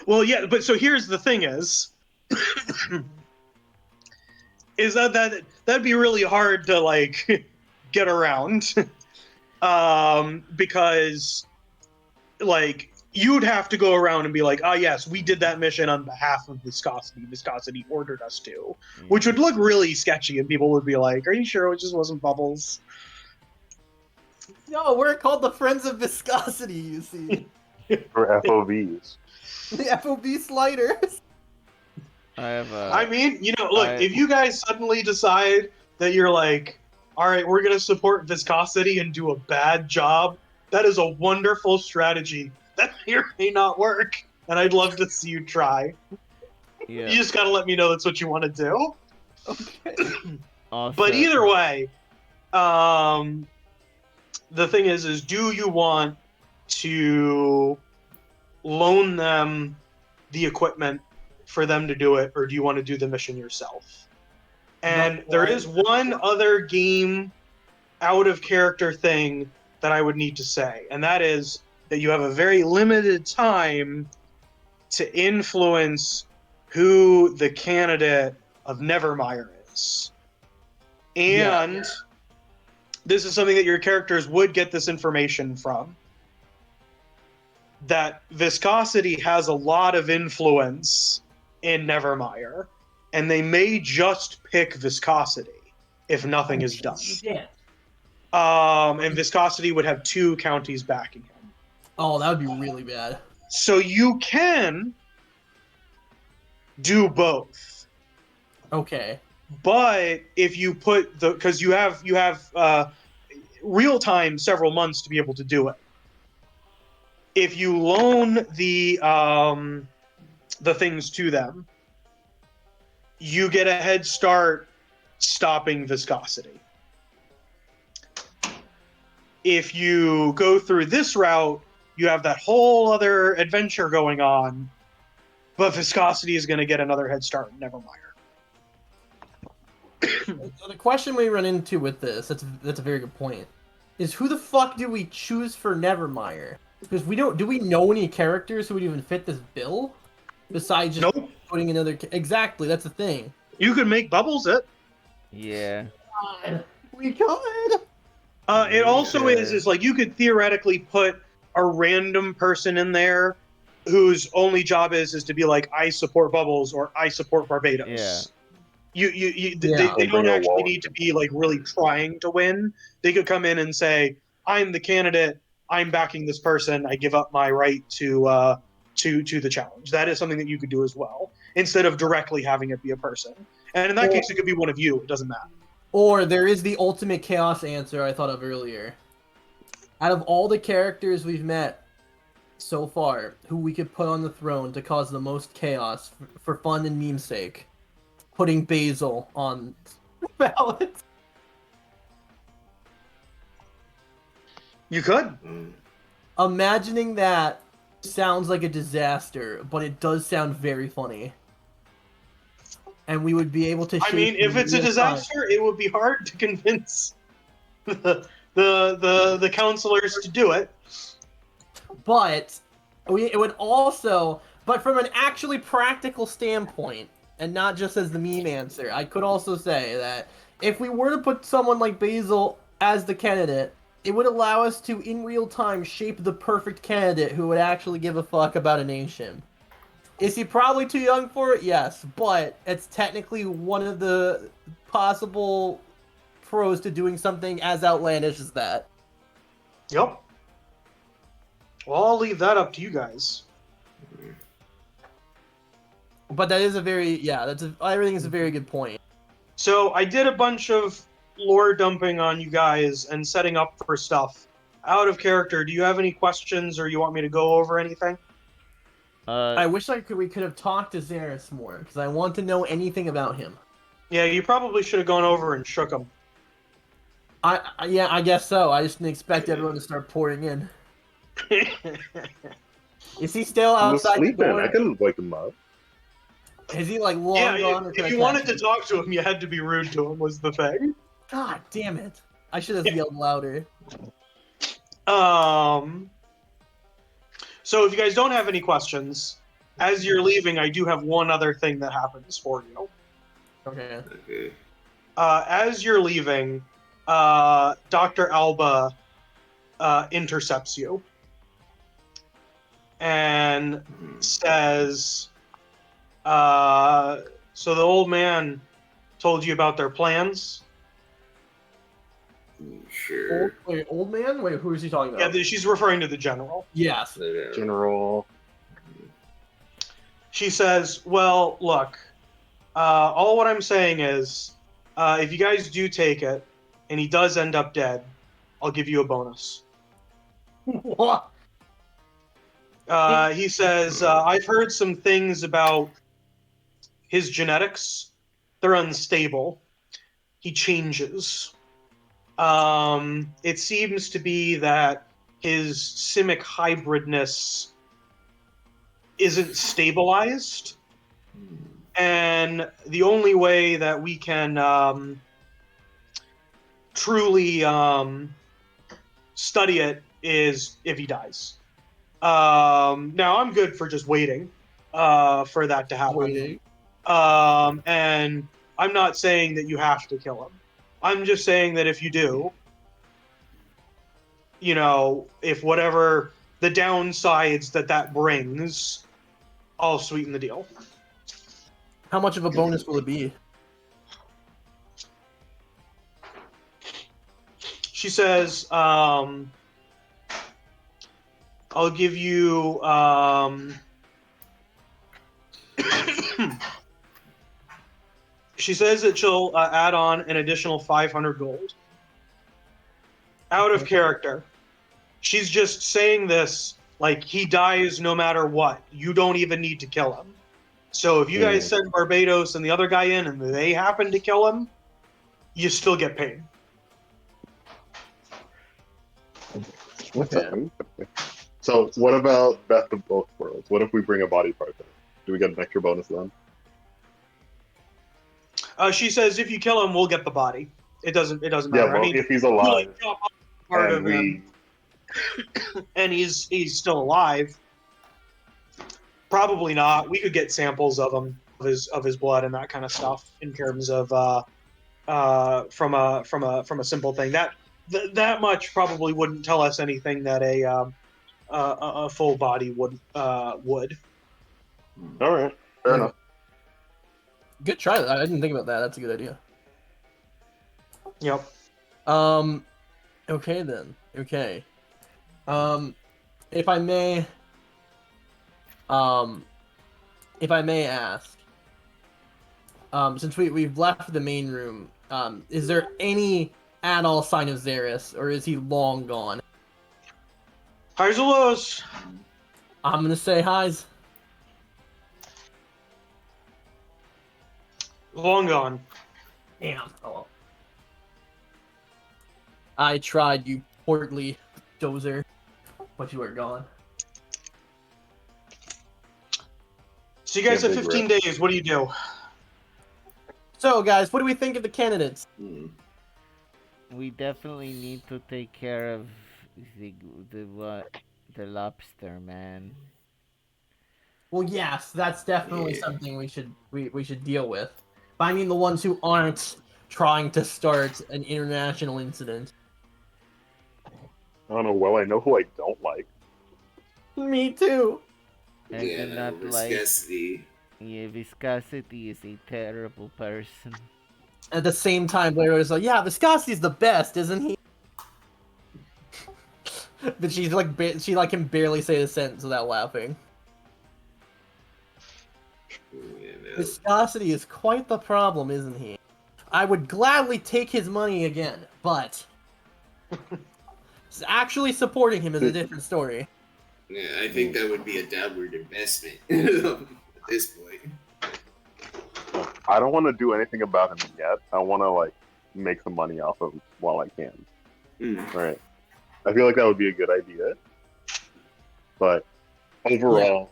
Well, yeah, but so here's the thing is that'd be really hard to get around, because you'd have to go around and be like, yes, we did that mission on behalf of Viscosity. Viscosity ordered us to, which would look really sketchy, and people would be like, are you sure it just wasn't Bubbles? No, we're called the Friends of Viscosity, you see. For FOVs. The FOB sliders. If you guys suddenly decide that you're like, all right, we're going to support Viscosity and do a bad job, that is a wonderful strategy. That may or may not work, and I'd love to see you try. Yeah. You just got to let me know that's what you want to do. Okay. Awesome. But either way, the thing is do you want to loan them the equipment for them to do it, or do you want to do the mission yourself? And there is one other game out of character thing that I would need to say, and that is that you have a very limited time to influence who the candidate of Nevermire is. And this is something that your characters would get this information from. That viscosity has a lot of influence in Nevermire, and they may just pick viscosity if nothing is done. Shit. And viscosity would have 2 counties backing him. Oh, that would be really bad. So you can do both. Okay. But if you put the, because you have real time several months to be able to do it. If you loan the things to them, you get a head start stopping viscosity. If you go through this route, you have that whole other adventure going on, but viscosity is going to get another head start in Nevermire. So the question we run into with this, that's a very good point, is who the fuck do we choose for Nevermire? Because do we know any characters who would even fit this bill? Besides just putting another... Exactly, that's the thing. You could make Bubbles it. Yeah. God, we could! It also is like you could theoretically put a random person in there whose only job is to be like, I support Bubbles or I support Barbados. Yeah. They don't actually need to be like really trying to win. They could come in and say, I'm the candidate, I'm backing this person, I give up my right to the challenge. That is something that you could do as well, instead of directly having it be a person. And in that case, it could be one of you. It doesn't matter. Or there is the ultimate chaos answer I thought of earlier. Out of all the characters we've met so far, who we could put on the throne to cause the most chaos for fun and meme's sake, putting Basil on the ballot. You could. Imagining that sounds like a disaster, but it does sound very funny. And we would be able to... I mean, if it's a disaster, it would be hard to convince the counselors to do it. But it would also... But from an actually practical standpoint, and not just as the meme answer, I could also say that if we were to put someone like Basil as the candidate, it would allow us to, in real time, shape the perfect candidate who would actually give a fuck about a nation. Is he probably too young for it? Yes, but it's technically one of the possible pros to doing something as outlandish as that. Yep. Well, I'll leave that up to you guys. But that is a very, everything is a very good point. So I did a bunch of lore dumping on you guys and setting up for stuff. Out of character, do you have any questions or you want me to go over anything? I wish we could have talked to Xeris more, because I want to know anything about him. Yeah, you probably should have gone over and shook him. I guess so. I just didn't expect everyone to start pouring in. Is he still outside the door? I could wake him up. Is he like long gone? If you wanted to talk to him, you had to be rude to him, was the thing. God damn it. I should have yelled louder. So if you guys don't have any questions, as you're leaving, I do have one other thing that happens for you. Okay. As you're leaving, Dr. Alba intercepts you and says, so the old man told you about their plans? Sure. Old man? Wait, who is he talking about? Yeah, she's referring to the general. Yes. General. She says, well, look, all what I'm saying is, if you guys do take it, and he does end up dead, I'll give you a bonus. What? He says, I've heard some things about his genetics. They're unstable. He changes. It seems to be that his simic hybridness isn't stabilized. And the only way that we can truly study it is if he dies. Now, I'm good for just waiting. for that to happen. Waiting. And I'm not saying that you have to kill him. I'm just saying that if you do, you know, if whatever the downsides that brings, I'll sweeten the deal. How much of a bonus will it be? She says, I'll give you, she says that she'll add on an additional 500 gold. Out of character. She's just saying this like he dies no matter what. You don't even need to kill him. So if you guys send Barbados and the other guy in and they happen to kill him, you still get paid. Okay. So what about best of both worlds? What if we bring a body part in? Do we get an extra bonus then? She says if you kill him, we'll get the body. It doesn't matter. Yeah, well, I mean, if he's alive, like, chop off part of him, and he's still alive. Probably not. We could get samples of him, of his blood and that kind of stuff in terms of from a simple thing. That much probably wouldn't tell us anything that a full body would. All right, fair enough. Good try. I didn't think about that. That's a good idea. Yep. Okay then. Okay. If I may ask, since we've left the main room, is there any at all sign of Xeris, or is he long gone? Highs or lows? I'm gonna say highs. Long gone. Damn. Oh. I tried, you portly dozer, but you are gone. So you guys Yeah, have big 15 days. What do you do? So, guys, what do we think of the candidates? We definitely need to take care of the lobster, man. Well, yes, that's definitely something we should deal with. But I mean the ones who aren't trying to start an international incident. I don't know. Well, I know who I don't like. Me too. I do not like. Viscosity. Yeah, Viscosity is a terrible person. At the same time, Blair was like, "Yeah, Viscosity's the best, isn't he?" But she's like, she can barely say the sentence without laughing. Viscosity is quite the problem, isn't he? I would gladly take his money again, but actually supporting him is a different story. Yeah, I think that would be a downward investment at this point. I don't want to do anything about him yet. I want to like make some money off of him while I can. Right. I feel like that would be a good idea. But overall,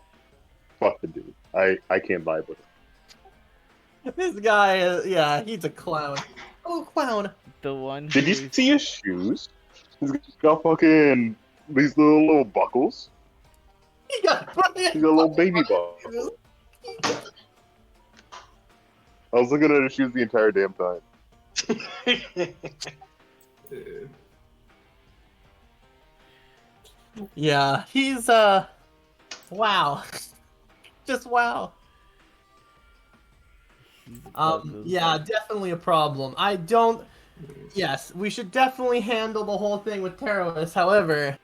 fuck the dude. I can't vibe with him. This guy, he's a clown. Oh, clown. The one. Did you see his shoes? He's got fucking these little buckles. He got He's got little baby buckles. I was looking at his shoes the entire damn time. Yeah, he's wow. Just wow. Yeah, definitely a problem. Yes, we should definitely handle the whole thing with terrorists. However,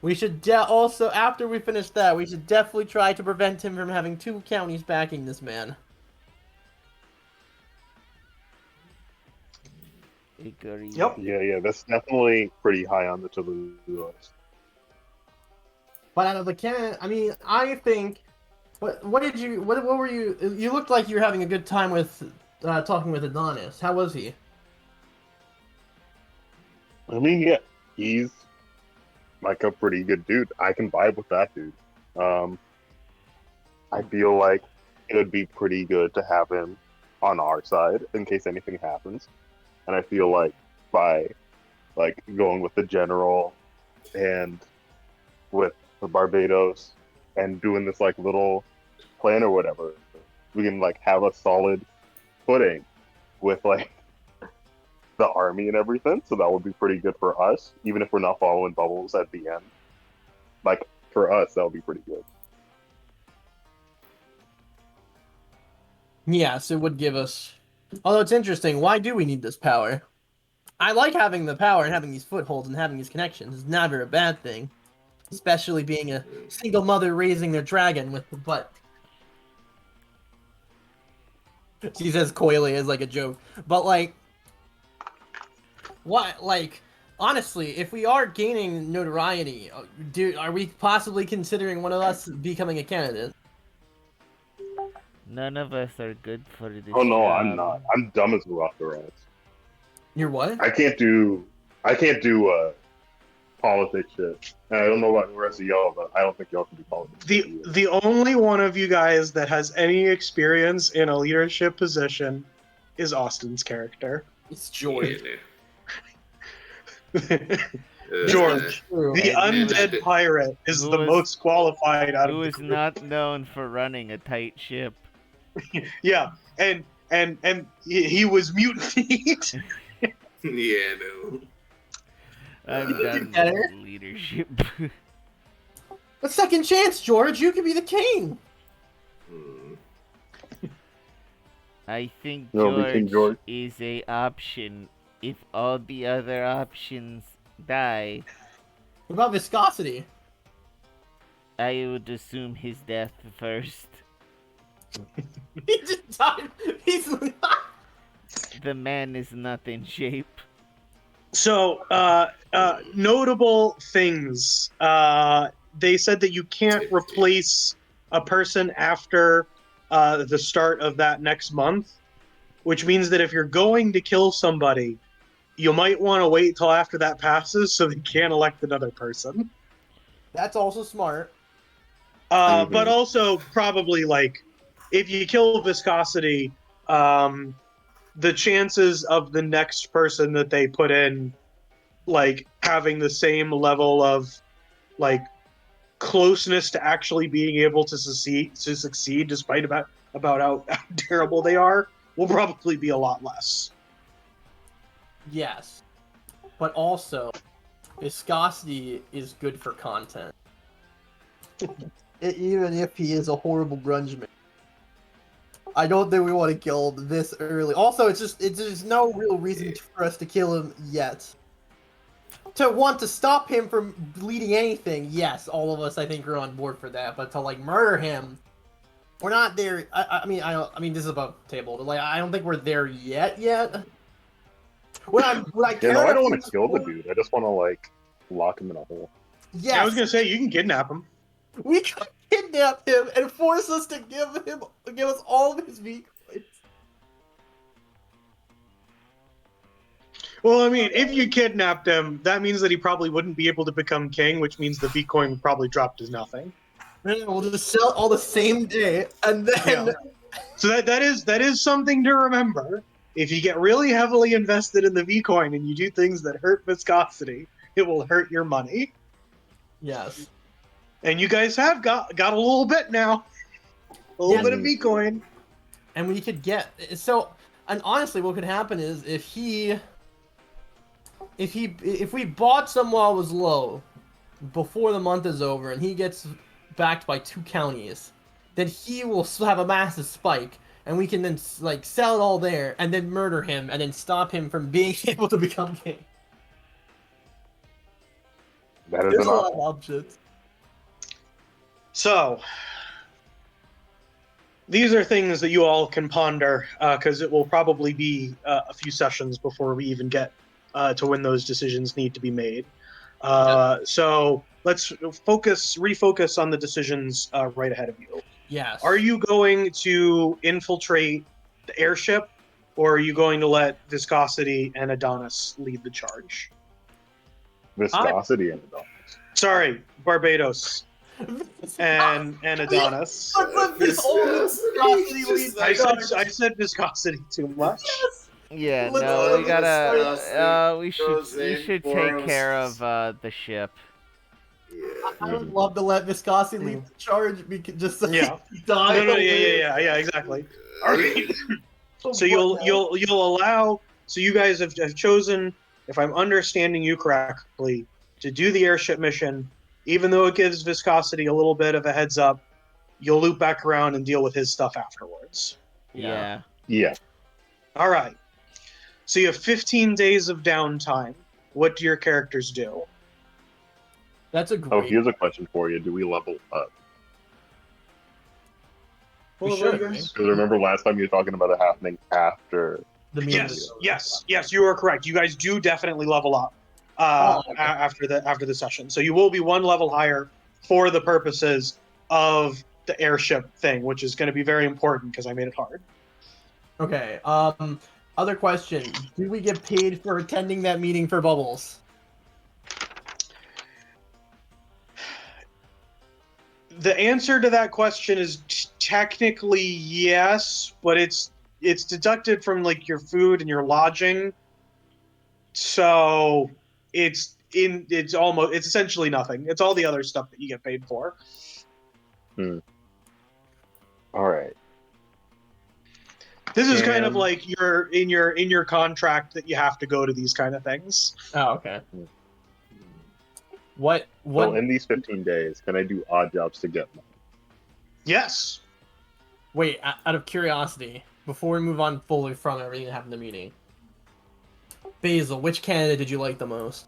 we should also, after we finish that, we should definitely try to prevent him from having 2 counties backing this man. Yep. Yeah, that's definitely pretty high on the to-do list. But out of the canon, I mean, I think. What were you? You looked like you were having a good time with talking with Adonis. How was he? I mean, yeah, he's like a pretty good dude. I can vibe with that dude. I feel like it would be pretty good to have him on our side in case anything happens. And I feel like by like going with the general and with the Barbados and doing this like little plan or whatever, we can like have a solid footing with like the army and everything. So that would be pretty good for us, even if we're not following bubbles at the end. Like for us, that would be pretty good. Yes, it would give us. Although it's interesting, why do we need this power? I like having the power and having these footholds and having these connections. It's never a bad thing. Especially being a single mother raising their dragon with the butt. She says coyly as like a joke. But like, what? Like, honestly, if we are gaining notoriety, are we possibly considering one of us becoming a candidate? None of us are good for this. Oh no, job. I'm not. I'm dumb as a rock the rats. You're what? I can't do politics shit. And I don't know about the rest of y'all, but I don't think y'all can do politics. The only one of you guys that has any experience in a leadership position is Austin's character. It's George. George, True. the undead pirate, is the most qualified out of Who the is group. not known for running a tight ship. Yeah, and he was mutinied. Yeah, no. I'm You done better. with leadership. A second chance, George. You could be the king. I think No, we King George George. is a option if all the other options die. What about viscosity? I would assume his death first. He just died. He's The man is not in shape. So, notable things. They said that you can't replace a person after the start of that next month, which means that if you're going to kill somebody, you might want to wait till after that passes so they can't elect another person. That's also smart. But also probably like if you kill viscosity, the chances of the next person that they put in like having the same level of like closeness to actually being able to succeed despite about how terrible they are will probably be a lot less. Yes. But also, viscosity is good for content. Even if he is a horrible grungeman. I don't think we want to kill him this early. Also, there's no real reason for us to kill him yet. To want to stop him from bleeding anything, yes, all of us I think are on board for that. But to like murder him, we're not there. I mean, this is above table, but like I don't think we're there yet. What I You know, I don't want to kill the dude. I just want to like lock him in a hole. Yes, I was gonna say you can kidnap him. we could kidnap him and force us to give us all of his V coins. Well, I mean, if you kidnapped him, that means that he probably wouldn't be able to become king, which means the V coin would probably drop to nothing. We'll just sell all the same day, and then Yeah. So that is something to remember. If you get really heavily invested in the V coin and you do things that hurt viscosity, it will hurt your money. yes, And you guys have got a little bit now, a little Yes. bit of V coin. and we could get so. And honestly, what could happen is if we bought some while it was low, before the month is over, and he gets backed by 2 counties, then he will have a massive spike, and we can then like sell it all there, and then murder him, and then stop him from being able to become king. That is There's an a lot option. of options. So these are things that you all can ponder, because it will probably be a few sessions before we even get to when those decisions need to be made. So let's refocus on the decisions right ahead of you. Yes. Are you going to infiltrate the airship, or are you going to let Viscosity and Adonis lead the charge? Viscosity and Adonis. Sorry, Barbados and Adonis. I said Viscosity too much. Yeah, Let's no, go we to gotta. the We should take care of the ship. I would love to let viscosity lead the charge. We could just Yeah. die. No, yeah, exactly. All right. So you'll allow. So you guys have chosen, if I'm understanding you correctly, to do the airship mission, even though it gives viscosity a little bit of a heads up. You'll loop back around and deal with his stuff afterwards. Yeah. Yeah. All right. So you have 15 days of downtime. What do your characters do? That's a Oh, great. here's a question for you. Do we level up? We should. Because remember last time you were talking about it happening after. The meeting. Yes, you are correct. You guys do definitely level up Okay. after the session. So you will be one level higher for the purposes of the airship thing, which is going to be very important because I made it hard. Okay. Other question: do we get paid for attending that meeting for Bubbles? The answer to that question is technically yes, but it's deducted from like your food and your lodging, so it's essentially nothing. It's all the other stuff that you get paid for. All right. This is kind of like in your contract that you have to go to these kind of things. Oh, okay. What? So in these 15 days, can I do odd jobs to get money? Yes. Wait, out of curiosity, before we move on fully from everything that happened in the meeting, Basil, which candidate did you like the most?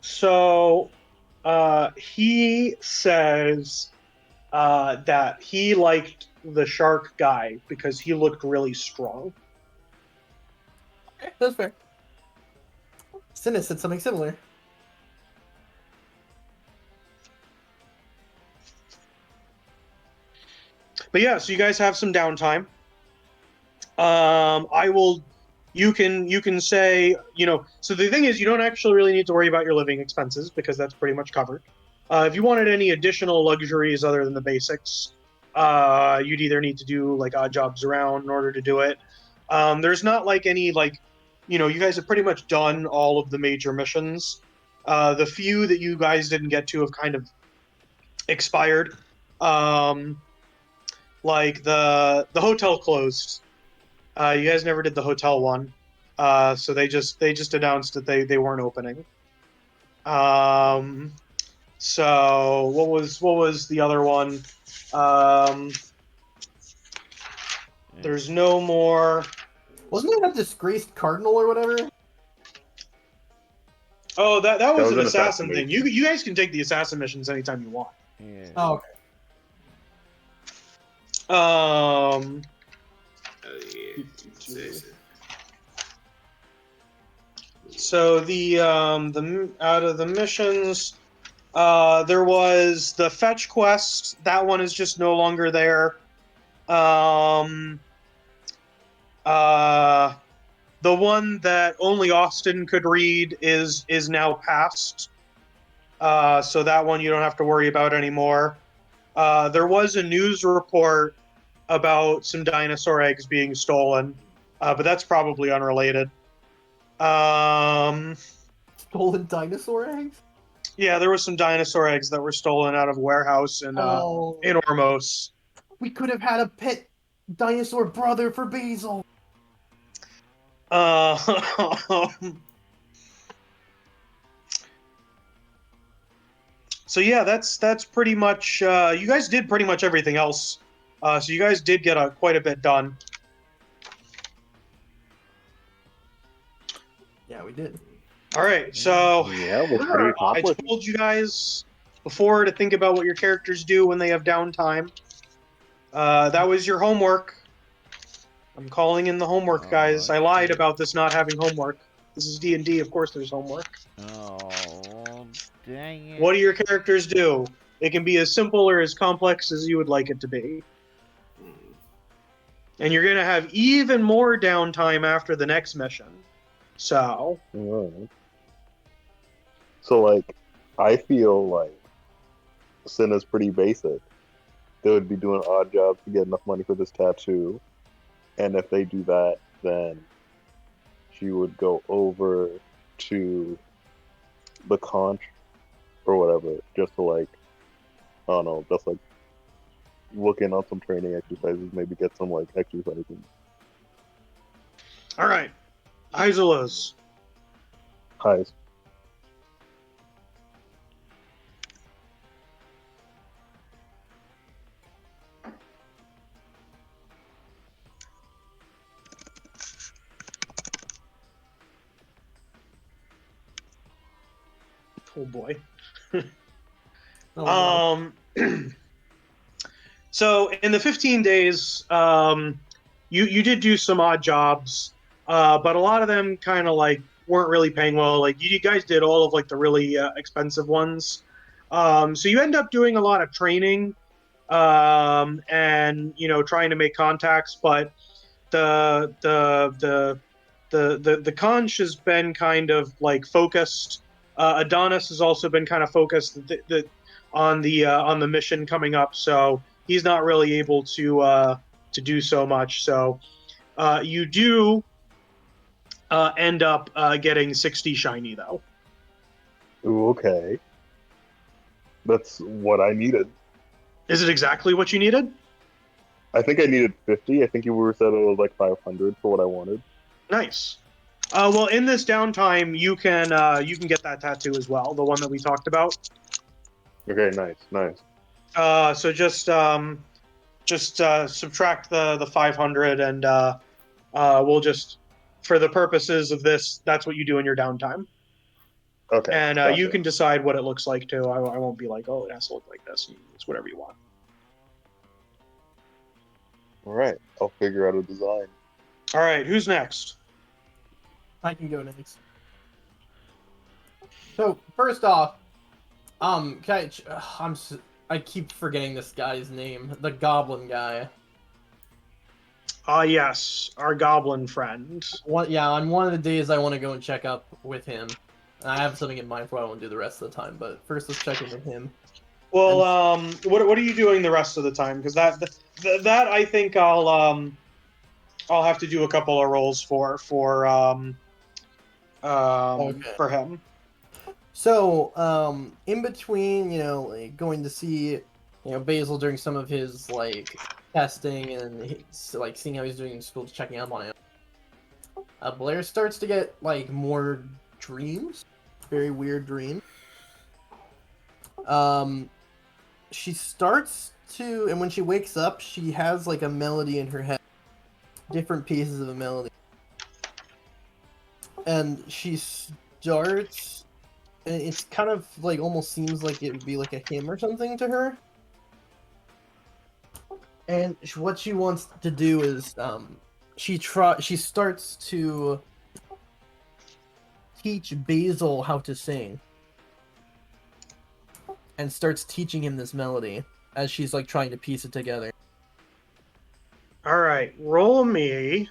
So he says that he liked the shark guy because he looked really strong. Okay, that's fair. Cinna said something similar. But yeah, so you guys have some downtime. You can say, so the thing is, you don't actually really need to worry about your living expenses because that's pretty much covered. If you wanted any additional luxuries other than the basics, you'd either need to do like odd jobs around in order to do it. There's not like any you guys have pretty much done all of the major missions. The few that you guys didn't get to have kind of expired. Like the hotel closed. You guys never did the hotel one, so they just announced that they weren't opening. So what was the other one? There's no more. Wasn't there that disgraced cardinal or whatever? Oh, that was an an assassin thing. assassination. You guys can take the assassin missions anytime you want. Yeah. Oh, okay. Oh yeah. So the out of the missions, there was the fetch quest. That one is just no longer there. The one that only Austin could read is now past. So that one you don't have to worry about anymore. There was a news report about some dinosaur eggs being stolen, but that's probably unrelated. Stolen dinosaur eggs? Yeah, there was some dinosaur eggs that were stolen out of a warehouse in Ormos. We could have had a pet dinosaur brother for Basil. So yeah, that's pretty much. You guys did pretty much everything else. So you guys did get quite a bit done. Yeah, we did. All right, so Yeah, we're pretty I accomplished. told you guys before to think about what your characters do when they have downtime. That was your homework. I'm calling in the homework, guys. I lied about this not having homework. This is D&D, of course there's homework. Oh, dang it. What do your characters do? It can be as simple or as complex as you would like it to be. And you're going to have even more downtime after the next mission. So Alright. So, like, I feel like Cinna's pretty basic. They would be doing odd jobs to get enough money for this tattoo. And if they do that, then she would go over to the conch or whatever, just to, like, I don't know, just like look in on some training exercises, maybe get some like exercises. all right, highs or lows? Highs. Oh boy. Oh, So in the 15 days, you did do some odd jobs, but a lot of them kind of like weren't really paying well. Like you guys did all of like the really expensive ones. So you end up doing a lot of training, and trying to make contacts, but the conch has been kind of like focused. Adonis has also been kind of focused on the mission coming up, so he's not really able to do so much. So you do end up getting 60 shiny though. Ooh, okay. That's what I needed. Is it exactly what you needed? I think I needed 50. I think you were said it was like 500 for what I wanted. Nice. Well, in this downtime, you can get that tattoo as well, the one that we talked about. Okay, nice. So just subtract the 500, and we'll just, for the purposes of this, that's what you do in your downtime. Okay. And gotcha. you can decide what it looks like too. I won't be like, oh, it has to look like this. It's whatever you want. All right. I'll figure out a design. All right, who's next? I can go next. So first off, I keep forgetting this guy's name, the goblin guy. Yes, our goblin friend. On one of the days I want to go and check up with him. I have something in mind for what I want to do the rest of the time, but first let's check in with him. Well, what are you doing the rest of the time? Because that I think I'll have to do a couple of rolls for him. So, in between, like going to see, Basil during some of his like testing and like seeing how he's doing in school, checking up on him. Blair starts to get like more dreams, very weird dreams. She starts to, and when she wakes up, she has like a melody in her head, different pieces of a melody, and she starts. And it's kind of like almost seems like it would be like a hymn or something to her. And what she wants to do is she starts to teach Basil how to sing. And starts teaching him this melody as she's like trying to piece it together. All right, roll me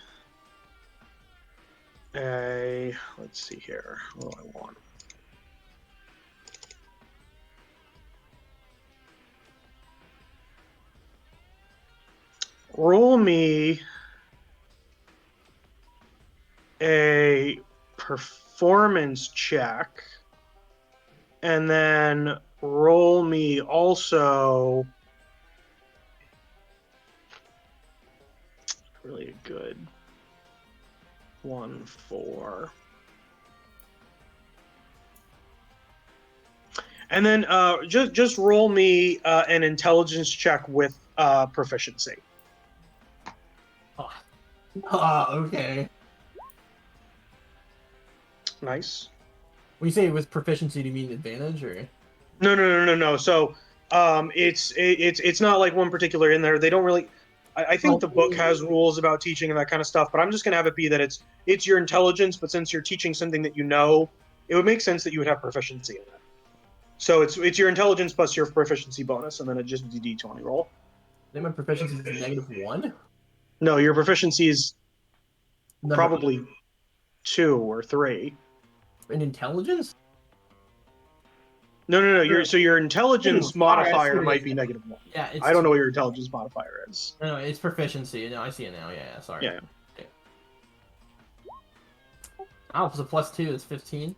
a. Let's see here. What do I want? Roll me a performance check, and then roll me also really a good one for, and then just roll me an intelligence check with proficiency. Okay. Nice. When you say with proficiency, do you mean advantage or? No. So, it's not like one particular in there. They don't really. I think the book has rules about teaching and that kind of stuff, but I'm just gonna have it be that it's your intelligence. But since you're teaching something that it would make sense that you would have proficiency in it. So it's your intelligence plus your proficiency bonus, and then it just d20 roll. Then my proficiency is -1. No, your proficiency is probably 2 or 3. In intelligence? No. Sure. So your intelligence Ooh, sorry, I see modifier what it might is. be -1. Yeah, it's I don't know what your intelligence modifier is. No, it's proficiency. No, I see it now. Yeah, sorry. Yeah. Okay. Oh, it's a +2. It's 15.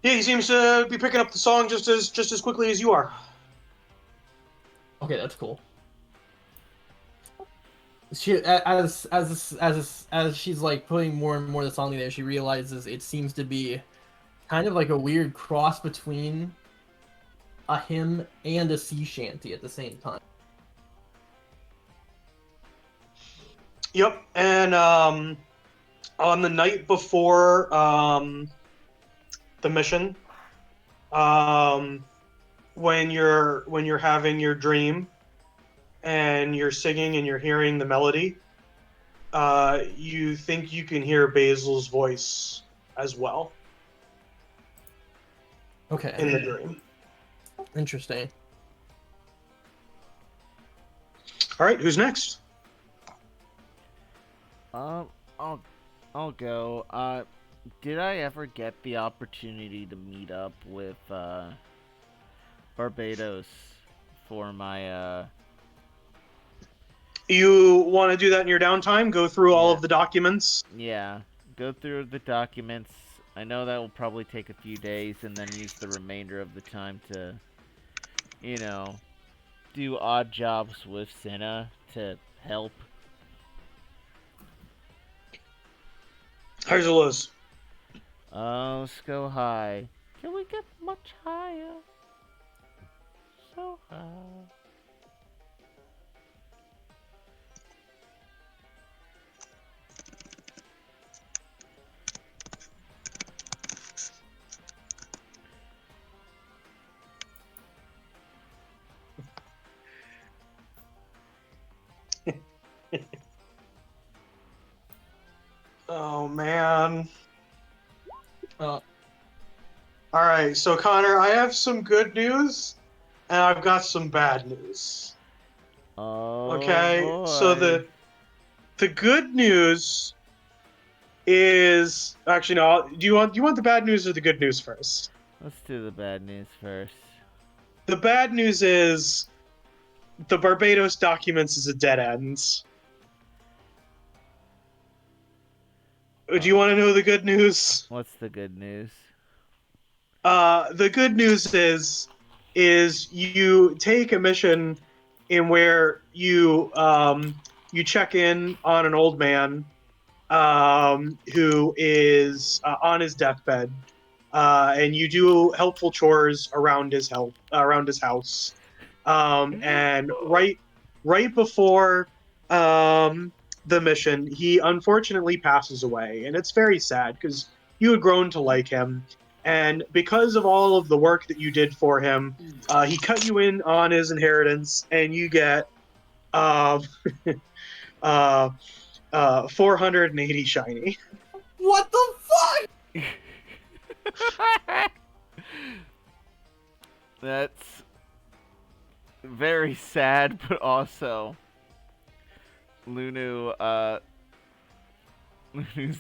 Yeah, he seems to be picking up the song just as quickly as you are. Okay, that's cool. She as she's like putting more and more of the song in there, she realizes it seems to be kind of like a weird cross between a hymn and a sea shanty at the same time. Yep, and on the night before the mission, when you're having your dream and you're singing and you're hearing the melody, you think you can hear Basil's voice as well Okay. in the dream. Interesting. All right, who's next? I'll go. Did I ever get the opportunity to meet up with Barbados for my You want to do that in your downtime? Go through all Yeah. of the documents. Yeah, go through the documents. I know that will probably take a few days, and then use the remainder of the time to, do odd jobs with Cinna to help. How's it, Liz? Let's go high. Can we get much higher? So high. Oh man. Uh, All right, so Connor, I have some good news, and I've got some bad news. Oh, Okay, boy. so the good news is actually no. Do you want the bad news or the good news first? Let's do the bad news first. The bad news is the Barbados documents is a dead end. Do you want to know the good news? What's the good news? The good news is you take a mission in where you check in on an old man who is on his deathbed, and you do helpful chores around his house, and right before the mission, he unfortunately passes away, and it's very sad because you had grown to like him. And because of all of the work that you did for him, he cut you in on his inheritance, and you get 480 shiny. what the fuck? That's very sad, but also Lunu's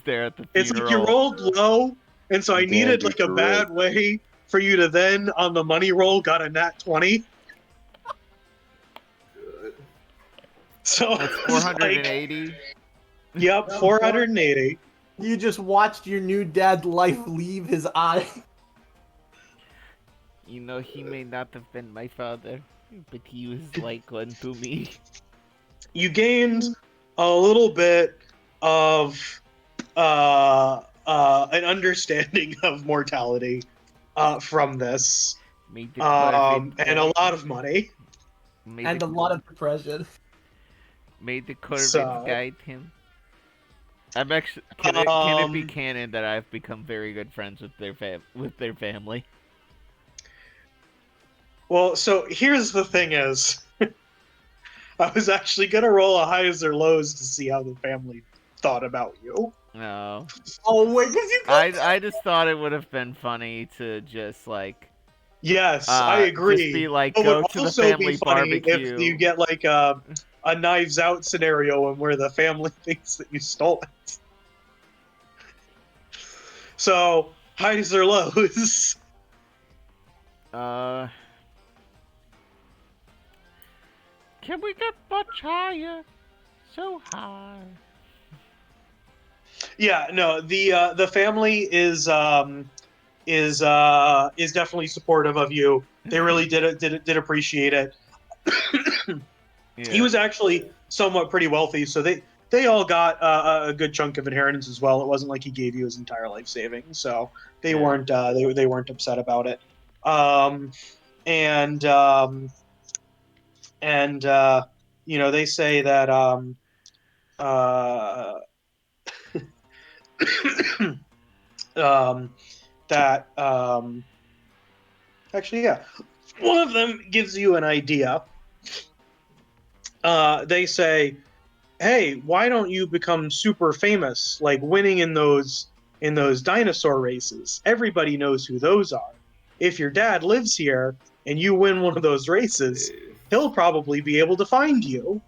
there at the funeral. It's like you rolled low, and so I needed like a druid. bad way for you to then, on the money roll, got a nat 20. Good. So That's it was like, 480. yep, 480. You just watched your new dad's life leave his eye. You know, he may not have been my father, but he was like one to me. You gained a little bit of an understanding of mortality from this, Made the Corvin and a lot of money. And a lot of depression. Made the Corvin So- guide him. I'm actually. Can it be Um, canon that I've become very good friends with their family? Well, so here's the thing is, I was actually gonna roll a highs or lows to see how the family thought about you. No. Oh wait, because you I just thought it would have been funny to just like Yes, I agree. just be like, It go would to the also family be funny barbecue. if you get like a a Knives Out scenario and where the family thinks that you stole it. So, highs or lows? Can we get much higher? So high. Yeah, no, the family is definitely supportive of you. They really did appreciate it. Yeah. He was actually somewhat pretty wealthy, so they all got a good chunk of inheritance as well. It wasn't like he gave you his entire life savings, so they weren't they weren't upset about it. You know, they say that actually, yeah, one of them gives you an idea. They say, hey, why don't you become super famous, like winning in those dinosaur races? Everybody knows who those are. If your dad lives here and you win one of those races, he'll probably be able to find you.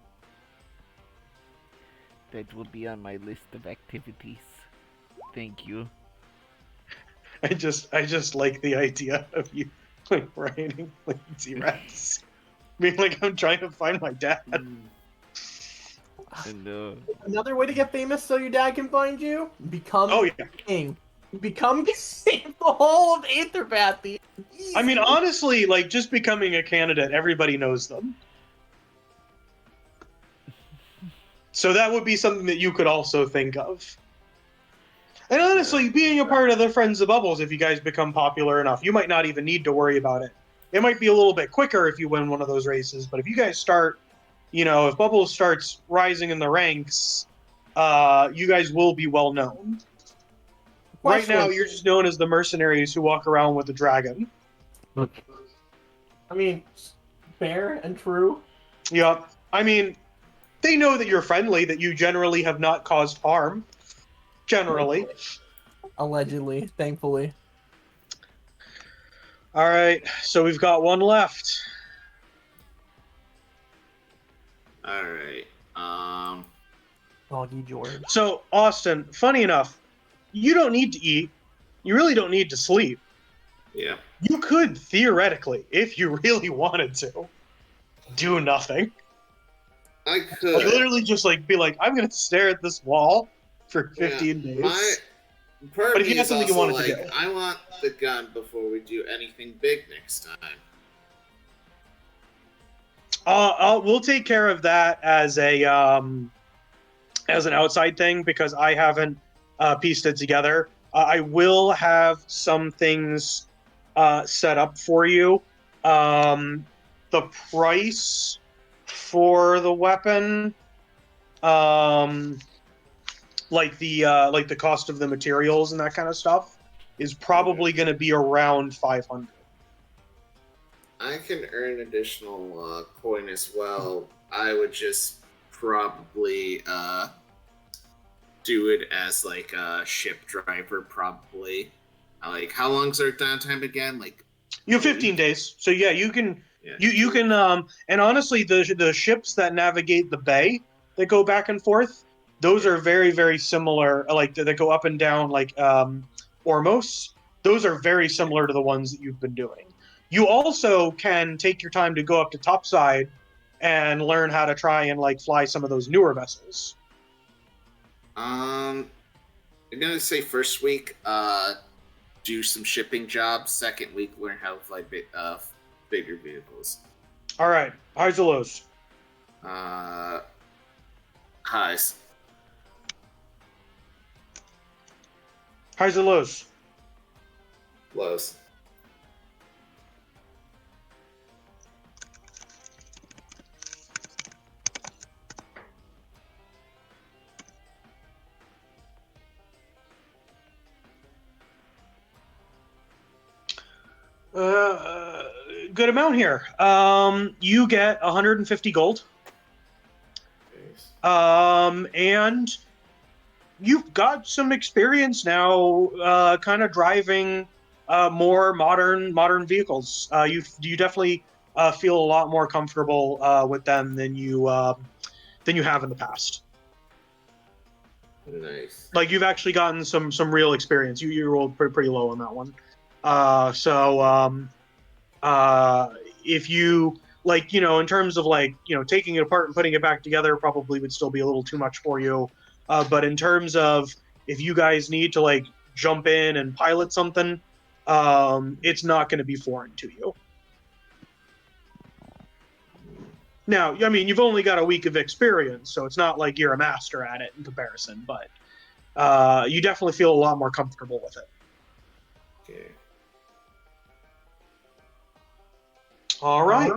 That will be on my list of activities. Thank you. I just like the idea of you like riding like T-Rex. Being like, I'm trying to find my dad. And, Another way to get famous so your dad can find you? Become king. Become king of the whole of Aetherbathy. I mean, honestly, like, just becoming a candidate, everybody knows them. So that would be something that you could also think of. And honestly, being a part of the Friends of Bubbles, if you guys become popular enough, you might not even need to worry about it. It might be a little bit quicker if you win one of those races, but if you guys start, you know, if Bubbles starts rising in the ranks, you guys will be well known. Right now, you're just known as the mercenaries who walk around with the dragon. I mean, fair and true. Yeah. I mean, they know that you're friendly, that you generally have not caused harm. Generally. Allegedly, thankfully. All right, so we've got one left. All right. Foggy George. So, Austin, funny enough, you don't need to eat. You really don't need to sleep. Yeah. You could, theoretically, if you really wanted to, do nothing. I could. Like, literally just, like, be like, I'm going to stare at this wall for 15 days. But if you had something you wanted to do. I want the gun before we do anything big next time. We'll take care of that as an outside thing because I haven't pieced it together. I will have some things set up for you. The price for the weapon, like the cost of the materials and that kind of stuff, is probably going to be around 500. I can earn additional coin as well. I would just probably do it as like a ship driver, probably. Like, how long's our downtime again? Like, you have 15 days, so yeah, you can. Yeah. You can. And honestly, the ships that navigate the bay that go back and forth, those are very, very similar. Like that go up and down, like Ormos. Those are very similar to the ones that you've been doing. You also can take your time to go up to topside and learn how to try and like fly some of those newer vessels. I'm gonna say first week, do some shipping jobs. Second week, learn how to fly bigger vehicles. All right, highs or lows? Highs. Highs or lows? Lows. Good amount here. You get 150 gold. And you've got some experience now, kind of driving more modern vehicles. You definitely feel a lot more comfortable with them than you than you have in the past. Nice. Like you've actually gotten some real experience. You rolled pretty low on that one. If you like, in terms of like, taking it apart and putting it back together, probably would still be a little too much for you. But in terms of if you guys need to like jump in and pilot something, it's not going to be foreign to you. Now, I mean, you've only got a week of experience, so it's not like you're a master at it in comparison, but you definitely feel a lot more comfortable with it. Okay. All right.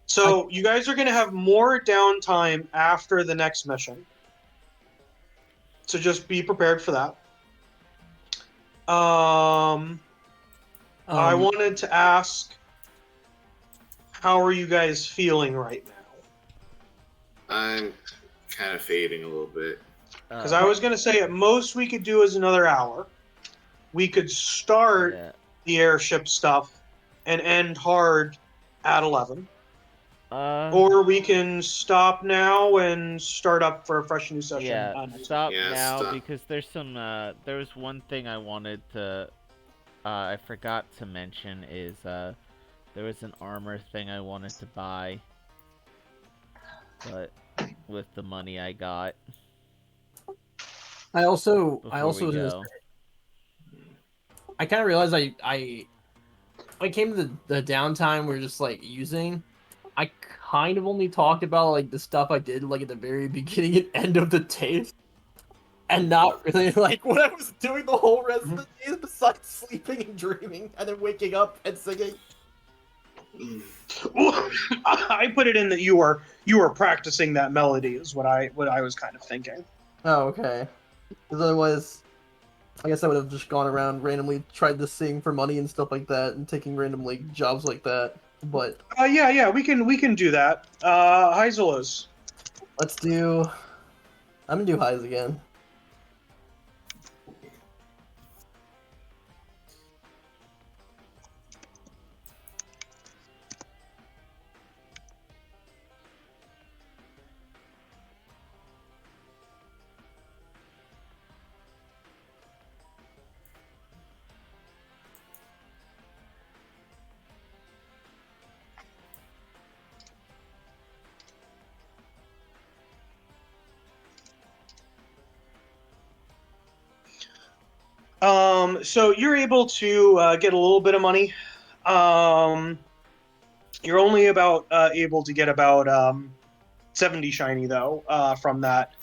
So you guys are going to have more downtime after the next mission. So just be prepared for that. I wanted to ask, how are you guys feeling right now? I'm kind of fading a little bit. Because I was going to say at most we could do is another hour. We could start the airship stuff and end hard at 11. Or we can stop now and start up for a fresh new session. Yeah, stop now stop. because there's some. There was one thing I wanted to. I forgot to mention is there was an armor thing I wanted to buy, but with the money I got. I also Before was we gonna go. say, I kind of realized I came to the downtime we're just like using. I kind of only talked about like the stuff I did like at the very beginning and end of the day, and not really like what I was doing the whole rest of the day besides sleeping and dreaming and then waking up and singing. I put it in that you were practicing that melody is what I was kind of thinking. Oh, okay. Because otherwise, I guess I would have just gone around randomly tried to sing for money and stuff like that, and taking random like jobs like that. But yeah, we can do that. Heiselos. let's do. I'm gonna do highs again. So you're able to get a little bit of money. You're only about able to get about 70 shiny though from that,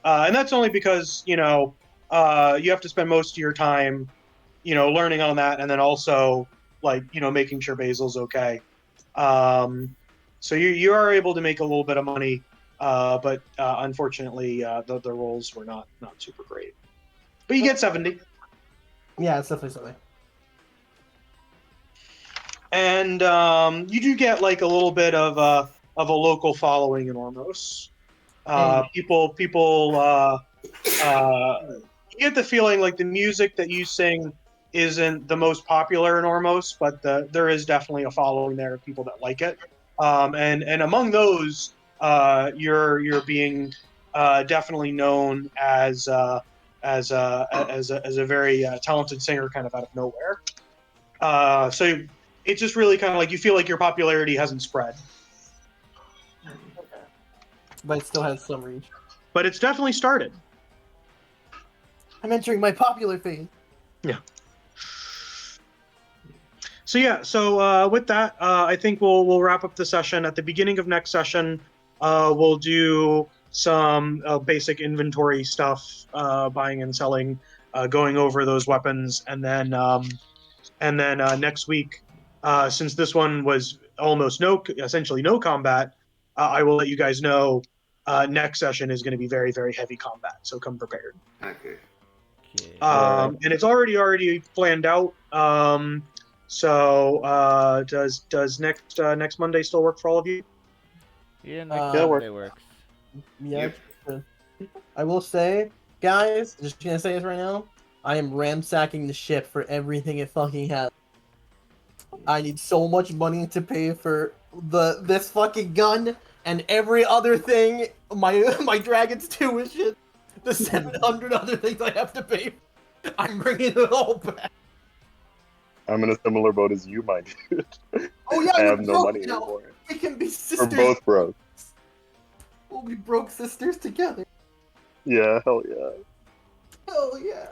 and that's only because you have to spend most of your time, learning on that, and then also like making sure Basil's okay. So you are able to make a little bit of money, but unfortunately the rolls were not super great. But you get 70. Yeah, it's definitely something. And you do get like a little bit of a local following in Ormos. People you get the feeling like the music that you sing isn't the most popular in Ormos, but there is definitely a following there of people that like it. And among those, you're being definitely known as a very talented singer, kind of out of nowhere. So it's just really kind of like you feel like your popularity hasn't spread, But it still has some reach. but it's definitely started. I'm entering my popular phase. Yeah. So with that, I think we'll wrap up the session. At the beginning of next session, we'll do some basic inventory stuff, buying and selling, going over those weapons, and then next week, since this one was almost essentially no combat, I will let you guys know next session is going to be very, very heavy combat. So come prepared. Okay. And it's already planned out. So does next Monday still work for all of you? Yeah, next Yeah, Monday works. Yeah. I will say, guys, just gonna say this right now. I am ransacking the ship for everything it fucking has. I need so much money to pay for this fucking gun and every other thing my dragons do is shit. The 700 other things I have to pay. I'm bringing it all back. I'm in a similar boat as you, my dude. Oh yeah, I you're have no broke money now. anymore. We can be We're sisters. both broke. We'll be broke sisters together. Yeah, hell yeah. Hell yeah.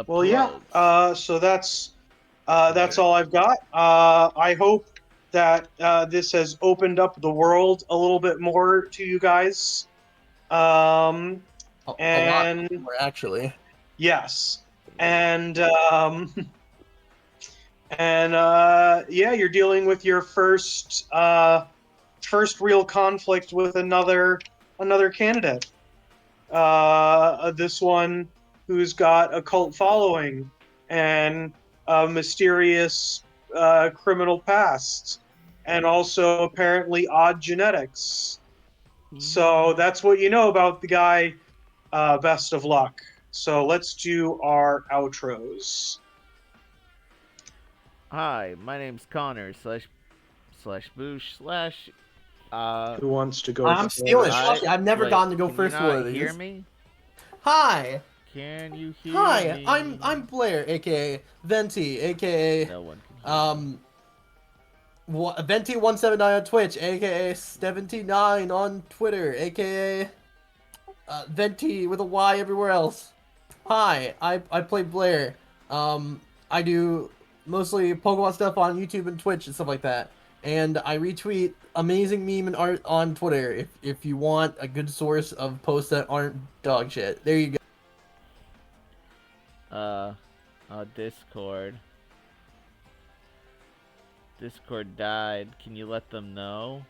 Well, yeah. Plugs. So that's all I've got. I hope that this has opened up the world a little bit more to you guys. A And lot more, actually. yes, and yeah, you're dealing with your first real conflict with another candidate. This one who's got a cult following and a mysterious criminal past, and also apparently odd genetics. So that's what you know about the guy. Best of luck. So let's do our outros. Hi, my name's Connar slash Boosh slash Who wants to go I'm first? stealing. I've never wait, gotten to go can first you for one not of these. hear me? Hi. Can you hear Hi, me? I'm Blair, aka Venty, aka No one can hear me. Venty179 on Twitch, aka 79 on Twitter, aka Venty with a Y everywhere else. Hi, I play Blair. I do mostly Pokemon stuff on YouTube and Twitch and stuff like that. And I retweet amazing meme and art on Twitter if you want a good source of posts that aren't dog shit. There you go. Discord. Discord died. Can you let them know?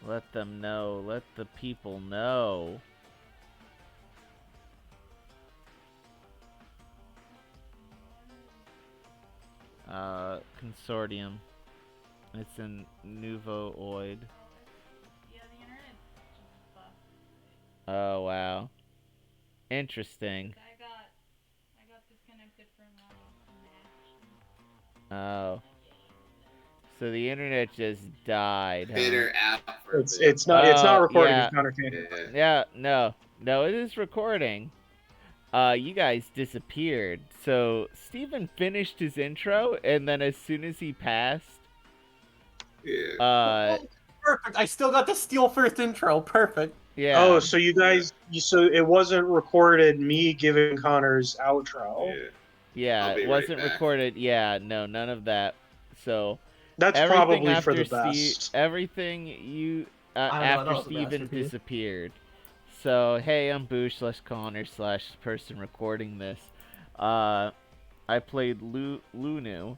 Let them know. Let the people know. Consortium. It's in Nouveau Oid. Yeah, the internet just buffed. Oh, wow. Interesting. I got disconnected from match. Oh. So the internet just died, Hit huh? her out for a bit. It's not recording. Yeah. It's not recording. Yeah. Yeah, no, it is recording. You guys disappeared. So Steven finished his intro, and then as soon as he passed, Yeah. Perfect. I still got the steal first intro. Perfect. yeah. Oh, so you guys, so it wasn't recorded. Me giving Connor's outro. Yeah, I'll be it right wasn't back. recorded. Yeah, no, none of that. So That's everything probably for after the best. everything you I don't know after if the best Steven would be. disappeared. So hey, I'm Boosh / Connar / person recording this. I played Lunu,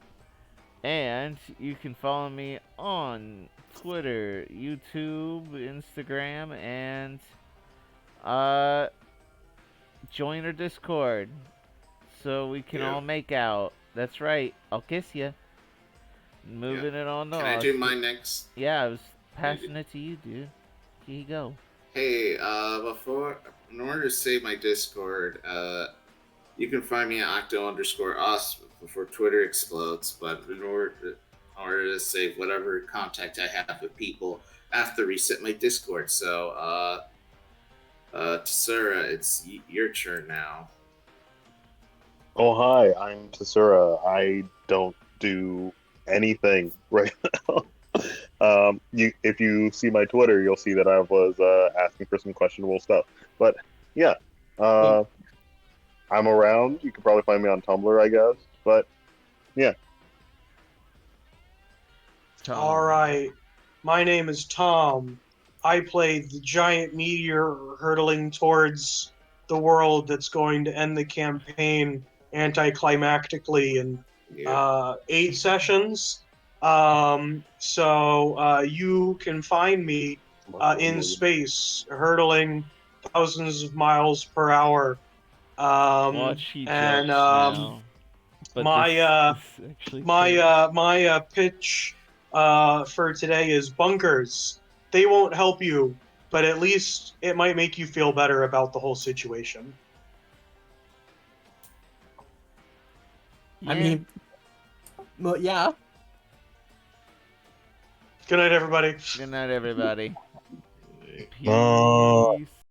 and you can follow me on Twitter, YouTube, Instagram, and join our Discord so we can all make out. That's right, I'll kiss you. Moving it on to Can I us. do mine next? Yeah, I was passing it to you, dude. Here you go. Hey, in order to save my Discord, you can find me at octo_us before Twitter explodes. But in order to save whatever contact I have with people, I have to reset my Discord. So, Tasura, it's your turn now. Oh, hi, I'm Tasura. I don't do anything right now. If you see my Twitter, you'll see that I was asking for some questionable stuff. But yeah, I'm around. You can probably find me on Tumblr, I guess. But yeah. Tom. All right. My name is Tom. I play the giant meteor hurtling towards the world that's going to end the campaign anticlimactically in 8 sessions. So you can find me in space, hurtling thousands of miles per hour. Watch he and jokes now. But my this actually my pitch for today is bunkers. They won't help you, but at least it might make you feel better about the whole situation. I mean, well, yeah. Good night, everybody. Good night, everybody. Oh. Peace.